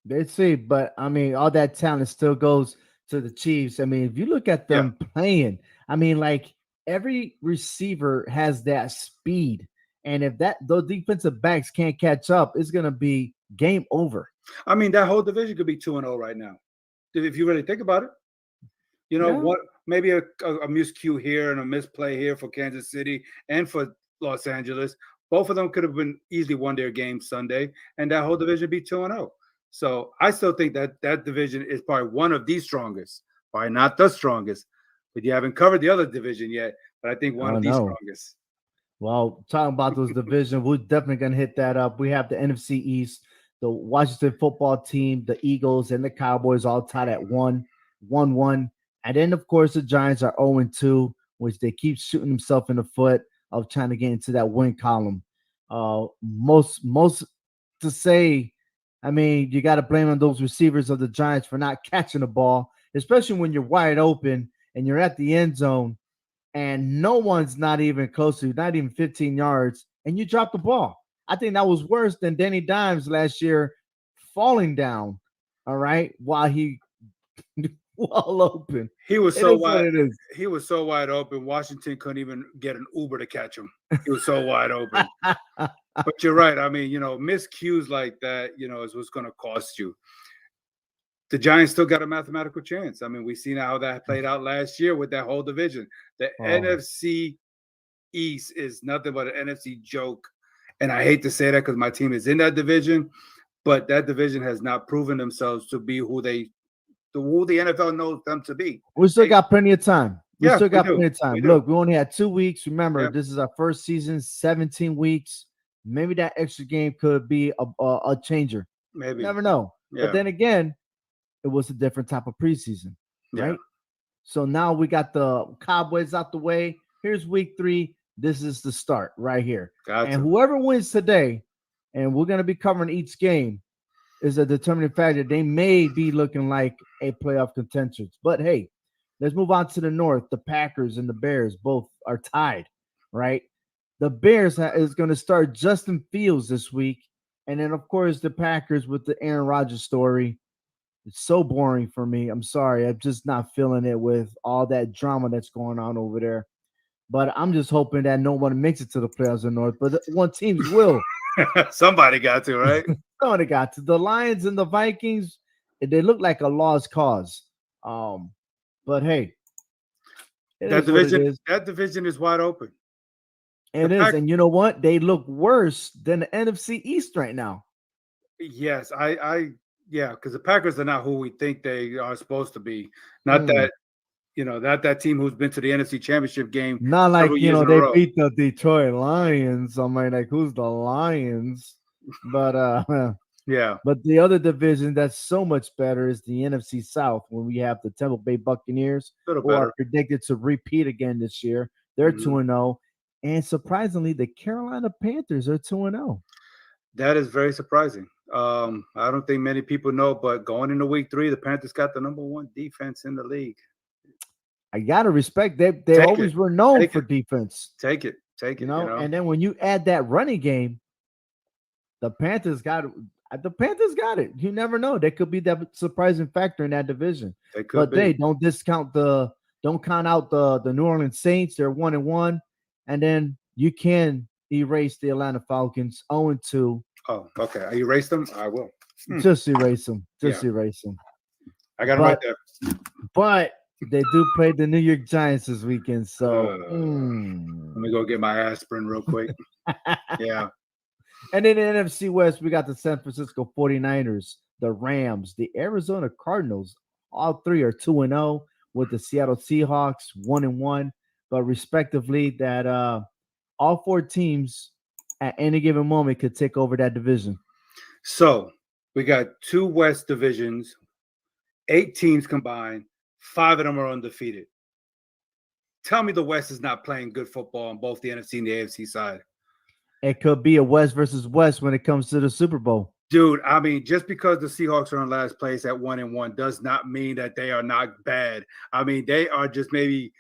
Let's see. But I mean, all that talent still goes to the Chiefs. I mean, if you look at them playing, I mean, like every receiver has that speed. And if those defensive backs can't catch up, it's going to be game over. I mean, that whole division could be 2-0 right now, if you really think about it. What? Maybe a miscue here and a misplay here for Kansas City and for Los Angeles. Both of them could have been easily won their game Sunday, and that whole division be 2-0. So I still think that division is probably one of the strongest, probably not the strongest, but you haven't covered the other division yet. But I think one of the strongest. Well, talking about those divisions, we're definitely going to hit that up. We have the NFC East, the Washington football team, the Eagles, and the Cowboys all tied at 1-1. And then, of course, the Giants are 0-2, which they keep shooting themselves in the foot of trying to get into that win column. Most to say, I mean, you got to blame on those receivers of the Giants for not catching the ball, especially when you're wide open and you're at the end zone and no one's not even close to you, not even 15 yards, and you drop the ball. I think that was worse than Danny Dimes last year falling down, all right, while he wall open. He was so wide. He was so wide open. Washington couldn't even get an Uber to catch him. He was so wide open. But you're right. I mean, miscues like that, is what's going to cost you. The Giants still got a mathematical chance. I mean, we've seen how that played out last year with that whole division. The NFC East is nothing but an NFC joke. And I hate to say that because my team is in that division, but that division has not proven themselves to be who the NFL knows them to be. We still got plenty of time. We Yeah, still got we do. plenty of time. We do. Look, we only had 2 weeks. Remember, Yeah. this is our first season, 17 weeks. Maybe that extra game could be a changer. Maybe. Never know. Yeah. But then again, it was a different type of preseason, right? Yeah. So now we got the cobwebs out the way. Here's week 3. This is the start right here. Gotcha. And whoever wins today, and we're going to be covering each game, is a determining factor. They may be looking like a playoff contention. But hey, let's move on to the North. The Packers and the Bears both are tied, right? The Bears is going to start Justin Fields this week. And then, of course, the Packers with the Aaron Rodgers story. It's so boring for me. I'm sorry. I'm just not feeling it with all that drama that's going on over there. But I'm just hoping that no one makes it to the playoffs in the North. But one teams will. Somebody got to, right? Somebody got to. The Lions and the Vikings, they look like a lost cause. But hey, that division is wide open. It is. And you know what? They look worse than the NFC East right now. Yes, yeah, because the Packers are not who we think they are supposed to be. Not that, that team who's been to the NFC Championship game. Not like, they beat the Detroit Lions. I'm like, who's the Lions? But yeah. But the other division that's so much better is the NFC South, when we have the Tampa Bay Buccaneers, who are predicted to repeat again this year. They're 2-0. And surprisingly, the Carolina Panthers are 2-0. That is very surprising. I don't think many people know, but going into week 3, the Panthers got the number 1 defense in the league. I gotta respect they always were known for defense. Take it. And then when you add that running game, the Panthers got it. You never know. They could be that surprising factor in that division. They don't count out the New Orleans Saints. They're 1-1. And then you can erase the Atlanta Falcons 0-2. Oh, okay. I erase them? I will. Just erase them. Erase them. I got them right there. But they do play the New York Giants this weekend. So let me go get my aspirin real quick. Yeah. And in the NFC West, we got the San Francisco 49ers, the Rams, the Arizona Cardinals. All 3 are 2-0, with the Seattle Seahawks 1-1. But respectively, that all 4 teams at any given moment could take over that division. So we got 2 West divisions, 8 teams combined, 5 of them are undefeated. Tell me the West is not playing good football on both the NFC and the AFC side. It could be a West versus West when it comes to the Super Bowl. Dude, I mean, just because the Seahawks are in last place at 1-1 does not mean that they are not bad. I mean, they are just maybe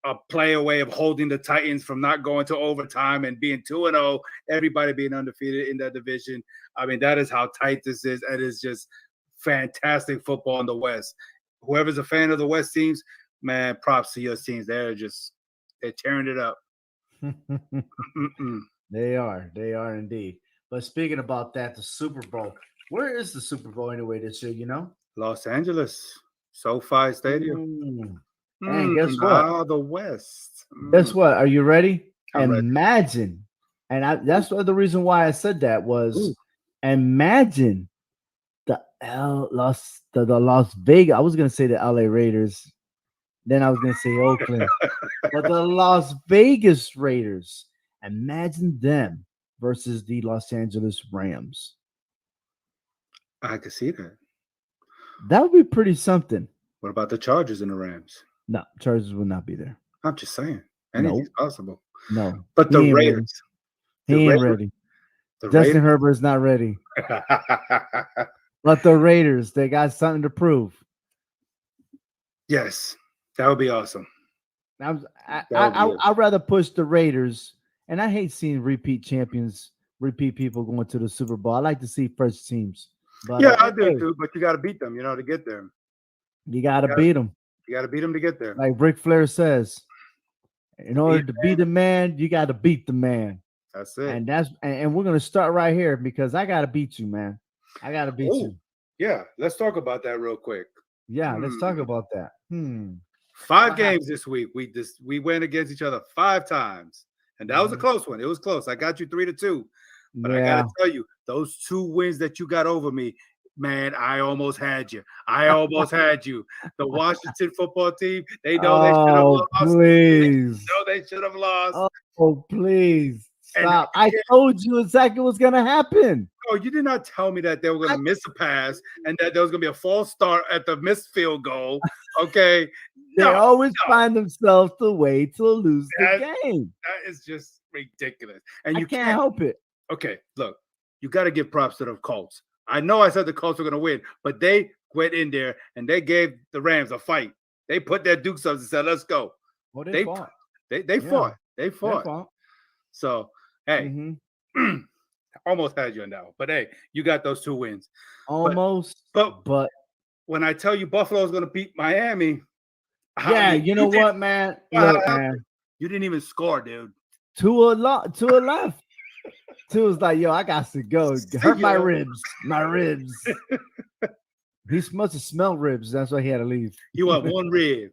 a play away of holding the Titans from not going to overtime and being 2-0, everybody being undefeated in that division. I mean, that is how tight this is. It is just fantastic football in the West. Whoever's a fan of the West teams, man, props to your teams. They're tearing it up. They are indeed. But speaking about that, the Super Bowl, where is the Super Bowl anyway this year, Los Angeles, SoFi Stadium. And guess what? The West. Guess what? Are you ready? Imagine. And that's the reason why I said that was imagine the Las Vegas. I was going to say the LA Raiders. Then I was going to say Oakland. But the Las Vegas Raiders, imagine them versus the Los Angeles Rams. I could see that. That would be pretty something. What about the Chargers and the Rams? No, Chargers will not be there. I'm just saying. Anything's possible. No. But the Raiders. He ain't ready. Justin Herbert's not ready. But the Raiders, they got something to prove. Yes. That would be awesome. I'd rather push the Raiders. And I hate seeing repeat people going to the Super Bowl. I like to see first teams. But, yeah, I do too. But you got to beat them, to get there. You got to beat them. You got to beat them to get there. Like Ric Flair says, in order to beat the man, you got to beat the man. That's it. And we're going to start right here because I got to beat you, man. I got to beat you. Yeah, let's talk about that real quick. Yeah, let's talk about that. 5 games this week. We went against each other 5 times. And that was a close one. It was close. I got you 3-2. But I got to tell you, those 2 wins that you got over me, Man, I almost had you. The Washington football team, they know they should have lost. Please. They should have lost. Oh, please. And Stop. I told you exactly what's going to happen. Oh, you did not tell me that they were going to miss a pass and that there was going to be a false start at the missed field goal. Okay. They always find themselves the way to lose the game. That is just ridiculous. And you can't help it. Okay, look, you got to give props to the Colts. I know I said the Colts were going to win, but they went in there and they gave the Rams a fight. They put their dukes up and said, let's go. Well, they fought. They fought. They fought. So, hey, almost had you on that one. But, hey, you got those 2 wins. Almost. But when I tell you Buffalo is going to beat Miami. Yeah, you know what, man? Look, man. You didn't even score, dude. Tua left. Tua's like, yo, I got to go. Hurt my ribs. He must have smelled ribs. That's why he had to leave. He wanted one rib.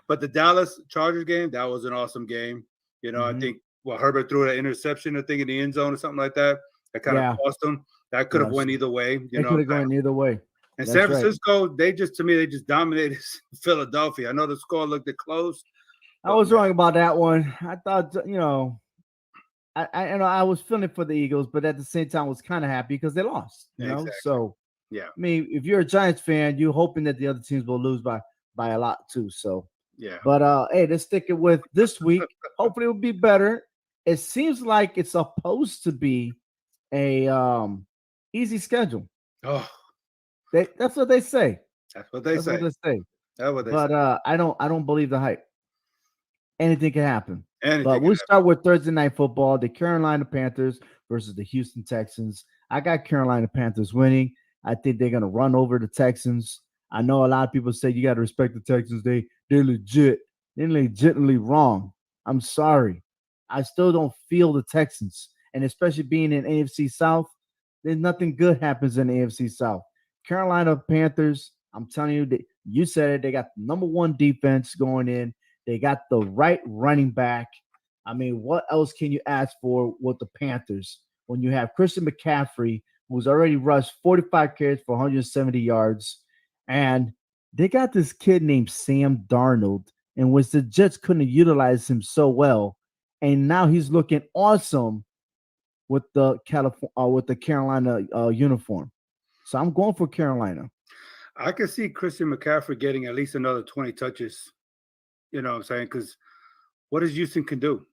But the Dallas Chargers game, that was an awesome game. You know, I think Herbert threw an interception, I think, in the end zone or something like that. That kind of cost him. That could have went either way. It could have gone either way. And San Francisco, they just dominated Philadelphia. I know the score looked close. I was wrong about that one. I thought, you know, I was feeling for the Eagles, but at the same time, I was kind of happy because they lost. You know, so yeah. I mean, if you're a Giants fan, you're hoping that the other teams will lose by a lot too. So yeah. But hey, let's stick it with this week. Hopefully, it will be better. It seems like it's supposed to be a easy schedule. Oh, that's what they say. That's what they say. But I don't believe the hype. Anything can happen. But we'll start with Thursday Night Football, the Carolina Panthers versus the Houston Texans. I got Carolina Panthers winning. I think they're going to run over the Texans. I know a lot of people say you got to respect the Texans. They're legit. They're legitimately wrong. I'm sorry. I still don't feel the Texans. And especially being in AFC South, there's nothing good happens in the AFC South. Carolina Panthers, I'm telling you, you said it, they got the number 1 defense going in. They got the right running back. I mean, what else can you ask for with the Panthers when you have Christian McCaffrey, who's already rushed 45 carries for 170 yards, and they got this kid named Sam Darnold, in which the Jets couldn't utilize him so well, and now he's looking awesome with the Carolina uniform. So I'm going for Carolina. I can see Christian McCaffrey getting at least another 20 touches. You know what I'm saying? Because what does Houston can do?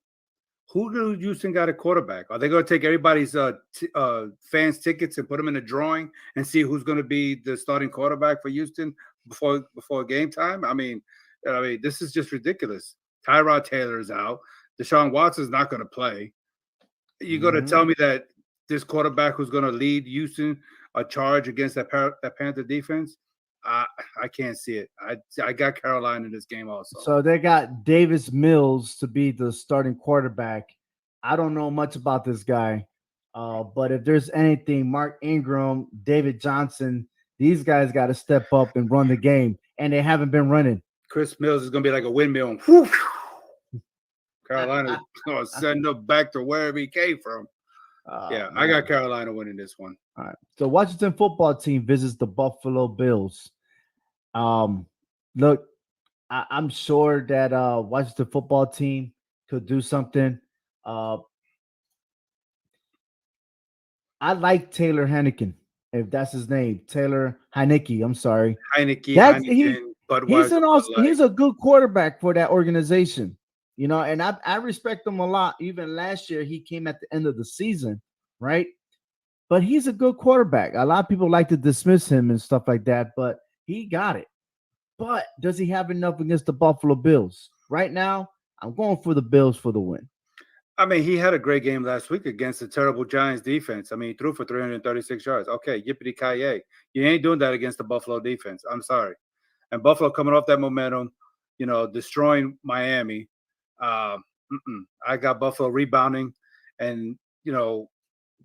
Who do Houston got a quarterback? Are they going to take everybody's fans' tickets and put them in a drawing and see who's going to be the starting quarterback for Houston before game time? I mean, this is just ridiculous. Tyrod Taylor is out. Deshaun Watson's not going to play. You're going to tell me that this quarterback who's going to lead Houston a charge against that Panther defense? I can't see it. I got Carolina in this game also. So they got Davis Mills to be the starting quarterback. I don't know much about this guy, but if there's anything, Mark Ingram, David Johnson, these guys got to step up and run the game, and they haven't been running. Chris Mills is going to be like a windmill. Carolina is going to send him back to wherever he came from. I got Carolina winning this one. All right. So Washington football team visits the Buffalo Bills. Look, I'm sure that Washington football team could do something. I like Taylor Heineken, if that's his name. Taylor Heineke. I'm sorry. He's a good quarterback for that organization. You know, and I respect him a lot. Even last year, he came at the end of the season, right? But he's a good quarterback. A lot of people like to dismiss him and stuff like that, but he got it. But does he have enough against the Buffalo Bills? Right now, I'm going for the Bills for the win. I mean, he had a great game last week against the terrible Giants defense. I mean, he threw for 336 yards. Okay, yippee-ki-yay. You ain't doing that against the Buffalo defense. I'm sorry. And Buffalo coming off that momentum, you know, destroying Miami. I got Buffalo rebounding, and you know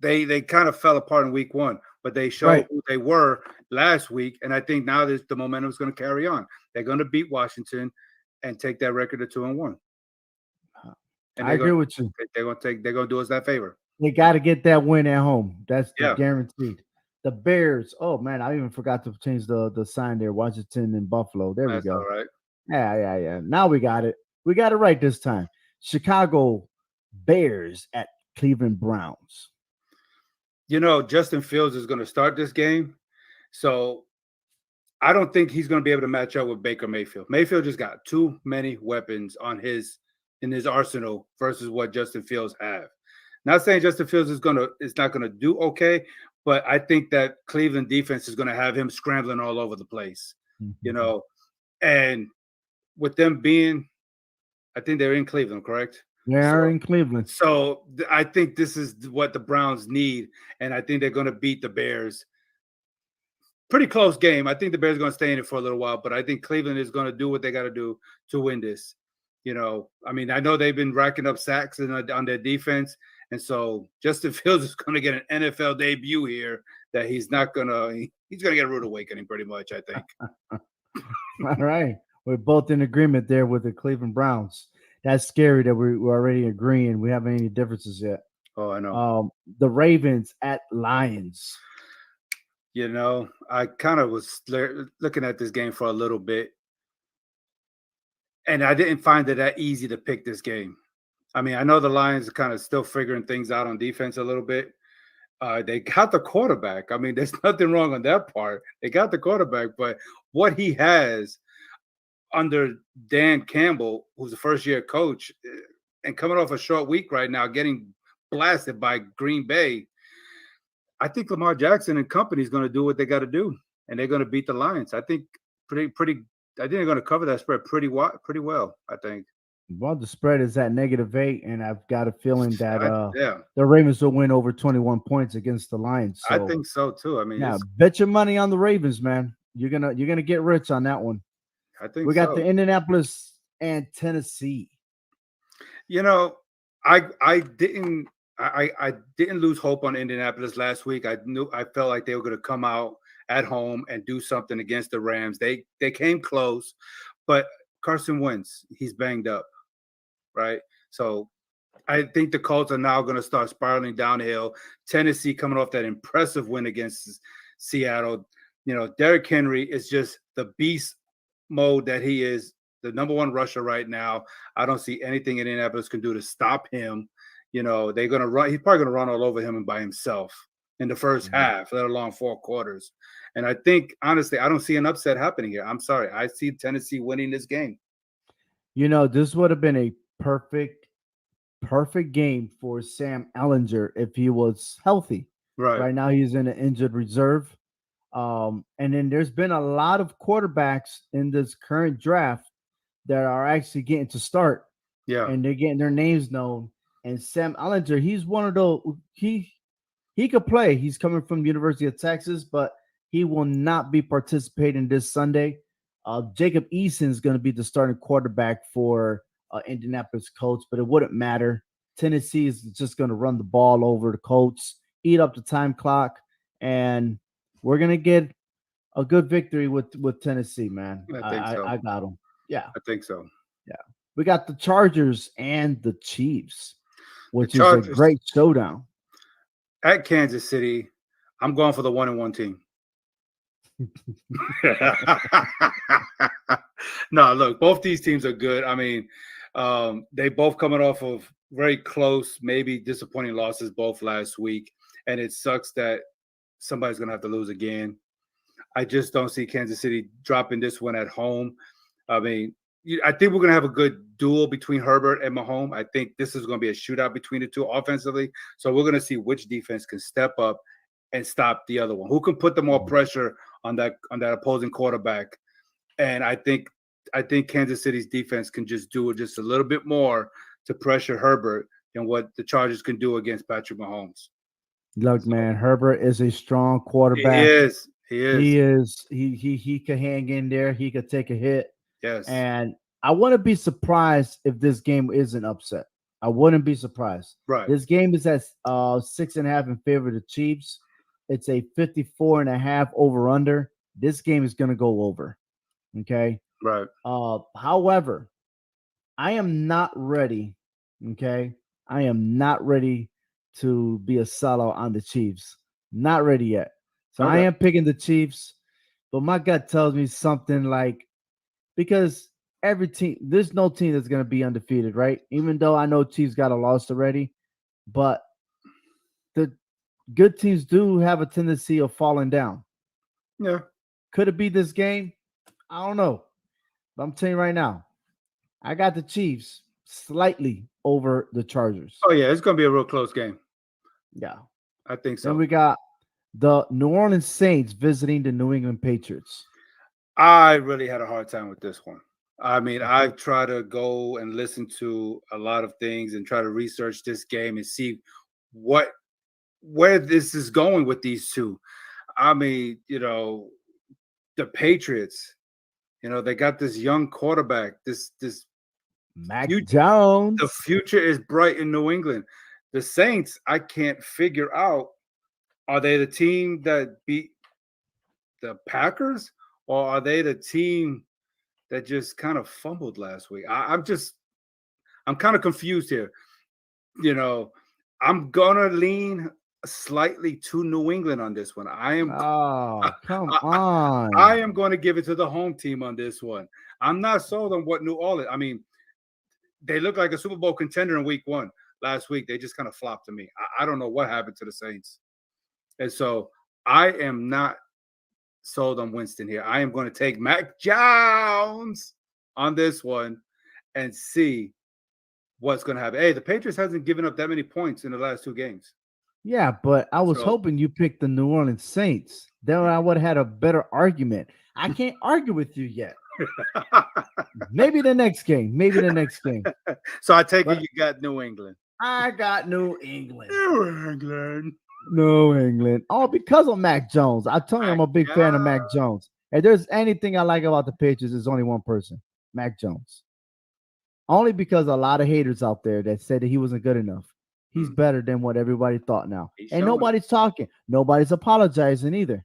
they kind of fell apart in week 1, but they showed who they were last week, and I think now the momentum is going to carry on. They're going to beat Washington and take that record to 2-1. And I agree with you. They're going to do us that favor. They got to get that win at home. That's the Yeah. guaranteed. The Bears. Oh man, I even forgot to change the sign there. Washington and Buffalo. There we That's go. all right. Yeah. Now we got it. We got it right this time. Chicago Bears at Cleveland Browns. Justin Fields is going to start this game, so I don't think he's going to be able to match up with Baker Mayfield. Mayfield just got too many weapons in his arsenal versus what Justin Fields have. Not saying Justin Fields is not going to do okay, but I think that Cleveland defense is going to have him scrambling all over the place. Mm-hmm. And with them being, I think they're in Cleveland, correct? They're in Cleveland. So I think this is what the Browns need, and I think they're going to beat the Bears. Pretty close game. I think the Bears are going to stay in it for a little while, but I think Cleveland is going to do what they got to do to win this. I mean, I know they've been racking up sacks on their defense, and so Justin Fields is going to get an NFL debut here that he's going to get a rude awakening pretty much, I think. All right. We're both in agreement there with the Cleveland Browns. That's scary that we're already agreeing. We haven't any differences yet. Oh, I know. The Ravens at Lions. I kind of was looking at this game for a little bit, and I didn't find it that easy to pick this game. I mean, I know the Lions are kind of still figuring things out on defense a little bit. They got the quarterback. I mean, there's nothing wrong on that part. They got the quarterback, but what he has under Dan Campbell, who's a first-year coach, and coming off a short week right now, getting blasted by Green Bay, I think Lamar Jackson and company is going to do what they got to do, and they're going to beat the Lions. I think I think they're going to cover that spread pretty well. I think. Well, the spread is at -8, and I've got a feeling that the Ravens will win over 21 points against the Lions. So, I think so too. I mean, bet your money on the Ravens, man. You're gonna get rich on that one. I think we got the Indianapolis and Tennessee. I didn't lose hope on Indianapolis last week. I felt like they were going to come out at home and do something against the Rams. They came close, but Carson Wentz, he's banged up, right? So I think the Colts are now going to start spiraling downhill. Tennessee coming off that impressive win against Seattle. Derrick Henry is just the beast mode that he is, the number one rusher right now. I don't see anything Indianapolis can do to stop him. They're going to run. He's probably going to run all over him and by himself in the first half, let alone 4 quarters. And I think, honestly, I don't see an upset happening here. I'm sorry. I see Tennessee winning this game. This would have been a perfect game for Sam Ehlinger if he was healthy. Right now, he's in an injured reserve. And then there's been a lot of quarterbacks in this current draft that are actually getting to start. Yeah. And they're getting their names known. And Sam Ehlinger, he's one of those, he could play. He's coming from the University of Texas, but he will not be participating this Sunday. Jacob Eason is going to be the starting quarterback for Indianapolis Colts, but it wouldn't matter. Tennessee is just going to run the ball over the Colts, eat up the time clock, and we're going to get a good victory with Tennessee, man. I think so. I got them. Yeah. I think so. Yeah. We got the Chargers and the Chiefs, which is a great showdown. At Kansas City, I'm going for the 1-1 team. No, look, both these teams are good. I mean, they both coming off of very close, maybe disappointing losses both last week. And it sucks that somebody's going to have to lose again. I just don't see Kansas City dropping this one at home. I mean, I think we're going to have a good duel between Herbert and Mahomes. I think this is going to be a shootout between the two offensively. So we're going to see which defense can step up and stop the other one. Who can put the more pressure on that opposing quarterback? And I think Kansas City's defense can just do it just a little bit more to pressure Herbert than what the Chargers can do against Patrick Mahomes. Look, man, Herbert is a strong quarterback. He is. He could hang in there. He could take a hit. Yes. And I wouldn't be surprised if this game is an upset. I wouldn't be surprised. Right. This game is at 6.5 in favor of the Chiefs. It's a 54.5 over under. This game is going to go over. Okay. Right. However, I am not ready. Okay. I am not ready to be a sellout on the Chiefs. Not ready yet. So I Okay. am picking the Chiefs, but my gut tells me something like, because every team, there's no team that's going to be undefeated, right? Even though I know Chiefs got a loss already, but the good teams do have a tendency of falling down. Yeah. Could it be this game? I don't know. But I'm telling you right now, I got the Chiefs slightly over the Chargers. Oh yeah, it's gonna be a real close game. Yeah. I think so. Then we got the New Orleans Saints visiting the New England Patriots. I really had a hard time with this one. I mean, I've tried to go and listen to a lot of things and try to research this game and see where this is going with these two. I mean, the Patriots, they got this young quarterback. This Mac the Jones. future is bright in New England. The Saints, I can't figure out, are they the team that beat the Packers, or are they the team that just kind of fumbled last week? I'm kind of confused here. I'm gonna lean slightly to New England on this one. Oh, come on. I am going to give it to the home team on this one. I'm not sold on what New Orleans. I mean, they look like a Super Bowl contender in week 1. Last week, they just kind of flopped to me. I don't know what happened to the Saints. And so I am not sold on Winston here. I am going to take Mac Jones on this one and see what's going to happen. Hey, the Patriots hasn't given up that many points in the last 2 games. Yeah, but I was hoping you picked the New Orleans Saints. Then I would have had a better argument. I can't argue with you yet. Maybe the next game. So I take it you got New England. I got New England. New England. All because of Mac Jones. I tell you, I'm a big fan of Mac Jones. If there's anything I like about the Patriots, there's only one person, Mac Jones. Only because a lot of haters out there that said that he wasn't good enough. He's better than what everybody thought now. And nobody's talking. Nobody's apologizing either.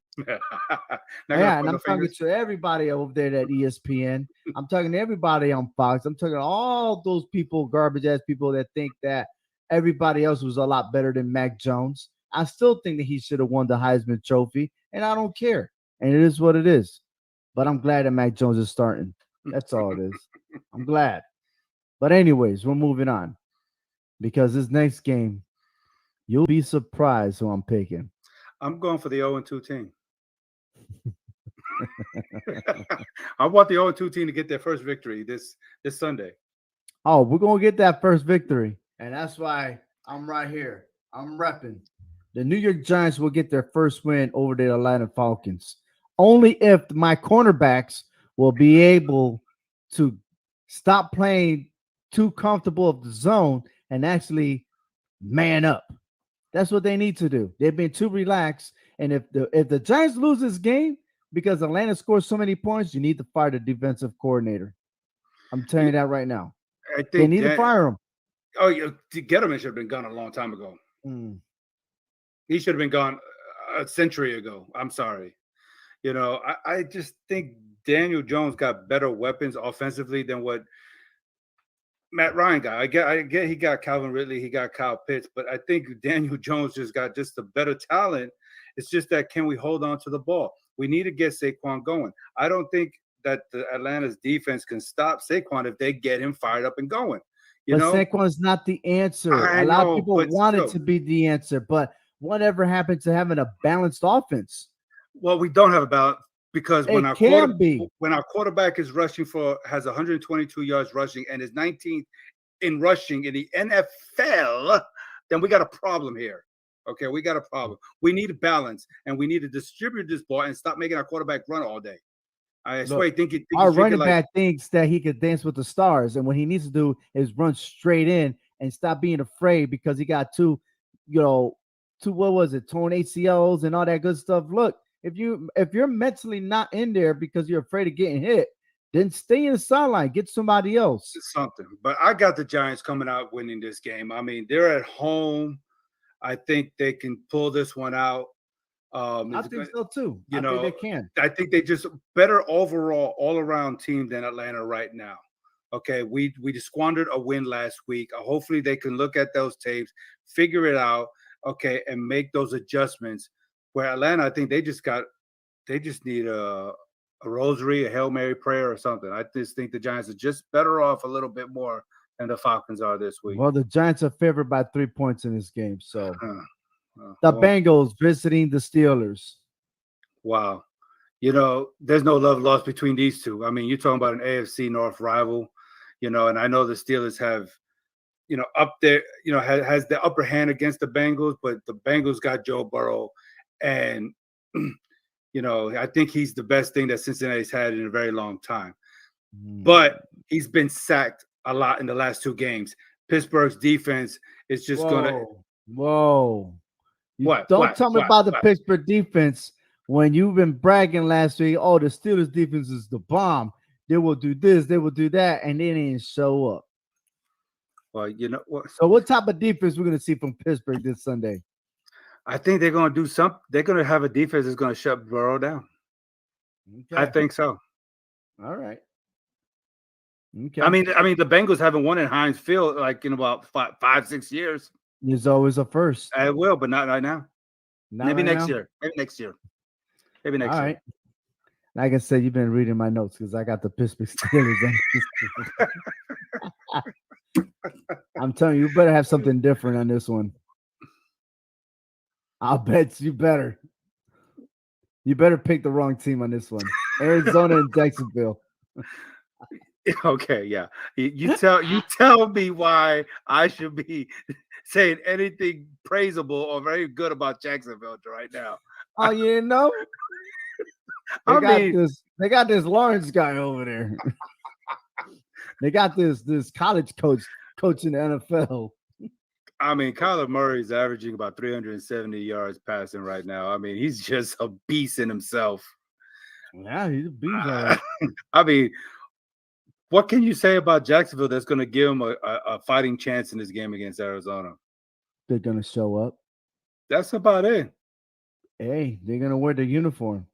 Yeah, and I'm talking to everybody over there at ESPN. I'm talking to everybody on Fox. I'm talking to all those people, garbage-ass people that think that everybody else was a lot better than Mac Jones. I still think that he should have won the Heisman Trophy, and I don't care. And it is what it is. But I'm glad that Mac Jones is starting. That's all it is. I'm glad. But anyways, we're moving on. Because this next game, you'll be surprised who I'm picking. I'm going for the 0-2 team. I want the 0-2 team to get their first victory this Sunday. Oh, we're going to get that first victory. And that's why I'm right here. I'm repping. The New York Giants will get their first win over the Atlanta Falcons. Only if my cornerbacks will be able to stop playing too comfortable of the zone and actually man up. That's what they need to do. They've been too relaxed. And if the Giants lose this game because Atlanta scores so many points, you need to fire the defensive coordinator. I'm telling you that right now. I think they need to fire him. Oh, yeah, Gettleman should have been gone a long time ago. He should have been gone a century ago. I'm sorry. I just think Daniel Jones got better weapons offensively than what Matt Ryan got. I get he got Calvin Ridley, he got Kyle Pitts, but I think Daniel Jones just got just a better talent. It's just that, can we hold on to the ball? We need to get Saquon going. I don't think that the Atlanta's defense can stop Saquon if they get him fired up and going. But Saquon is not the answer. A lot of people want it to be the answer, but whatever happened to having a balanced offense? Well, we don't have a balance. Because when our quarterback is has 122 yards rushing and is 19th in rushing in the NFL, then we got a problem here. Okay, we got a problem. We need a balance, and we need to distribute this ball and stop making our quarterback run all day. I swear, our running back thinks that he could dance with the stars, and what he needs to do is run straight in and stop being afraid because he got two torn ACLs and all that good stuff. Look. If you're mentally not in there because you're afraid of getting hit, then stay in the sideline. Get somebody else. Something. But I got the Giants coming out winning this game. I mean, they're at home. I think they can pull this one out. I think so too. I think they can. I think they just better overall, all-around team than Atlanta right now. Okay, we just squandered a win last week. Hopefully they can look at those tapes, figure it out. okay, and make those adjustments. Where Atlanta, I think they just need a rosary, a Hail Mary prayer or something. I just think the Giants are just better off a little bit more than the Falcons are this week. Well, the Giants are favored by 3 points in this game. So the well, Bengals visiting the Steelers. Wow. There's no love lost between these two. I mean, you're talking about an AFC North rival, and I know the Steelers have, up there, has the upper hand against the Bengals, but the Bengals got Joe Burrow. And, I think he's the best thing that Cincinnati's had in a very long time. But he's been sacked a lot in the last 2 games. Pittsburgh's defense is just going to. Whoa. What? Don't tell me about the Pittsburgh defense when you've been bragging last week. Oh, the Steelers defense is the bomb. They will do this, they will do that, and they didn't show up. Well, you know what? So what type of defense we're going to see from Pittsburgh this Sunday? I think they're going to do something. They're going to have a defense that's going to shut Burrow down. Okay. I think so. All right. Okay. I mean, the Bengals haven't won in Heinz Field like in about 5-6 years. There's always a first. I will, but not right now. Maybe next year. Maybe next year. All right. Like I said, you've been reading my notes because I got the Pittsburgh Steelers. I'm telling you, you better have something different on this one. I'll bet you better. You better pick the wrong team on this one. Arizona and Jacksonville. Okay, yeah. You tell me why I should be saying anything praisable or very good about Jacksonville right now. Oh, you didn't know? They got this Lawrence guy over there. They got this college coach in the NFL. I mean, Kyler Murray's averaging about 370 yards passing right now. I mean, he's just a beast in himself. Yeah, he's a beast. I mean, what can you say about Jacksonville that's going to give him a fighting chance in this game against Arizona? They're going to show up. That's about it. Hey, they're going to wear the uniform.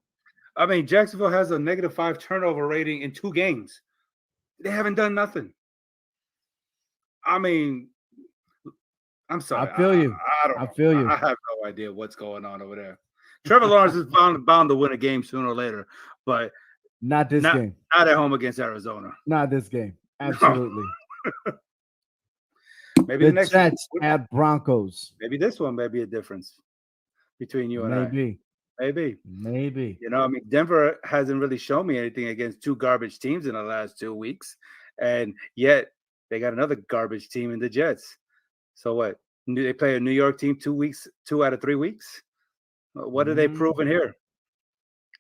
I mean, Jacksonville has a -5 turnover rating in 2 games. They haven't done nothing. I mean, I'm sorry. I feel you. I feel you. I have no idea what's going on over there. Trevor Lawrence is bound to win a game sooner or later, but not this game. Not at home against Arizona. Not this game. Absolutely. No. Maybe the next Jets at Broncos. Maybe this one may be a difference between you and I. Maybe. I mean, Denver hasn't really shown me anything against 2 garbage teams in the last 2 weeks, and yet they got another garbage team in the Jets. So what? They play a New York team 2 out of 3 weeks. What are they proving here?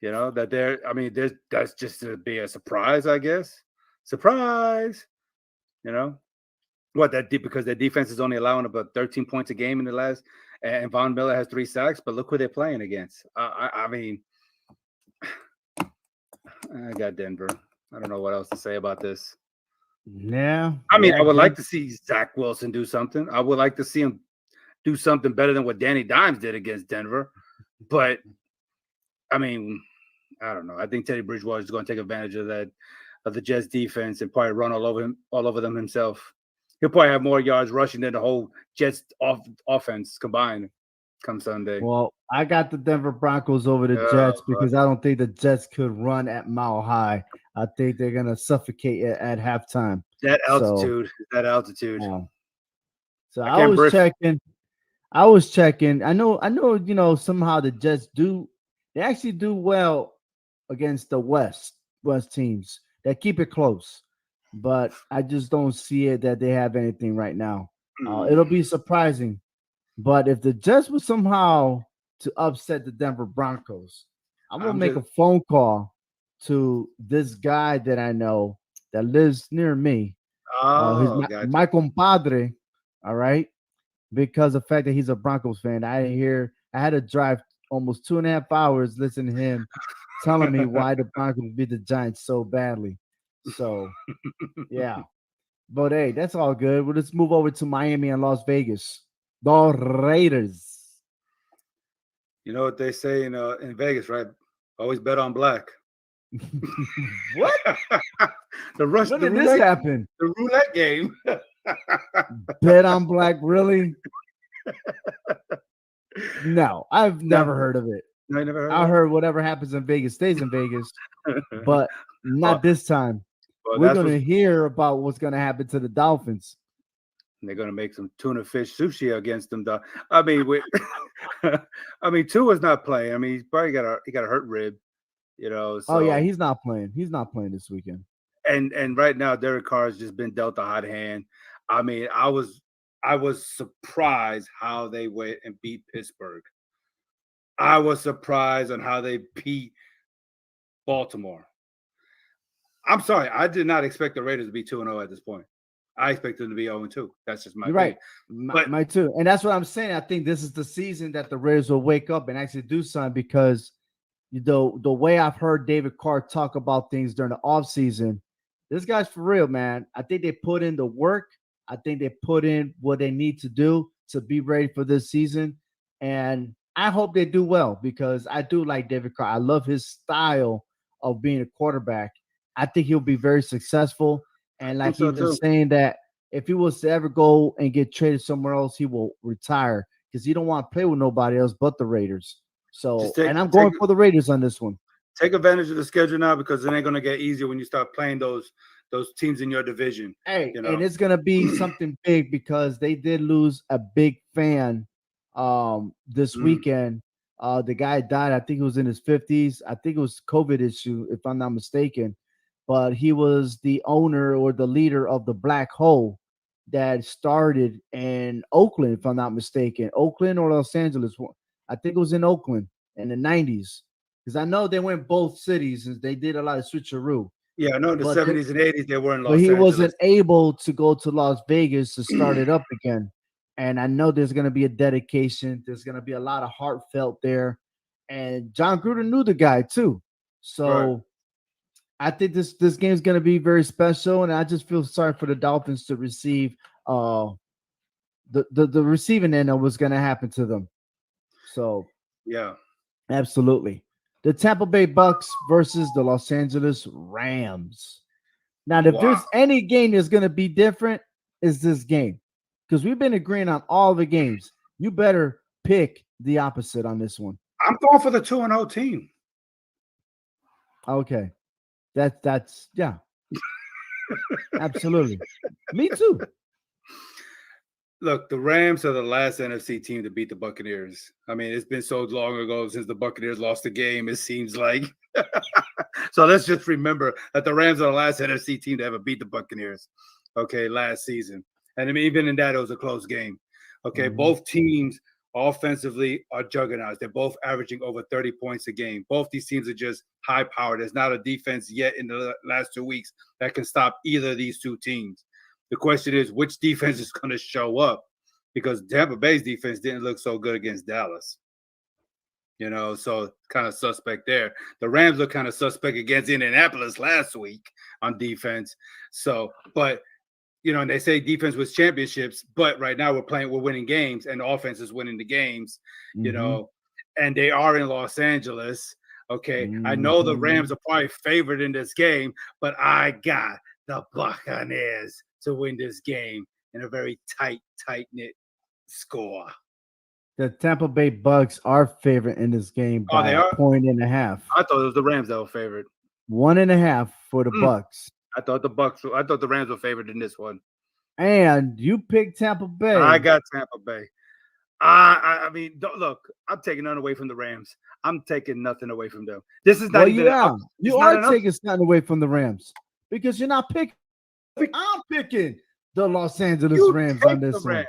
That they're. I mean, that's just to be a surprise, I guess. Surprise. What that because their defense is only allowing about 13 points a game in the last, and Von Miller has 3 sacks. But look who they're playing against. I mean, I got Denver. I don't know what else to say about this. Yeah. I mean, I would like to see Zach Wilson do something. I would like to see him do something better than what Danny Dimes did against Denver. But I mean, I don't know. I think Teddy Bridgewater is going to take advantage of that, of the Jets defense, and probably run all over them himself. He'll probably have more yards rushing than the whole Jets offense combined come Sunday. Well, I got the Denver Broncos over the Jets because I don't think the Jets could run at Mile High. I think they're going to suffocate at halftime. That altitude. So I was checking. I know, somehow the Jets they actually do well against the West teams that keep it close. But I just don't see it that they have anything right now. It'll be surprising. But if the Jets were somehow to upset the Denver Broncos, I'm going to make a phone call to this guy that I know that lives near me. My compadre, all right? Because of the fact that he's a Broncos fan. I had to drive almost 2.5 hours listening to him telling me why the Broncos beat the Giants so badly. So, yeah. But, hey, that's all good. Well, let's move over to Miami and Las Vegas. The Raiders. You know what they say in Vegas, right? Always bet on black. What? When did this happen? The roulette game. Bet on black, really? No, I've never heard of it. No, you never heard I of heard whatever happens in Vegas stays in Vegas, it? but not this time. Well, We're that's going to what's, hear about what's going to happen to the Dolphins. they're going to make some tuna fish sushi against them. Though. I mean, I mean, Tua's not playing. I mean, he's probably got a hurt rib, you know. So Oh yeah, he's not playing. He's not playing this weekend. and right now, Derek Carr has just been dealt a hot hand. I mean, I was surprised how they went and beat Pittsburgh. I was surprised on how they beat Baltimore. I'm sorry, I did not expect the Raiders to be 2-0 at this point. I expect them to be 0-2. That's just my You're right. But My too. And that's what I'm saying. I think this is the season that the Raiders will wake up and actually do something because the way I've heard David Carr talk about things during the offseason, this guy's for real, man. I think they put in the work. I think they put in what they need to do to be ready for this season. And I hope they do well because I do like David Carr. I love his style of being a quarterback. I think he'll be very successful. And like he's been saying that if he was to ever go and get traded somewhere else, he will retire because he don't want to play with nobody else but the Raiders. So, and I'm going for the Raiders on this one. Take advantage of the schedule now because it ain't going to get easier when you start playing those teams in your division. Hey, you know? And it's going to be something big because they did lose a big fan this weekend. The guy died. I think he was in his 50s. I think it was COVID issue, if I'm not mistaken. But he was the owner or the leader of the Black Hole that started in Oakland, if I'm not mistaken. Oakland or Los Angeles. I think it was in Oakland in the 90s. Because I know they went both cities and they did a lot of switcheroo. Yeah, I know in the 70s and 80s they were in Los Angeles. But he wasn't able to go to Las Vegas to start it up again. And I know there's going to be a dedication. There's going to be a lot of heartfelt there. And John Gruden knew the guy too. So right. I think this game is going to be very special. And I just feel sorry for the Dolphins to receive the receiving end of what's going to happen to them. So, yeah, absolutely. The Tampa Bay Bucks versus the Los Angeles Rams. Now, if there's any game that's going to be different, is this game. Because we've been agreeing on all the games. You better pick the opposite on this one. I'm going for the 2-0 team. Okay. That's yeah. Absolutely. Me too. Look, the Rams are the last NFC team to beat the Buccaneers. I mean, it's been so long ago since the Buccaneers lost the game, it seems like. So let's just remember that the Rams are the last NFC team to ever beat the Buccaneers, okay, last season. And I mean, even in that, it was a close game. Okay, both teams offensively are juggernauts. They're both averaging over 30 points a game. Both these teams are just high-powered. There's not a defense yet in the last 2 weeks that can stop either of these two teams. The question is, which defense is going to show up? Because Tampa Bay's defense didn't look so good against Dallas. You know, so kind of suspect there. The Rams look kind of suspect against Indianapolis last week on defense. So, but, you know, and they say defense was championships, but right now we're winning games, and the offense is winning the games, you know, and they are in Los Angeles. Okay, I know the Rams are probably favored in this game, but I got the Buccaneers to win this game in a very tight-knit score. The Tampa Bay Bucks are favored in this game by a point and a half. I thought it was the Rams that were favored. 1.5 for the Bucks. I thought the Rams were favored in this one. And you picked Tampa Bay. I got Tampa Bay. I mean, look, I'm taking nothing away from the Rams. I'm taking nothing away from them. This is not even. You are taking something away from the Rams because you're not picking. I'm picking the Los Angeles Rams on this one.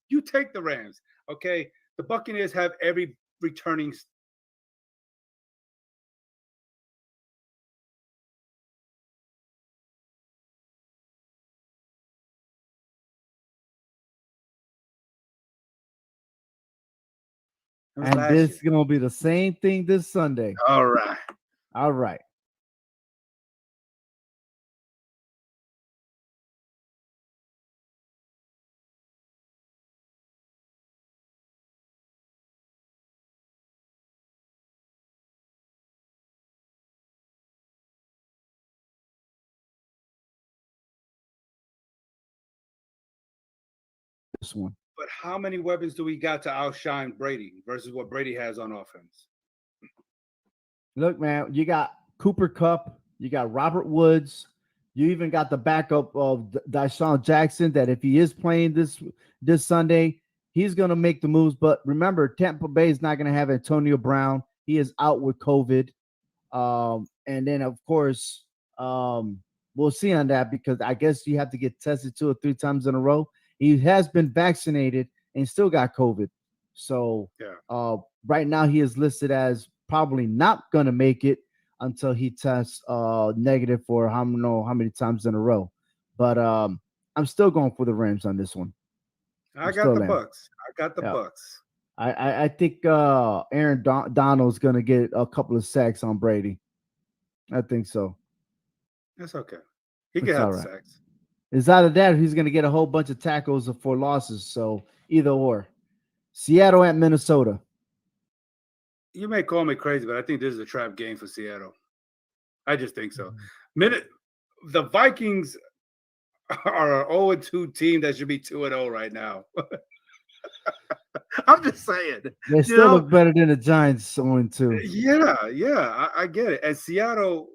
You take the Rams, okay? The Buccaneers have every returning. And this is going to be the same thing this Sunday. All right. All right. This one. But how many weapons do we got to outshine Brady versus what Brady has on offense? Look, man, you got Cooper Kupp, you got Robert Woods, you even got the backup of Deshaun Jackson. That if he is playing this Sunday, he's gonna make the moves. But remember, Tampa Bay is not gonna have Antonio Brown. He is out with COVID. And then of course, we'll see on that because I guess you have to get tested 2 or 3 times in a row. He has been vaccinated and still got COVID. So right now he is listed as probably not going to make it until he tests negative for how many times in a row. But I'm still going for the Rams on this one. I got the Bucks. I think Aaron Donald's going to get a couple of sacks on Brady. I think so. That's okay. He can have the sacks. It's either that or he's going to get a whole bunch of tackles for losses. So either or. Seattle at Minnesota. You may call me crazy, but I think this is a trap game for Seattle. I just think so. The Vikings are an 0-2 team that should be 2-0 right now. I'm just saying. They still look better than the Giants 0-2. Yeah, I get it. And Seattle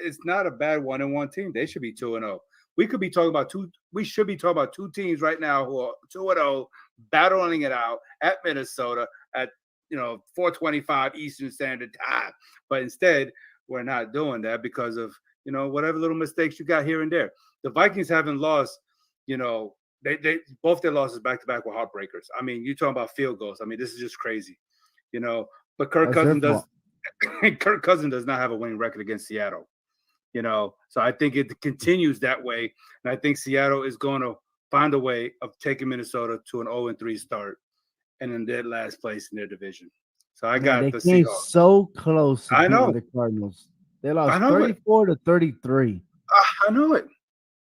is not a bad 1-1 team. They should be 2-0. We should be talking about 2 teams right now who are 2-0, battling it out at Minnesota at 4:25 Eastern Standard Time. But instead, we're not doing that because of whatever little mistakes you got here and there. The Vikings haven't lost, they both their losses back to back were heartbreakers. I mean, you're talking about field goals. I mean, this is just crazy, But Kirk Cousins does not have a winning record against Seattle. So I think it continues that way, and I think Seattle is going to find a way of taking Minnesota to an 0-3 start, and in their last place in their division. So I got the Seahawks. They came so close. I know the Cardinals. They lost 34-33. I know it.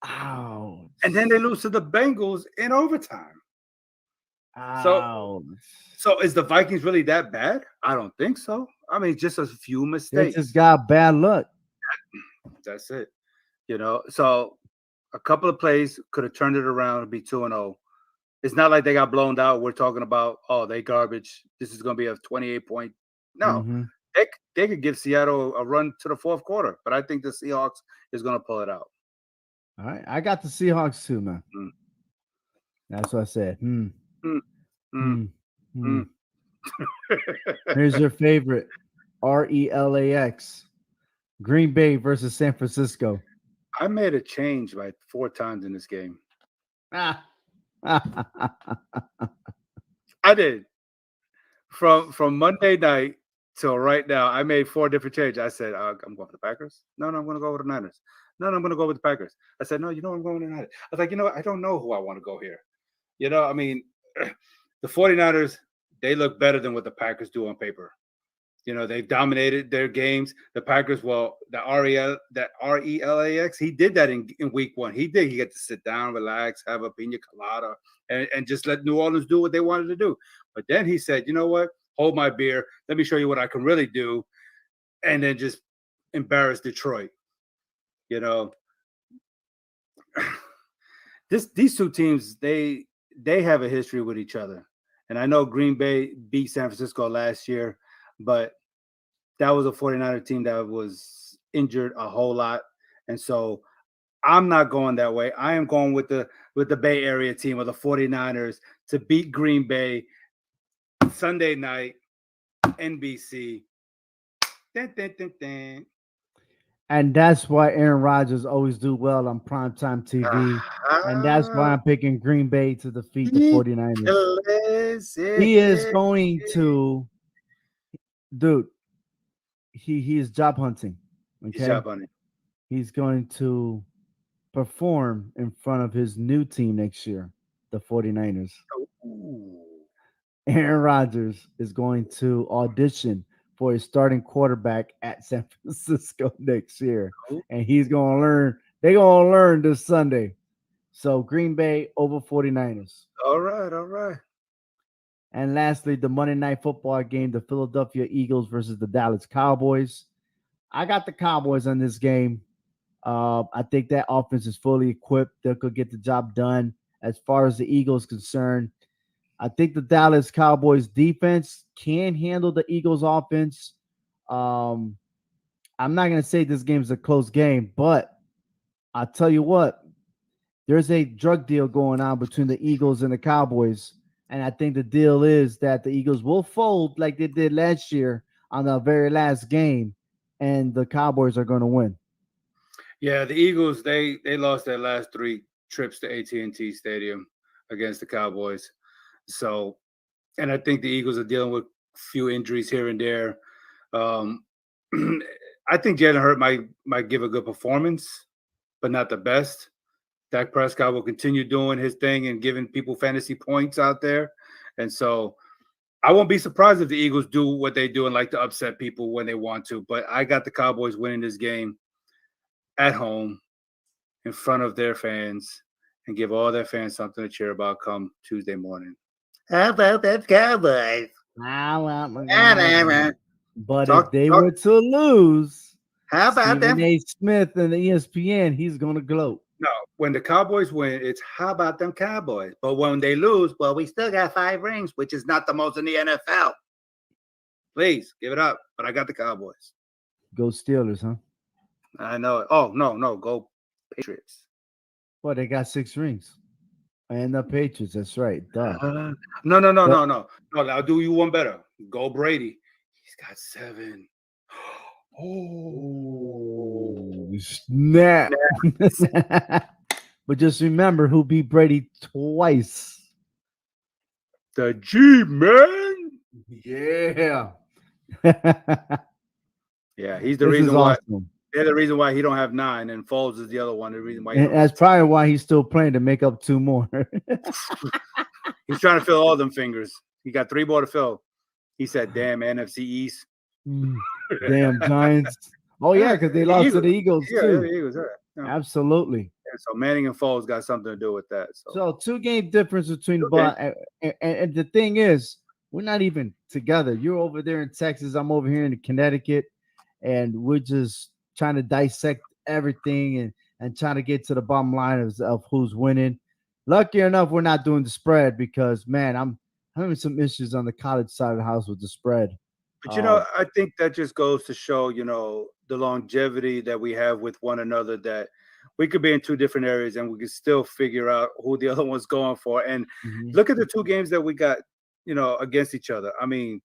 Ouch. And then they lose to the Bengals in overtime. Ouch. So is the Vikings really that bad? I don't think so. I mean, just a few mistakes. They just got bad luck. That's it. So a couple of plays could have turned it around and be 2-0. It's not like they got blown out. We're talking about, they garbage. This is going to be a 28-point. No, they could give Seattle a run to the fourth quarter, but I think the Seahawks is going to pull it out. All right. I got the Seahawks too, man. That's what I said. Here's your favorite. RELAX. Green Bay versus San Francisco. I made a change like 4 times in this game. I did. From Monday night till right now, I made 4 different changes. I said, I'm going for the Packers. No, I'm going to go with the Niners. No, I'm going to go with the Packers. I said, no, I'm going with the Niners. I was like, I don't know who I want to go here. I mean, the 49ers, they look better than what the Packers do on paper. They've dominated their games. The Packers, that RELAX, he did that in week 1. He did. He got to sit down, relax, have a pina colada, and just let New Orleans do what they wanted to do. But then he said, you know what? Hold my beer. Let me show you what I can really do. And then just embarrass Detroit. These 2 teams, they have a history with each other. And I know Green Bay beat San Francisco last year, but that was a 49er team that was injured a whole lot. And so I'm not going that way. I am going with the Bay Area team of the 49ers to beat Green Bay Sunday night, NBC. Dun, dun, dun, dun. And that's why Aaron Rodgers always do well on primetime TV. And that's why I'm picking Green Bay to defeat the 49ers. He is going to, dude, he is job hunting. Okay? He's job hunting. He's going to perform in front of his new team next year, the 49ers. Ooh. Aaron Rodgers is going to audition for his starting quarterback at San Francisco next year. And he's going to learn. They're going to learn this Sunday. So Green Bay over 49ers. All right. And lastly, the Monday Night Football game, the Philadelphia Eagles versus the Dallas Cowboys. I got the Cowboys on this game. I think that offense is fully equipped. They could get the job done. As far as the Eagles concerned, I think the Dallas Cowboys defense can handle the Eagles offense. I'm not going to say this game's a close game, but I'll tell you what, there's a drug deal going on between the Eagles and the Cowboys. And I think the deal is that the Eagles will fold like they did last year on the very last game, and the Cowboys are going to win. Yeah, the Eagles, they lost their last 3 trips to AT&T Stadium against the Cowboys. So, and I think the Eagles are dealing with a few injuries here and there. I think Jalen Hurts might give a good performance, but not the best. Dak Prescott will continue doing his thing and giving people fantasy points out there. And so I won't be surprised if the Eagles do what they do and like to upset people when they want to. But I got the Cowboys winning this game at home in front of their fans and give all their fans something to cheer about come Tuesday morning. How about that Cowboys? But if they were to lose, how about Stephen them? A. Smith and the ESPN, he's going to gloat. No, when the Cowboys win, it's how about them Cowboys? But when they lose, well, we still got 5 rings, which is not the most in the NFL. Please give it up. But I got the Cowboys. Go Steelers, huh? I know it. Oh, no. Go Patriots. Well, they got 6 rings. And the Patriots, that's right. Duh. No. I'll do you one better. Go Brady. He's got 7. Oh, snap. But just remember who beat Brady twice. The G-Man. Yeah. Yeah, he's the reason why. Awesome. They're the reason why he don't have 9, and Foles is the other one. The reason why. And that's probably why he's still playing to make up 2 more. He's trying to fill all them fingers. He got 3 more to fill. He said, "Damn NFC East." Damn Giants. Oh, yeah, because they lost to the Eagles, too. Yeah, the Eagles, yeah. Absolutely. Yeah, so Manning and Foles got something to do with that. So 2-game difference between the ball. And the thing is, we're not even together. You're over there in Texas. I'm over here in Connecticut. And we're just trying to dissect everything and trying to get to the bottom line of who's winning. Lucky enough, we're not doing the spread because, man, I'm having some issues on the college side of the house with the spread. But, I think that just goes to show, the longevity that we have with one another, that we could be in 2 different areas and we could still figure out who the other one's going for. And look at the 2 games that we got, against each other. I mean,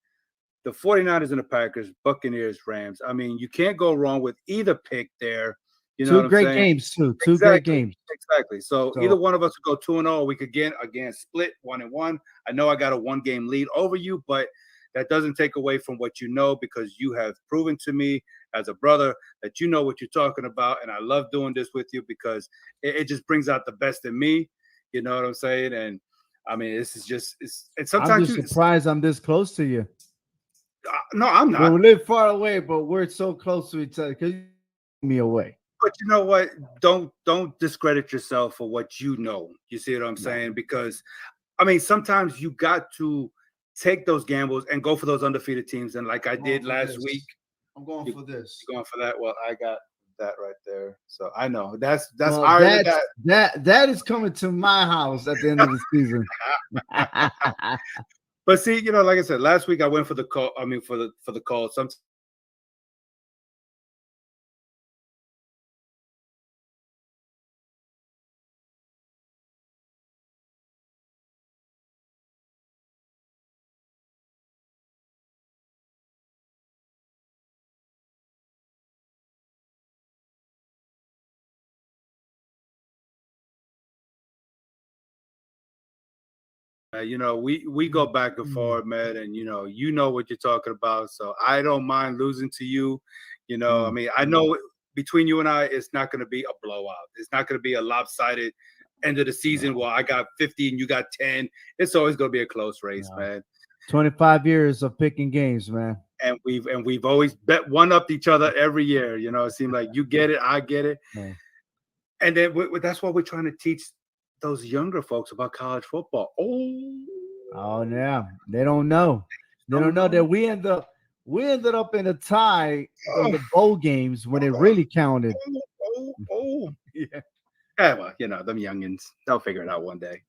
the 49ers and the Packers, Buccaneers, Rams. I mean, you can't go wrong with either pick there. You know 2 great games, too. 2 great games. Exactly. So either one of us would go 2-0. We could again split 1-1. I know I got a 1-game lead over you, but that doesn't take away from what you know, because you have proven to me as a brother that you know what you're talking about. And I love doing this with you because it just brings out the best in me. You know what I'm saying? And I mean, this is just, and sometimes I'm just surprised I'm this close to you. No, I'm not. Well, we live far away, but we're so close to each other because you took me away. But you know what? Don't discredit yourself for what you know. You see what I'm saying? Because, I mean, sometimes you got to take those gambles and go for those undefeated teams. And like I did last week. I'm going for this. You're going for that? Well, I got that right there. So I know that is coming to my house at the end of the season. But see, like I said, last week I went for the call. I mean, for the call. Sometimes we go back and forth, man, and you know what you're talking about. So I don't mind losing to you. I mean, I know between you and I, it's not going to be a blowout. It's not going to be a lopsided end of the season. Well, I got 50 and you got 10. It's always going to be a close race, man. 25 years of picking games, man. And we've always bet one up each other every year. It seems like you get it, I get it, and then that's what we're trying to teach those younger folks about college football. Oh yeah, they don't know. They don't know that we ended up in a tie in the bowl games when it really counted. Yeah. Yeah, well, them youngins, they'll figure it out one day.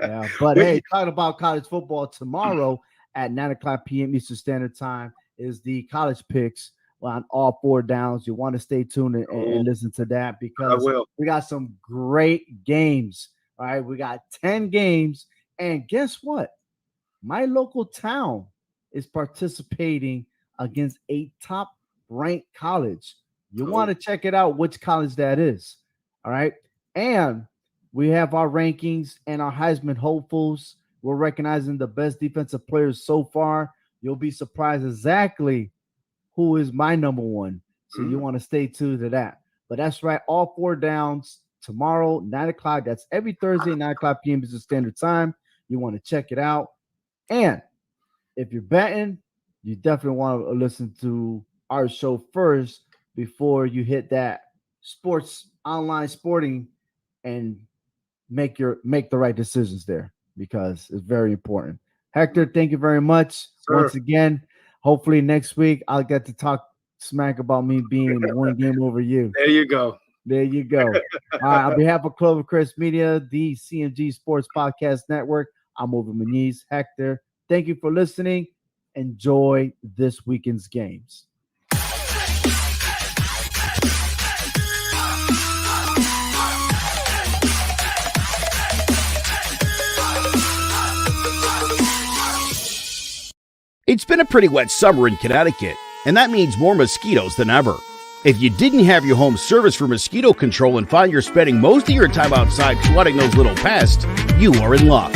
Yeah, but hey, talking about college football, tomorrow at 9:00 p.m. Eastern Standard Time is the college picks on all 4 downs. You want to stay tuned and listen to that because we got some great games. All right, we got 10 games, and guess what? My local town is participating against a top-ranked college. You want to check it out, which college that is. All right, and we have our rankings and our Heisman hopefuls. We're recognizing the best defensive players so far. You'll be surprised exactly who is my number one. So you want to stay tuned to that. But that's right. All 4 downs tomorrow, 9:00. That's every Thursday, 9:00 p.m. is the standard time. You want to check it out. And if you're betting, you definitely want to listen to our show first before you hit that online sporting and make the right decisions there, because it's very important. Hector, thank you very much. Once again. Hopefully next week I'll get to talk smack about me being 1 game over you. There you go. There you go. All right, on behalf of Clovercrest Media, the CMG Sports Podcast Network, I'm Over Muniz. Hector, thank you for listening. Enjoy this weekend's games. It's been a pretty wet summer in Connecticut, and that means more mosquitoes than ever. If you didn't have your home serviced for mosquito control and find you're spending most of your time outside flooding those little pests, you are in luck.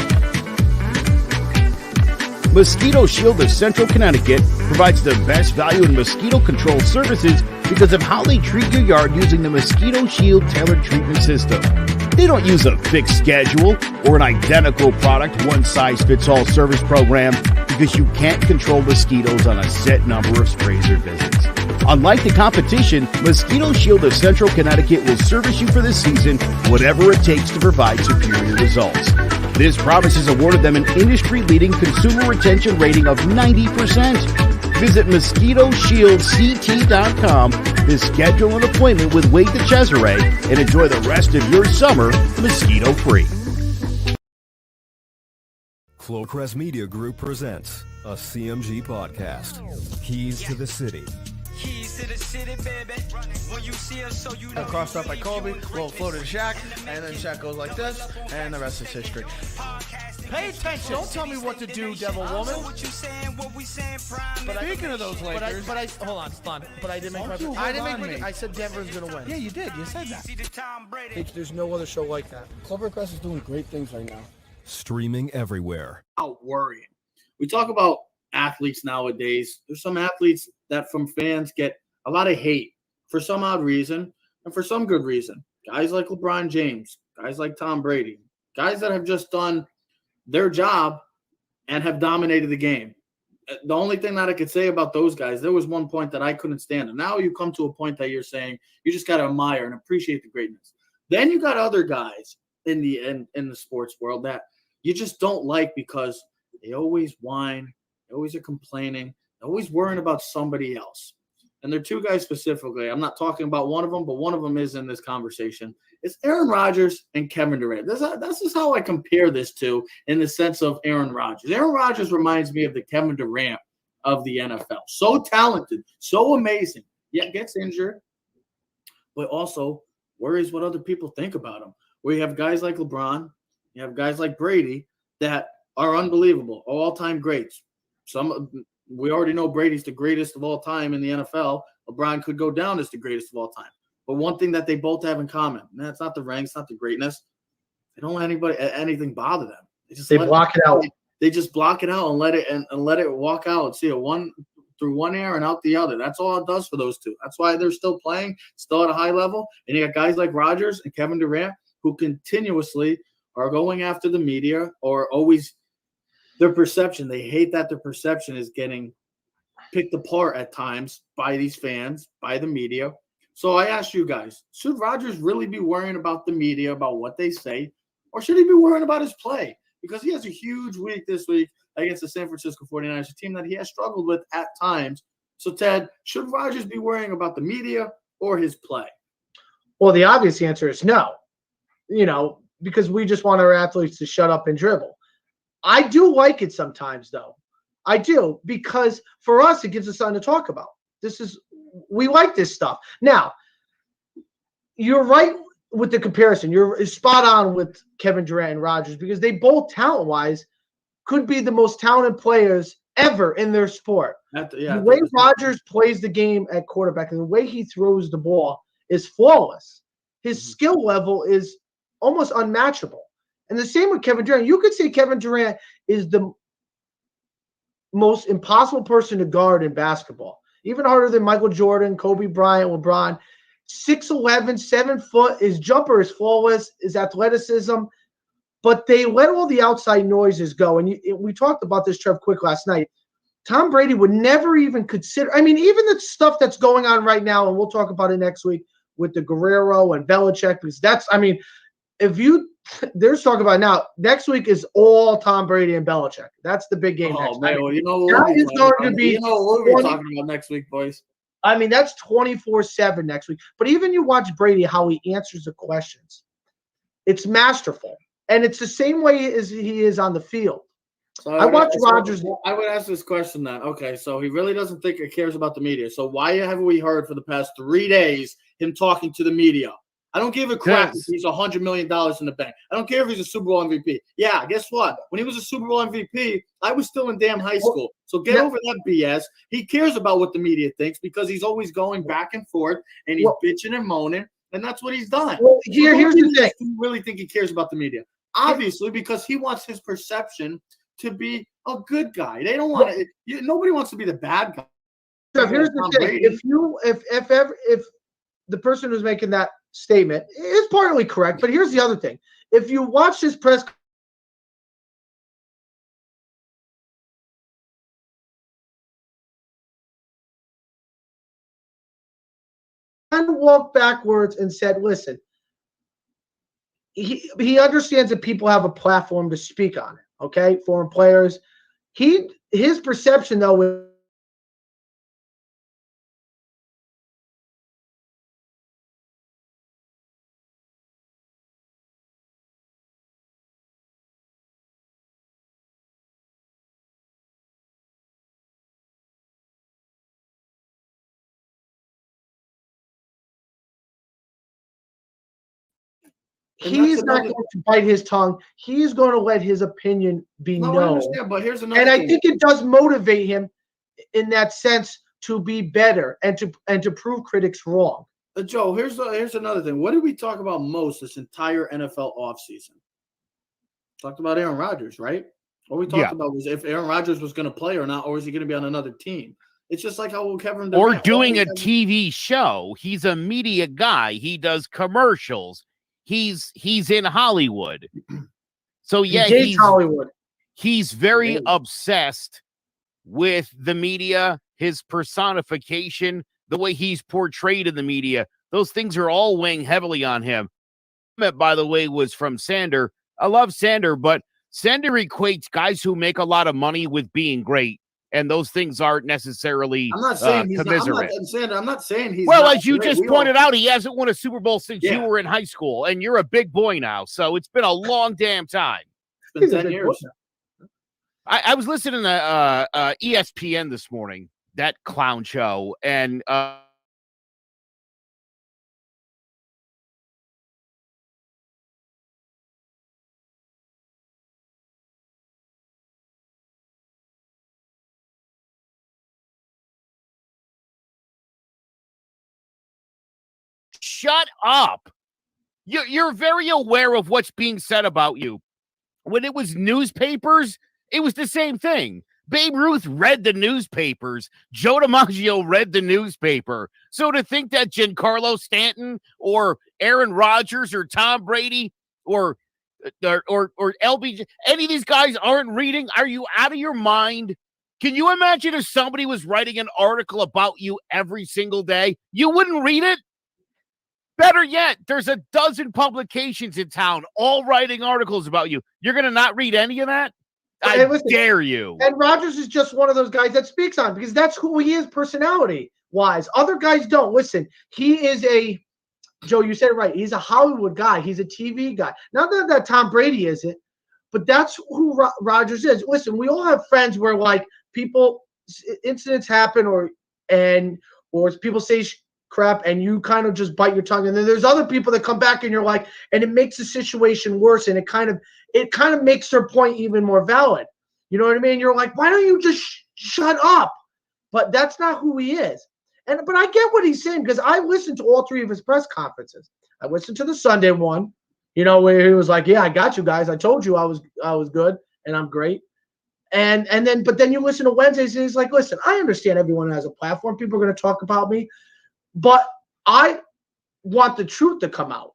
Mosquito Shield of Central Connecticut provides the best value in mosquito control services because of how they treat your yard using the Mosquito Shield tailored treatment system. They don't use a fixed schedule or an identical product, one-size-fits-all service program, because you can't control mosquitoes on a set number of sprays or visits. Unlike the competition, Mosquito Shield of Central Connecticut will service you for the season, whatever it takes to provide superior results. This promise has awarded them an industry-leading consumer retention rating of 90%. Visit MosquitoShieldCT.com to schedule an appointment with Wade DeCesare and enjoy the rest of your summer mosquito-free. Clovercrest Media Group presents a CMG podcast. Keys to the City. Keys to the city, baby. When you see us, so you know. Crossed up by Kobe, roll floated to Shaq, and then Shaq goes like this, and the rest is history. Pay attention. Don't tell me what to do, Devil Woman. But speaking of those Lakers, hold on, Stun. But I didn't make I said Denver's gonna win. Yeah, you did. You said that. There's no other show like that. Clovercrest is doing great things right now. Streaming everywhere. Out worrying. We talk about athletes nowadays. There's some athletes that from fans get a lot of hate for some odd reason and for some good reason. Guys like LeBron James, guys like Tom Brady, guys that have just done their job and have dominated the game. The only thing that I could say about those guys, there was one point that I couldn't stand. And now you come to a point that you're saying you just got to admire and appreciate the greatness. Then you got other guys in the sports world that you just don't like because they always whine, they always are complaining, they're always worrying about somebody else. And there are 2 guys specifically. I'm not talking about one of them, but one of them is in this conversation. It's Aaron Rodgers and Kevin Durant. This is how I compare this to in the sense of Aaron Rodgers. Aaron Rodgers reminds me of the Kevin Durant of the NFL. So talented, so amazing, yet gets injured, but also worries what other people think about him. Where you have guys like LeBron, you have guys like Brady that are unbelievable, all-time greats. We already know Brady's the greatest of all time in the NFL. LeBron could go down as the greatest of all time. But one thing that they both have in common, and that's not the rank, it's not the greatness. They don't let anything bother them. They block it out. They just block it out and let it walk out and see it through one ear and out the other. That's all it does for those 2. That's why they're still playing, still at a high level. And you got guys like Rodgers and Kevin Durant who continuously are going after the media or always their perception. They hate that their perception is getting picked apart at times by these fans, by the media. So I ask you guys, should Rodgers really be worrying about the media, about what they say, or should he be worrying about his play? Because he has a huge week this week against the San Francisco 49ers, a team that he has struggled with at times. So, Ted, should Rodgers be worrying about the media or his play? Well, the obvious answer is no. because we just want our athletes to shut up and dribble. I do like it sometimes, though. I do, because for us, it gives us something to talk about. We like this stuff. Now, you're right with the comparison. You're spot on with Kevin Durant and Rodgers, because they both talent-wise could be the most talented players ever in their sport. The way Rodgers plays the game at quarterback and the way he throws the ball is flawless. His skill level is almost unmatchable. And the same with Kevin Durant. You could say Kevin Durant is the most impossible person to guard in basketball, even harder than Michael Jordan, Kobe Bryant, LeBron. 6'11", 7 foot. His jumper is flawless. His athleticism. But they let all the outside noises go. And we talked about this, Trev, quick last night. Tom Brady would never even consider – even the stuff that's going on right now, and we'll talk about it next week with the Guerrero and Belichick, because that's – there's talk about now, next week is all Tom Brady and Belichick. That's the big game next week. You know what we're talking about next week, boys. That's 24/7 next week. But even you watch Brady, how he answers the questions. It's masterful. And it's the same way as he is on the field. So I watch Rodgers. I would ask this question then. Okay, so he really doesn't think he cares about the media. So why haven't we heard for the past 3 days him talking to the media? I don't give a crap if he's $100 million in the bank. I don't care if he's a Super Bowl MVP. Yeah, guess what? When he was a Super Bowl MVP, I was still in damn high school. So get over that BS. He cares about what the media thinks because he's always going back and forth and he's bitching and moaning, and that's what he's done. Well, here's the thing. Do you really think he cares about the media? Obviously, because he wants his perception to be a good guy. They don't want to. Nobody wants to be the bad guy. So here's the thing: if the person who's making that statement is partly correct, but here's the other thing: if you watch this press, and walked backwards and said, "Listen." He understands that people have a platform to speak on it. Okay, foreign players. His perception though. He's not going to bite his tongue. He's going to let his opinion be known. I understand, but here's another thing. I think it does motivate him in that sense to be better and to prove critics wrong. Joe, here's another thing. What did we talk about most this entire NFL offseason? Talked about Aaron Rodgers, right? What we talked about was if Aaron Rodgers was going to play or not, or is he going to be on another team? It's just like how Kevin Durant, or doing a TV show. He's a media guy. He does commercials. He's in Hollywood. So yeah, he's Hollywood. He's very obsessed with the media, his personification, the way he's portrayed in the media. Those things are all weighing heavily on him. That, by the way, was from Sander. I love Sander, but Sander equates guys who make a lot of money with being great. And those things aren't necessarily I'm not saying he's commiserate. I'm not saying he's well, not as you great. just pointed out, he hasn't won a Super Bowl since you were in high school, and you're a big boy now. So it's been a long damn time. It's been 10 years. I was listening to ESPN this morning, that clown show, and shut up. You're very aware of what's being said about you. When it was newspapers, it was the same thing. Babe Ruth read the newspapers. Joe DiMaggio read the newspaper. So to think that Giancarlo Stanton or Aaron Rodgers or Tom Brady or LBJ, any of these guys aren't reading, are you out of your mind? Can you imagine if somebody was writing an article about you every single day? You wouldn't read it? Better yet, there's a dozen publications in town all writing articles about you. You're going to not read any of that? I dare you. And Rodgers is just one of those guys that speaks on because that's who he is personality-wise. Other guys don't. Listen, he is a Joe, you said it right. He's a Hollywood guy. He's a TV guy. Not that Tom Brady isn't, but that's who Rodgers is. Listen, we all have friends where like incidents happen or people say crap and you kind of just bite your tongue. And then there's other people that come back and you're like, and it makes the situation worse. And it kind of makes their point even more valid. You know what I mean? You're like, why don't you just shut up? But that's not who he is. But I get what he's saying because I listened to all three of his press conferences. I listened to the Sunday one, where he was like, "Yeah, I got you guys. I told you I was good and I'm great." But then you listen to Wednesdays and he's like, "Listen, I understand everyone has a platform. People are going to talk about me, but I want the truth to come out."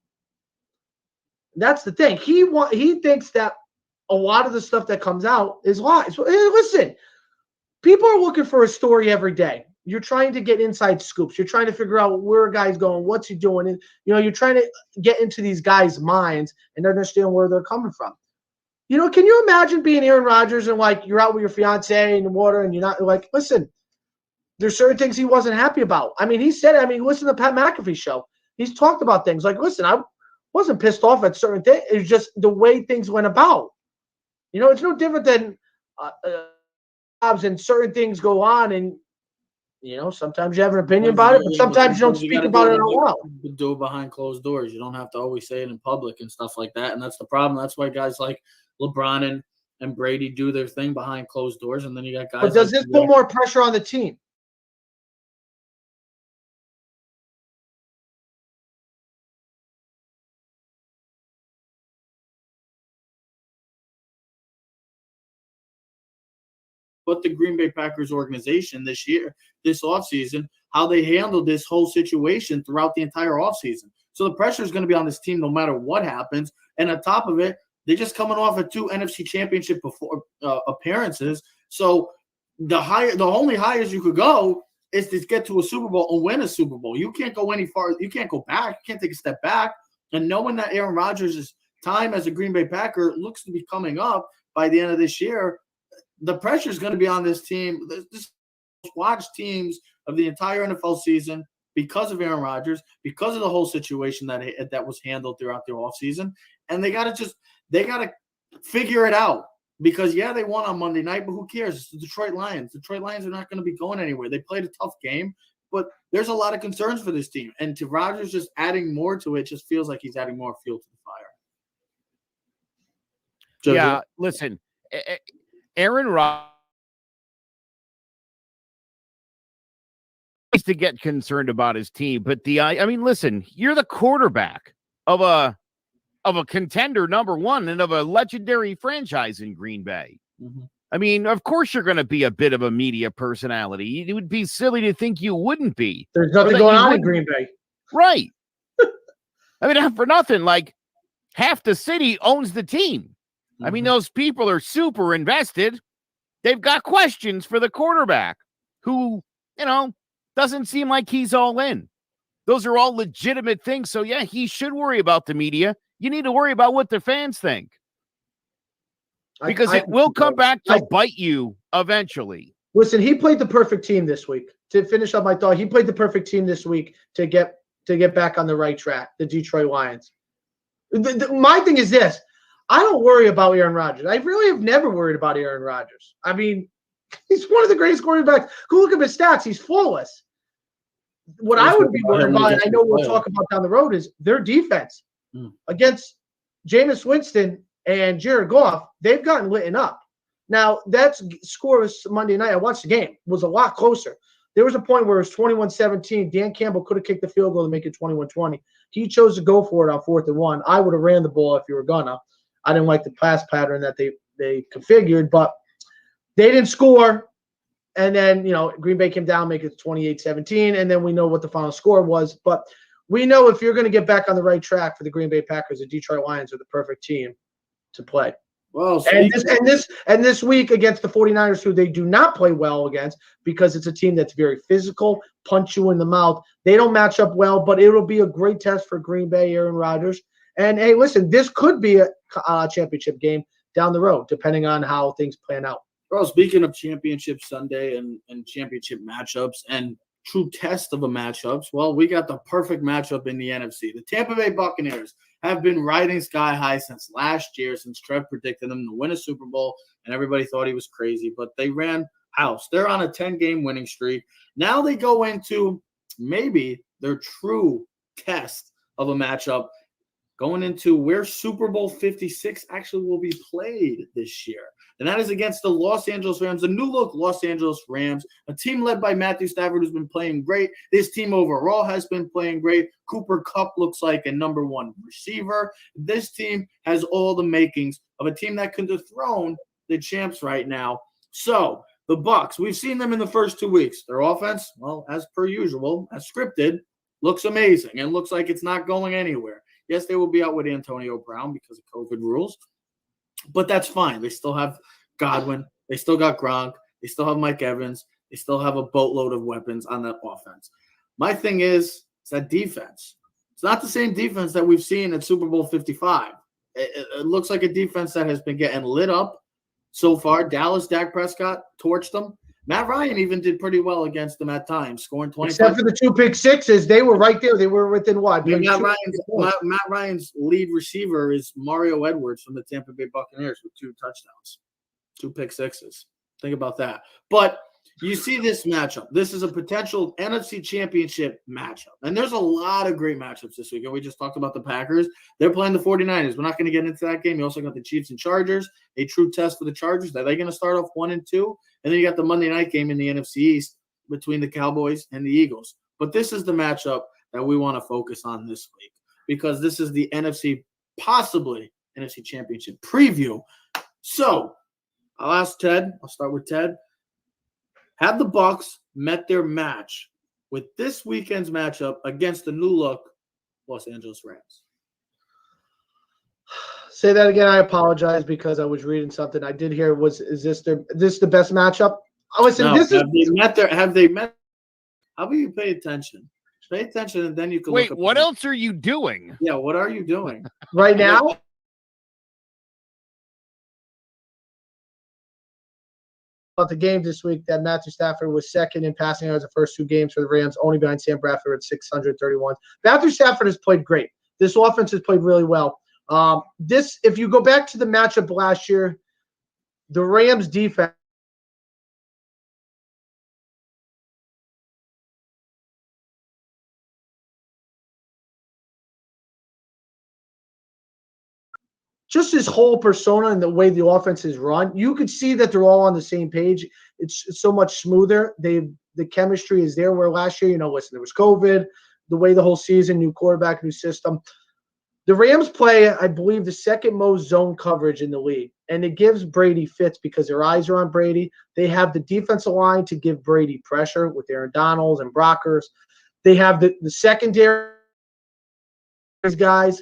That's the thing. He thinks that a lot of the stuff that comes out is lies. Hey, listen, people are looking for a story every day. You're trying to get inside scoops. You're trying to figure out where a guy's going, what's he doing. And, you're trying to get into these guys' minds and understand where they're coming from. Can you imagine being Aaron Rodgers and, like, you're out with your fiance in the water and you're not, like, listen, there's certain things he wasn't happy about. I mean, he said, listen to the Pat McAfee show. He's talked about things like, listen, I wasn't pissed off at certain things. It was just the way things went about. It's no different than jobs and certain things go on and, sometimes you have an opinion about it, but sometimes you don't speak about it out loud. You do it behind closed doors. You don't have to always say it in public and stuff like that. And that's the problem. That's why guys like LeBron and Brady do their thing behind closed doors. And then you got guys. But does this put more pressure on the team? But the Green Bay Packers organization this offseason, how they handled this whole situation throughout the entire offseason. So the pressure is going to be on this team no matter what happens. And on top of it, they're just coming off of 2 NFC Championship appearances. So the only highest you could go is to get to a Super Bowl and win a Super Bowl. You can't go any far. You can't go back. You can't take a step back. And knowing that Aaron Rodgers' time as a Green Bay Packer looks to be coming up by the end of this year, the pressure is going to be on this team. This watch teams of the entire NFL season because of Aaron Rodgers, because of the whole situation that was handled throughout the offseason. And they got to figure it out because, they won on Monday night, but who cares? It's the Detroit Lions. The Detroit Lions are not going to be going anywhere. They played a tough game, but there's a lot of concerns for this team. And to Rodgers just adding more to it just feels like he's adding more fuel to the fire. Yeah, listen, Aaron Rodgers to get concerned about his team, but listen, you're the quarterback of a contender number one and of a legendary franchise in Green Bay. Mm-hmm. Of course you're going to be a bit of a media personality. It would be silly to think you wouldn't be. There's nothing going on in Green Bay. Right. Not for nothing, like half the city owns the team. Mm-hmm. Those people are super invested. They've got questions for the quarterback who, doesn't seem like he's all in. Those are all legitimate things. So, he should worry about the media. You need to worry about what the fans think. Because it will come back to bite you eventually. Listen, he played the perfect team this week. To finish up my thought, he played the perfect team this week to get back on the right track, the Detroit Lions. My thing is this. I don't worry about Aaron Rodgers. I really have never worried about Aaron Rodgers. He's one of the greatest quarterbacks. Go look at his stats. He's flawless. What I would be worried about, and I know we'll talk about down the road, is their defense. Against Jameis Winston and Jared Goff, they've gotten lit up. Now, that score was Monday night. I watched the game. It was a lot closer. There was a point where it was 21-17. Dan Campbell could have kicked the field goal to make it 21-20. He chose to go for it on 4th and 1. I would have ran the ball if you were gonna. I didn't like the pass pattern that they configured, but they didn't score. And then, Green Bay came down, make it 28-17, and then we know what the final score was. But we know if you're going to get back on the right track for the Green Bay Packers, the Detroit Lions are the perfect team to play. Well, and this week against the 49ers, who they do not play well against because it's a team that's very physical, punch you in the mouth. They don't match up well, but it'll be a great test for Green Bay, Aaron Rodgers. And, hey, listen, this could be a championship game down the road, depending on how things plan out. Well, speaking of championship Sunday and championship matchups and true test of a matchups, well, we got the perfect matchup in the NFC. The Tampa Bay Buccaneers have been riding sky high since last year, since Trev predicted them to win a Super Bowl, and everybody thought he was crazy, but they ran house. They're on a 10-game winning streak. Now they go into maybe their true test of a matchup, going into where Super Bowl 56 actually will be played this year. And that is against the Los Angeles Rams, the new-look Los Angeles Rams, a team led by Matthew Stafford who's been playing great. This team overall has been playing great. Cooper Kupp looks like a number one receiver. This team has all the makings of a team that can dethrone the champs right now. So the Bucs, we've seen them in the first 2 weeks. Their offense, well, as per usual, as scripted, looks amazing and looks like it's not going anywhere. Yes, they will be out with Antonio Brown because of COVID rules. But that's fine. They still have Godwin. They still got Gronk. They still have Mike Evans. They still have a boatload of weapons on that offense. My thing is that defense. It's not the same defense that we've seen at Super Bowl 55. It looks like a defense that has been getting lit up so far. Dallas, Dak Prescott torched them. Matt Ryan even did pretty well against them at times, scoring 20. Except for the 2 pick sixes, they were right there. They were within what? Matt Ryan's lead receiver is Mario Edwards from the Tampa Bay Buccaneers with 2 touchdowns, 2 pick sixes. Think about that. But you see this matchup. This is a potential NFC Championship matchup. And there's a lot of great matchups this week. And we just talked about the Packers. They're playing the 49ers. We're not going to get into that game. You also got the Chiefs and Chargers, a true test for the Chargers. Are they going to start off 1-2? And then you got the Monday night game in the NFC East between the Cowboys and the Eagles. But this is the matchup that we want to focus on this week because this is the possibly NFC Championship preview. So I'll ask Ted. I'll start with Ted. Have the Bucs met their match with this weekend's matchup against the new-look Los Angeles Rams? Say that again. I apologize because I was reading something. I did hear is this the best matchup? Oh, listen, no, this have they met? How about you pay attention? Pay attention, and then you can wait. Look up what else are you doing? Yeah, what are you doing right now? About the game this week, that Matthew Stafford was second in passing yards the first 2 games for the Rams, only behind Sam Bradford at 631. Matthew Stafford has played great. This offense has played really well. If you go back to the matchup last year, the Rams defense just his whole persona and the way the offense is run, you could see that they're all on the same page. It's so much smoother. The chemistry is there where last year, listen, there was COVID, the way the whole season, new quarterback, new system. The Rams play, I believe, the second most zone coverage in the league, and it gives Brady fits because their eyes are on Brady. They have the defensive line to give Brady pressure with Aaron Donalds and Brockers. They have the secondary guys.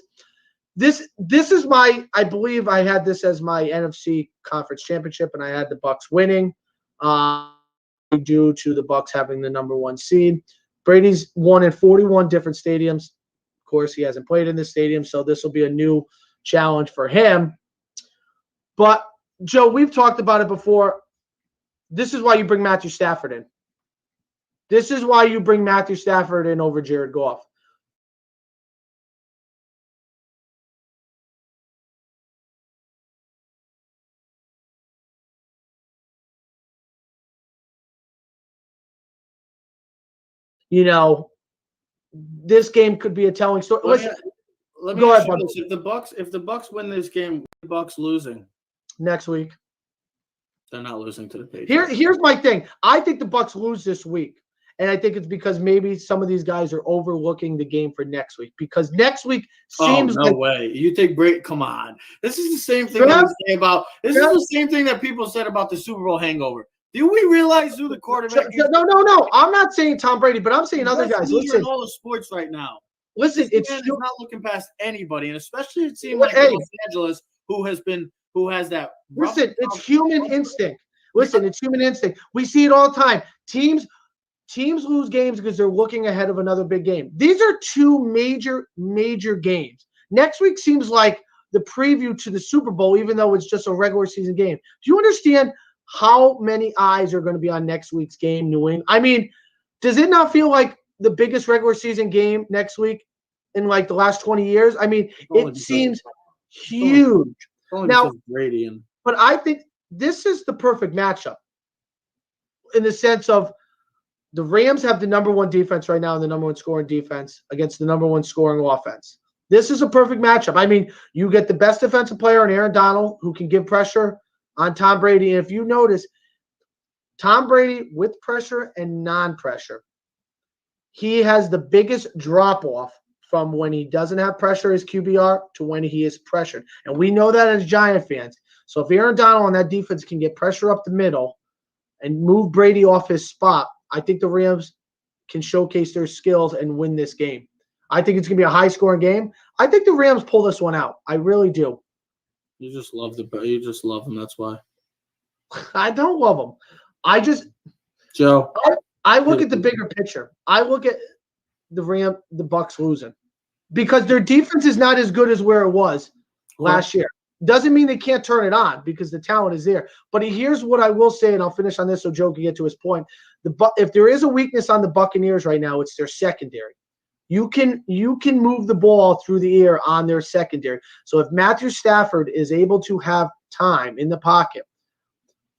This is I believe I had this as my NFC Conference Championship, and I had the Bucs winning due to the Bucs having the number 1 seed. Brady's won in 41 different stadiums. Of course, he hasn't played in this stadium, so this will be a new challenge for him. But, Joe, we've talked about it before. This is why you bring Matthew Stafford in. This is why you bring Matthew Stafford in over Jared Goff. This game could be a telling story. Listen, let me go ask ahead, you this. If the Bucs win this game, the Bucs losing next week. They're not losing to the Patriots. Here's my thing. I think the Bucs lose this week, and I think it's because maybe some of these guys are overlooking the game for next week. Because next week seems no way. You think Brady? Come on. This is the same thing that we say about. This is the same thing that people said about the Super Bowl hangover. Do we realize who the quarterback is? No. I'm not saying Tom Brady, but I'm saying other guys. Listen, in all the sports right now. Listen, it's not looking past anybody, and especially it seems like Los Angeles, who has that. Listen, it's human instinct. Listen, it's human instinct. We see it all the time. Teams lose games because they're looking ahead of another big game. These are 2 major games. Next week seems like the preview to the Super Bowl, even though it's just a regular season game. Do you understand how many eyes are going to be on next week's game, New England? I mean, Does it not feel like the biggest regular season game next week in like the last 20 years? I mean, it seems huge. Now, Brady and but I think this is the perfect matchup in the sense of the Rams have the number one defense right now and the number one scoring defense against the number one scoring offense. This is a perfect matchup. I mean, you get the best defensive player in Aaron Donald who can give pressure on Tom Brady. And if you notice, Tom Brady with pressure and non-pressure, he has the biggest drop-off from when he doesn't have pressure as QBR to when he is pressured. And we know that as Giant fans. So if Aaron Donald on that defense can get pressure up the middle and move Brady off his spot, I think the Rams can showcase their skills and win this game. I think it's going to be a high-scoring game. I think the Rams pull this one out. I really do. You just love them. That's why. I don't love them. Joe. I look at the bigger picture. I look at the Bucs losing because their defense is not as good as where it was last year. Doesn't mean they can't turn it on because the talent is there. But here's what I will say, and I'll finish on this so Joe can get to his point. If there is a weakness on the Buccaneers right now, it's their secondary. You can move the ball through the air on their secondary. So if Matthew Stafford is able to have time in the pocket,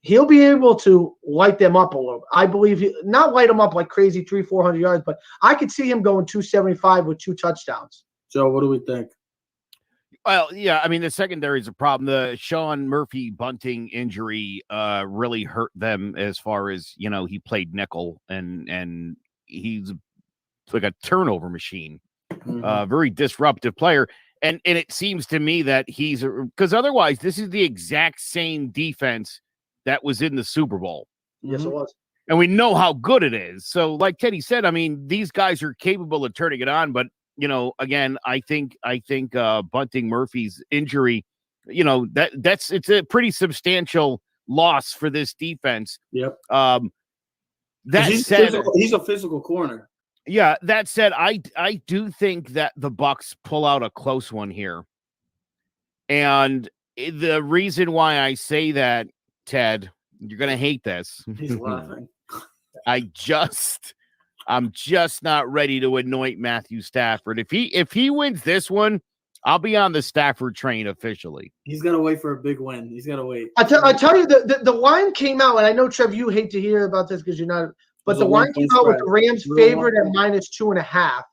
he'll be able to light them up a little. I believe not light them up like crazy 300-400 yards, but I could see him going 275 with 2 touchdowns. Joe, what do we think? Well, yeah, I mean, the secondary is a problem. The Sean Murphy Bunting injury really hurt them as far as, he played nickel and he's like a turnover machine, very disruptive player. And it seems to me that because otherwise this is the exact same defense that was in the Super Bowl. Yes, it was. And we know how good it is. So like Teddy said, I mean, these guys are capable of turning it on, but again, I think Bunting Murphy's injury, it's a pretty substantial loss for this defense. Yep. He's a physical corner. Yeah. That said, I do think that the Bucs pull out a close one here. And the reason why I say that, Ted, you're going to hate this. He's laughing. I'm just not ready to anoint Matthew Stafford. If he wins this one, I'll be on the Stafford train officially. He's got to wait for a big win. He's got to wait. I tell you, the line came out, and I know, Trev, you hate to hear about this because you're not, but the line came out with the Rams favored at -2.5.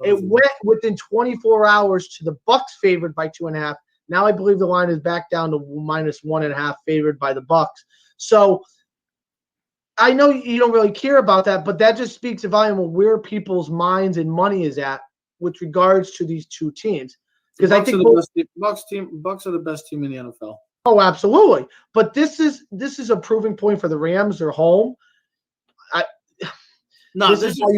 It went within 24 hours to the Bucs favored by 2.5. Now I believe the line is back down to -1.5 favored by the Bucs. So I know you don't really care about that, but that just speaks a volume of where people's minds and money is at with regards to these two teams. Because I think Bucs are the best team in the NFL. Oh, absolutely. But this is a proving point for the Rams. They're home. This is why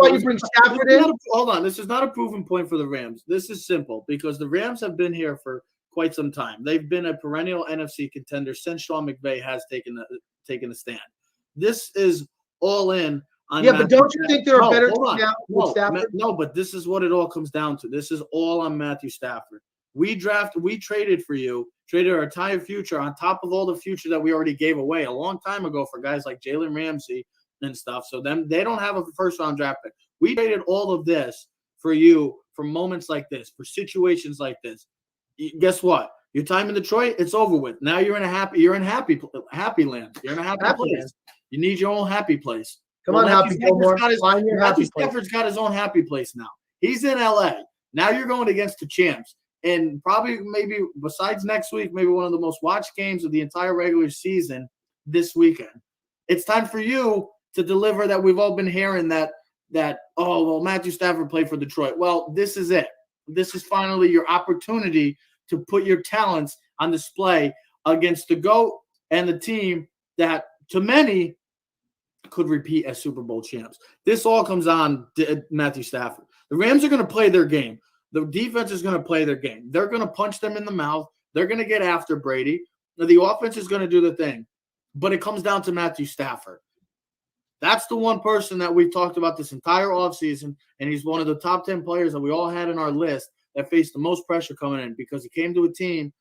you bring Stafford in. Hold on. This is not a proven point for the Rams. This is simple because the Rams have been here for quite some time. They've been a perennial NFC contender since Sean McVay has taken a stand. This is all in on but don't you think they're a better team now with Stafford? No, but this is what it all comes down to. This is all on Matthew Stafford. We traded for you, traded our entire future on top of all the future that we already gave away a long time ago for guys like Jalen Ramsey and stuff. So they don't have a first-round draft pick. We traded all of this for you for moments like this, for situations like this. Guess what? Your time in Detroit, it's over with. Now you're in happy land. You're in a happy place. You need your own happy place. Come on, Happy Gilmore. Stafford's got his own happy place now. He's in LA. Now you're going against the champs. And probably maybe besides next week, maybe one of the most watched games of the entire regular season this weekend. It's time for you to deliver that we've all been hearing that Matthew Stafford played for Detroit. Well, this is it. This is finally your opportunity to put your talents on display against the GOAT and the team that, to many, could repeat as Super Bowl champs. This all comes on Matthew Stafford. The Rams are going to play their game. The defense is going to play their game. They're going to punch them in the mouth. They're going to get after Brady. The offense is going to do the thing. But it comes down to Matthew Stafford. That's the one person that we've talked about this entire offseason, and he's one of the top 10 players that we all had in our list that faced the most pressure coming in because he came to a team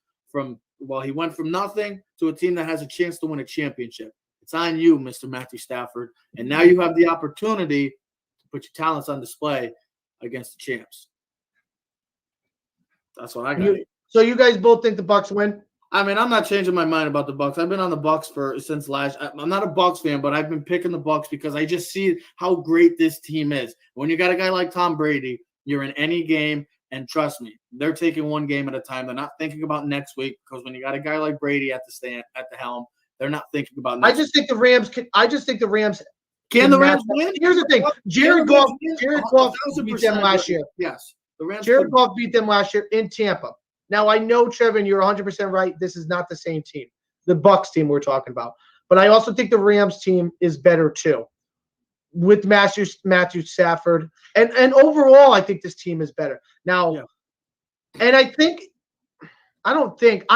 he went from nothing to a team that has a chance to win a championship. It's on you, Mr. Matthew Stafford. And now you have the opportunity to put your talents on display against the champs. That's what I got. So you guys both think the Bucs win? I mean, I'm not changing my mind about the Bucs. I've been on the Bucs since last. I'm not a Bucs fan, but I've been picking the Bucs because I just see how great this team is. When you got a guy like Tom Brady, you're in any game, and trust me, they're taking one game at a time. They're not thinking about next week because when you got a guy like Brady at the helm, they're not thinking about next week. I just think the Rams. Can the Rams win? Here's the thing: Jared Goff beat them last year. Yes, the Rams. Jared Goff beat them last year in Tampa. Now, I know, Trevor, you're 100% right. This is not the same team, the Bucs team we're talking about. But I also think the Rams team is better, too, with Matthew Stafford. And overall, I think this team is better. Now, and I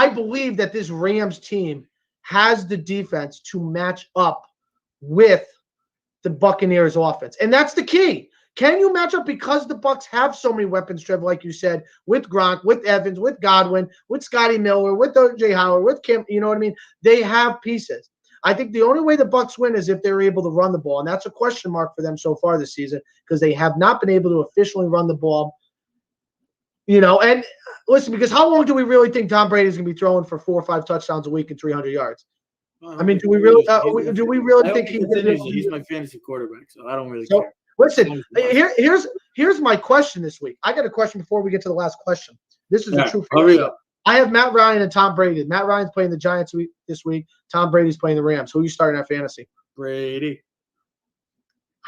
believe that this Rams team has the defense to match up with the Buccaneers offense. And that's the key. Can you match up because the Bucs have so many weapons, Trevor, like you said, with Gronk, with Evans, with Godwin, with Scotty Miller, with O.J. Howard, with Kim, you know what I mean? They have pieces. I think the only way the Bucs win is if they're able to run the ball, and that's a question mark for them so far this season because they have not been able to officially run the ball. And listen, because how long do we really think Tom Brady is going to be throwing for 4 or 5 touchdowns a week and 300 yards? I mean, do we really think he's my fantasy quarterback, so I don't really care. Listen, here's my question this week. I got a question before we get to the last question. This is a true question. I have Matt Ryan and Tom Brady. Matt Ryan's playing the Giants this week. Tom Brady's playing the Rams. Who are you starting at fantasy? Brady.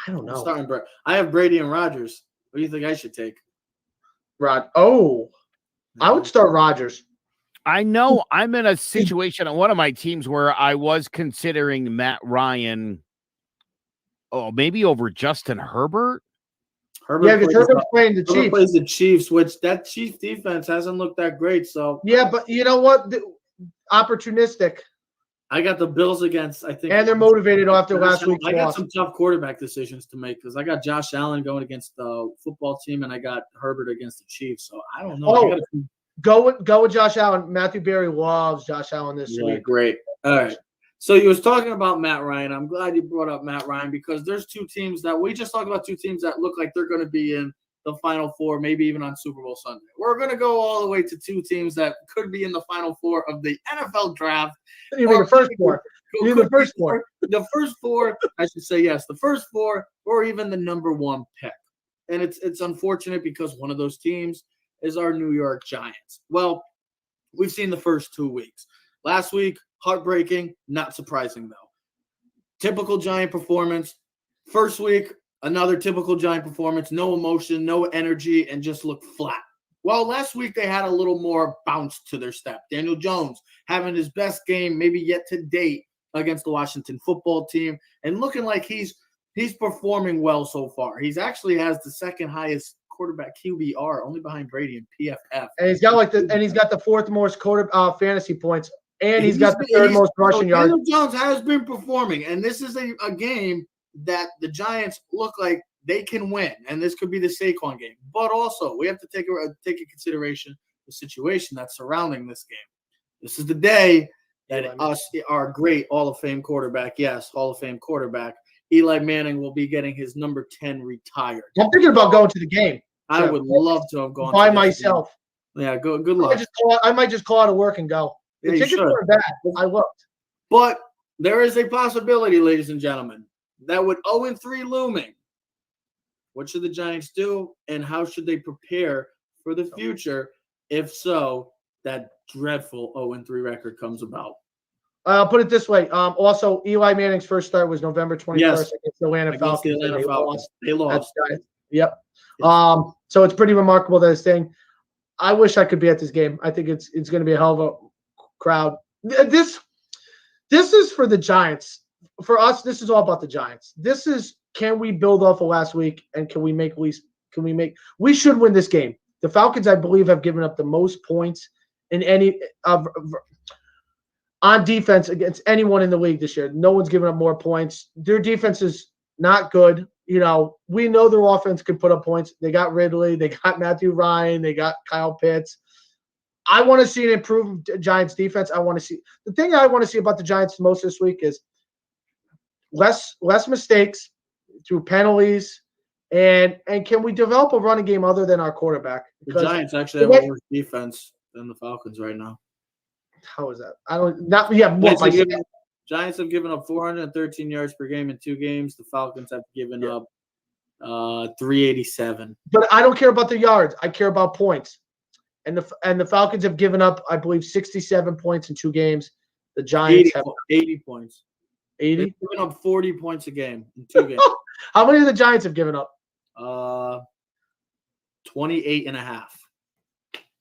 I don't know. I have Brady and Rodgers. What do you think I should take? I would start Rodgers. I know I'm in a situation on one of my teams where I was considering Matt Ryan. Maybe over Justin Herbert? Because Herbert's playing the Chiefs. Herbert plays the Chiefs, which that Chiefs defense hasn't looked that great. So yeah, but you know what? Opportunistic. I got the Bills against, I think. And they're motivated after last week's I got loss. some tough quarterback decisions to make because I got Josh Allen going against the football team, and I got Herbert against the Chiefs. So I don't know. Go with Josh Allen. Matthew Berry loves Josh Allen this week. Great. All right. So you was talking about Matt Ryan. I'm glad you brought up Matt Ryan because there's two teams that we just talked about, two teams that look like they're going to be in the Final Four, maybe even on Super Bowl Sunday. We're going to go all the way to two teams that could be in the Final Four of the NFL draft. You mean the first four? The first four. The first four, I should say yes. The first four or even the number one pick. And it's unfortunate because one of those teams is our New York Giants. Well, we've seen the first 2 weeks. Last week, heartbreaking, not surprising though. Typical Giant performance. First week, another typical Giant performance. No emotion, no energy, and just looked flat. Well, last week they had a little more bounce to their step. Daniel Jones having his best game maybe yet to date against the Washington football team and looking like he's performing well so far. He's actually has the second highest quarterback QBR, only behind Brady and PFF. And he's got the fourth most fantasy points. And he's got the third most rushing yards. Daniel Jones has been performing, and this is a game that the Giants look like they can win, and this could be the Saquon game. But also, we have to take in consideration the situation that's surrounding this game. This is the day that our great Hall of Fame quarterback, Eli Manning will be getting his number 10 retired. I'm thinking about going to the game. I would love to have gone by myself. Yeah, good luck. I might just call out of work and go. The tickets weren't bad. I looked. But there is a possibility, ladies and gentlemen, that with 0-3 looming, what should the Giants do and how should they prepare for the future if so that dreadful 0-3 record comes about? I'll put it this way. Also, Eli Manning's first start was November 21st against the Atlanta Falcons. They lost. Yep. So it's pretty remarkable that it's thing. I wish I could be at this game. I think it's going to be a hell of a crowd. This is for the Giants. For us, this is all about the Giants. This is, can we build off of last week and we should win this game. The Falcons, I believe, have given up the most points in any on defense against anyone in the league this year. No one's given up more points. Their defense is not good. We know their offense can put up points. They got Ridley, they got Matthew Ryan, they got Kyle Pitts. I want to see an improved Giants defense. The thing I want to see about the Giants most this week is less mistakes through penalties, and can we develop a running game other than our quarterback? The Giants actually have a worse defense than the Falcons right now. How is that? I don't not yeah. What, Giants have given up 413 yards per game in 2 games. The Falcons have given up 387. But I don't care about the yards. I care about points. And the Falcons have given up, I believe, 67 points in 2 games. The Giants have 80 points. 80? They've given up 40 points a game in 2 games. How many of the Giants have given up? 28 and a half.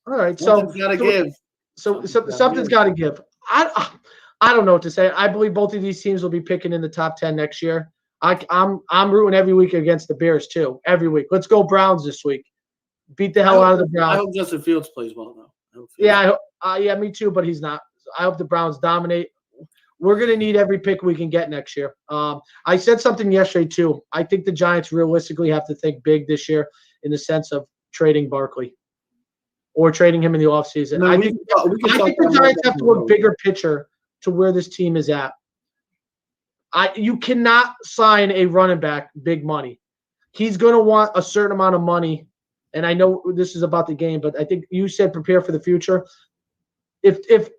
All right. Something's got to give. So something's got to give. I don't know what to say. I believe both of these teams will be picking in the top 10 next year. I'm rooting every week against the Bears too. Every week. Let's go Browns this week. Beat the hell out of the Browns. I hope Justin Fields plays well though. Yeah, me too. But he's not. I hope the Browns dominate. We're gonna need every pick we can get next year. I said something yesterday too. I think the Giants realistically have to think big this year in the sense of trading Barkley or trading him in the offseason. No, I think the Giants have to look bigger picture to where this team is at. You cannot sign a running back big money. He's going to want a certain amount of money. And I know this is about the game, but I think you said prepare for the future. If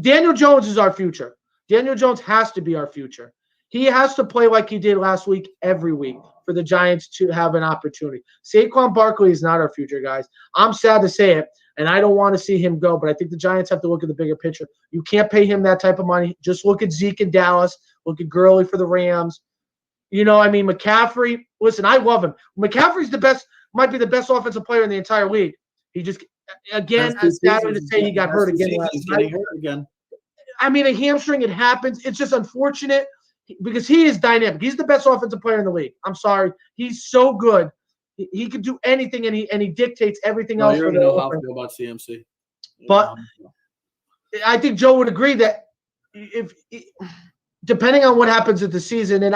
Daniel Jones is our future, Daniel Jones has to be our future. He has to play like he did last week every week for the Giants to have an opportunity. Saquon Barkley is not our future, guys. I'm sad to say it, and I don't want to see him go, but I think the Giants have to look at the bigger picture. You can't pay him that type of money. Just look at Zeke in Dallas. Look at Gurley for the Rams. McCaffrey, listen, I love him. McCaffrey's might be the best offensive player in the entire league. He just, again, I'm sad to say he got hurt again last night. I mean, a hamstring, it happens. It's just unfortunate because he is dynamic. He's the best offensive player in the league. I'm sorry. He's so good. He could do anything, and he dictates everything else. You already know how I feel about CMC. But I think Joe would agree that if depending on what happens at the season, and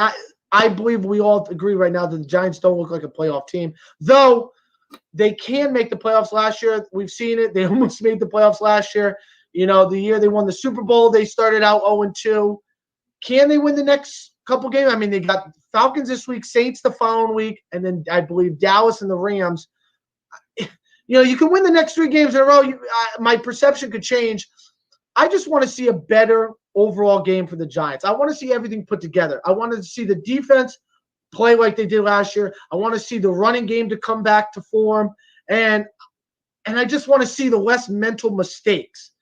I believe we all agree right now that the Giants don't look like a playoff team, though they can make the playoffs last year. We've seen it. They almost made the playoffs last year. The year they won the Super Bowl, they started out 0-2. Can they win the next couple games? I mean, they got Falcons this week, Saints the following week, and then I believe Dallas and the Rams. You can win the next 3 games in a row. My perception could change. I just want to see a better overall game for the Giants. I want to see everything put together. I wanted to see the defense play like they did last year. I want to see the running game to come back to form, and I just want to see the less mental mistakes.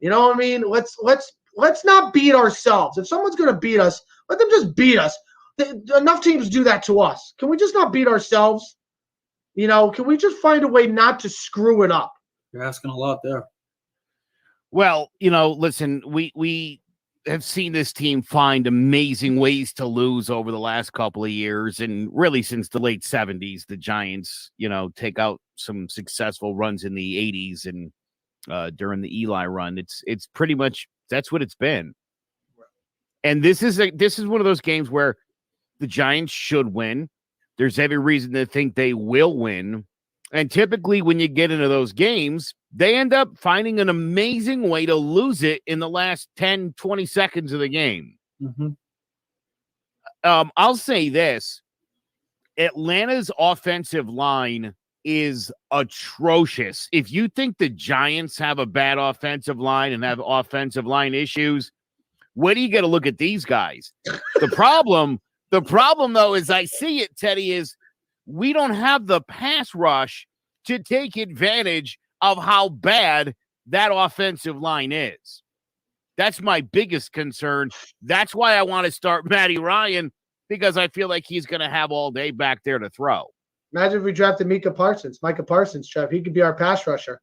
You know what I mean? Let's not beat ourselves. If someone's going to beat us, let them just beat us. Enough teams do that to us. Can we just not beat ourselves? Can we just find a way not to screw it up? You're asking a lot there. Well, listen, we have seen this team find amazing ways to lose over the last couple of years, and really since the late 70s, the Giants, take out some successful runs in the 80s and during the Eli run. It's pretty much that's what it's been. And this is one of those games where the Giants should win. There's every reason to think they will win. And typically when you get into those games, they end up finding an amazing way to lose it in the last 10, 20 seconds of the game. Mm-hmm. I'll say this. Atlanta's offensive line is atrocious. If you think the Giants have a bad offensive line and have offensive line issues, where do you got to look at these guys? The problem, though, as I see it, Teddy, is we don't have the pass rush to take advantage of how bad that offensive line is. That's my biggest concern. That's why I want to start Matty Ryan, because I feel like he's going to have all day back there to throw. Imagine if we drafted Micah Parsons, Trev. He could be our pass rusher.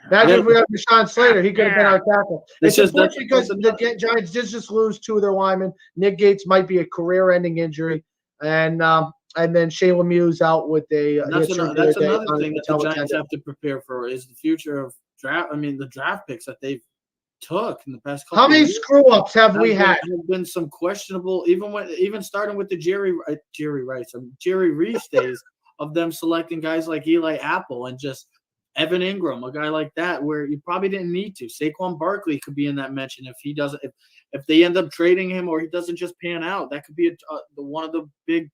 Imagine if we had Rashawn Slater. He could have been our tackle. It's unfortunate because the Giants just lose 2 of their linemen. Nick Gates might be a career-ending injury, and then Shea Lemieux's out with a. That's another thing that the Giants have to prepare for is the future of draft. I mean, the draft picks that they've took in the past couple. How many screw-ups have we had? There have been some questionable, even starting with the Jerry Reese days of them selecting guys like Eli Apple and just Evan Ingram, a guy like that, where you probably didn't need to. Saquon Barkley could be in that mention if he doesn't. if they end up trading him or he doesn't just pan out, that could be one of the big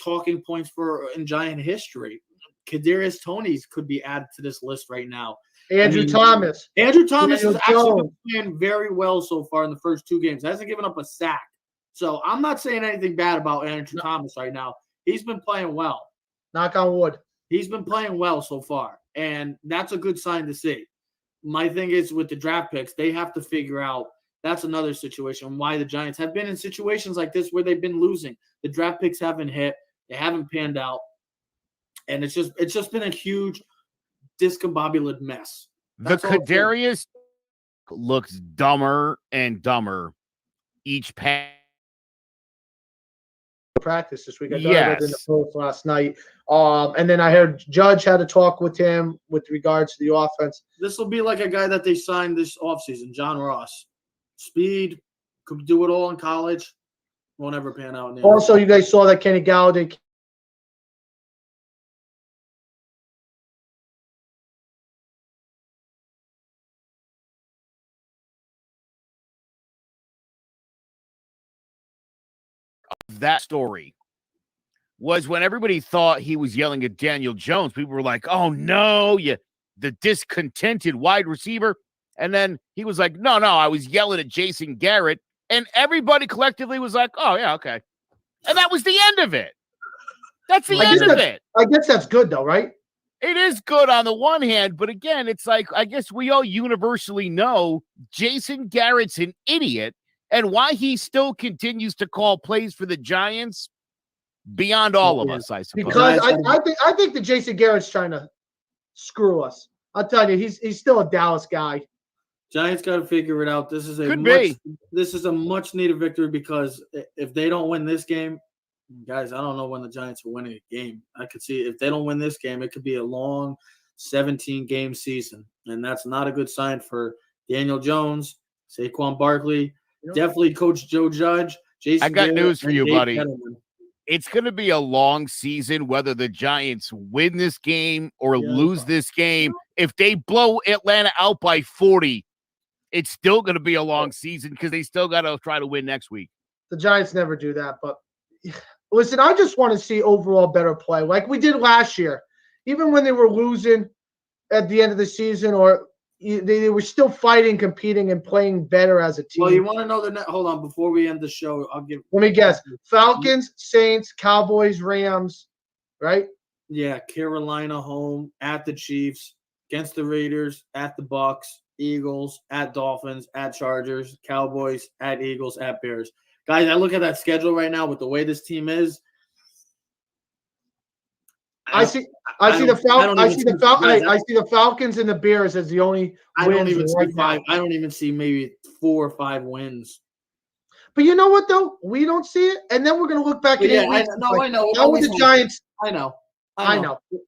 talking points in Giant history. Kadarius Toney's could be added to this list right now. Andrew Thomas has actually Jones. been playing very well so far in the first 2 games. Hasn't given up a sack. So I'm not saying anything bad about Andrew Thomas right now. He's been playing well. Knock on wood. He's been playing well so far, and that's a good sign to see. My thing is with the draft picks, they have to figure out that's another situation why the Giants have been in situations like this where they've been losing. The draft picks haven't hit. They haven't panned out. And it's just been a huge discombobulated mess. The Kadarius looks dumber and dumber each pass. Practice this week. I read in the post last night. And then I heard Judge had a talk with him with regards to the offense. This will be like a guy that they signed this offseason, John Ross. Speed, could do it all in college. Won't ever pan out in the Also, you guys saw that Kenny Galladay that story was when everybody thought he was yelling at Daniel Jones. People were like, oh, no, the discontented wide receiver. And then he was like, no, I was yelling at Jason Garrett. And everybody collectively was like, oh, yeah, okay. And that was the end of it. That's the end of it. I guess that's good, though, right? It is good on the one hand, but again, it's like, I guess we all universally know Jason Garrett's an idiot. And why he still continues to call plays for the Giants, beyond all of us, I suppose. Because I think that Jason Garrett's trying to screw us. I'll tell you, he's still a Dallas guy. Giants got to figure it out. This is a much needed victory because if they don't win this game, guys, I don't know when the Giants are winning a game. I could see if they don't win this game, it could be a long 17-game season, and that's not a good sign for Daniel Jones, Saquon Barkley. Definitely Coach Joe Judge. Jason I got Garrett, news for you, Dave buddy. Gettleman. It's going to be a long season, whether the Giants win this game or lose this game. If they blow Atlanta out by 40, it's still going to be a long season because they still got to try to win next week. The Giants never do that. But listen, I just want to see overall better play like we did last year. Even when they were losing at the end of the season or they were still fighting, competing, and playing better as a team. Well, you want to know hold on, before we end the show, let me guess. Falcons, Saints, Cowboys, Rams, right? Yeah, Carolina home, at the Chiefs, against the Raiders, at the Bucks, Eagles, at Dolphins, at Chargers, Cowboys, at Eagles, at Bears. Guys, I look at that schedule right now with the way this team is. I see the Falcons and the Bears as the only. I don't even see maybe 4 or 5 wins. But you know what though? We don't see it, and then we're going to look back at 8 weeks. I know. How the Giants? I know.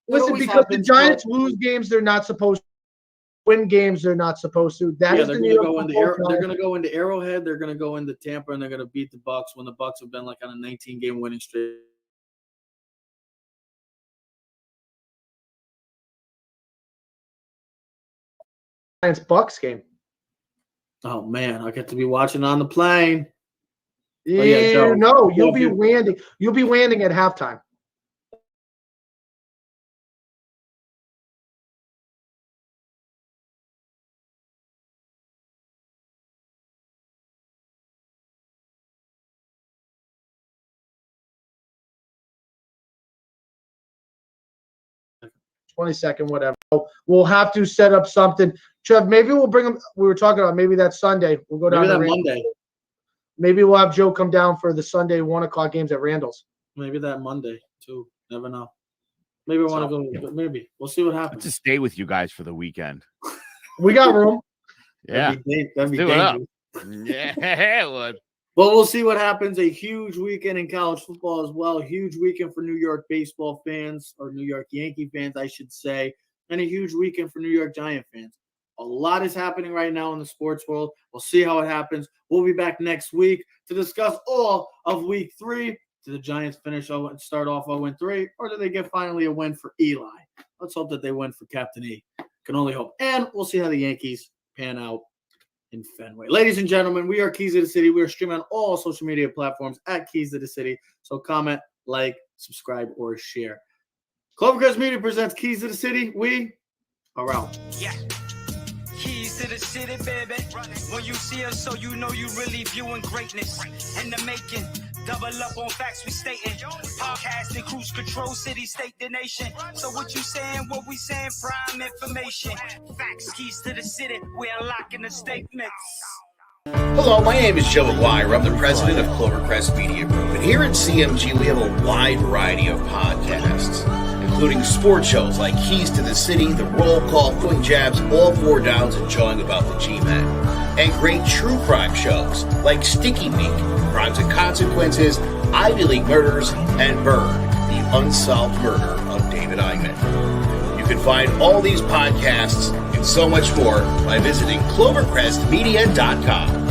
Listen, because the Giants lose games they're not supposed to, win games they're not supposed to. They're going to go into Arrowhead. They're going to go into Tampa, and they're going to beat the Bucks when the Bucks have been like on a 19-game winning streak. Bucks game. Oh man, I get to be watching on the plane. You'll be landing. You'll be landing at halftime. Second, whatever. We'll have to set up something. Trev, maybe we'll bring them. We were talking about maybe that Sunday. We'll go down to Monday. Maybe we'll have Joe come down for the Sunday 1:00 games at Randall's. Maybe that Monday too. Never know. Maybe I want to go. Maybe we'll see what happens. To stay with you guys for the weekend. We got room. Yeah. That'd be dangerous. Yeah, it would. Well, we'll see what happens. A huge weekend in college football as well. Huge weekend for New York baseball fans, or New York Yankee fans, I should say, and a huge weekend for New York Giant fans. A lot is happening right now in the sports world. We'll see how it happens. We'll be back next week to discuss all of Week 3. Do the Giants start off 0-3, or do they get finally a win for Eli? Let's hope that they win for Captain E. Can only hope. And we'll see how the Yankees pan out in Fenway. Ladies and gentlemen, we are Keys of the City. We are streaming on all social media platforms at Keys of the City. So comment, like, subscribe, or share. Clovercrest Media presents Keys of the City. We are out. Yeah. Keys to the city, baby. When you see us, so you know you really viewing greatness. And the making, double up on facts we stating. Podcasting, cruise control, city, state, the nation. So what you saying, what we saying, prime information. Facts, keys to the city, we're unlocking the statements. Hello, my name is Joe McGuire. I'm the president of Clovercrest Media Group. And here at CMG, we have a wide variety of podcasts, including sports shows like Keys to the City, The Roll Call, Throwing Jabs, All Four Downs, and Jawing About the G-Men. And great true crime shows like Sticky Week, Crimes and Consequences, Ivy League Murders, and Bird, the unsolved murder of David Eichmann. You can find all these podcasts and so much more by visiting clovercrestmedia.com.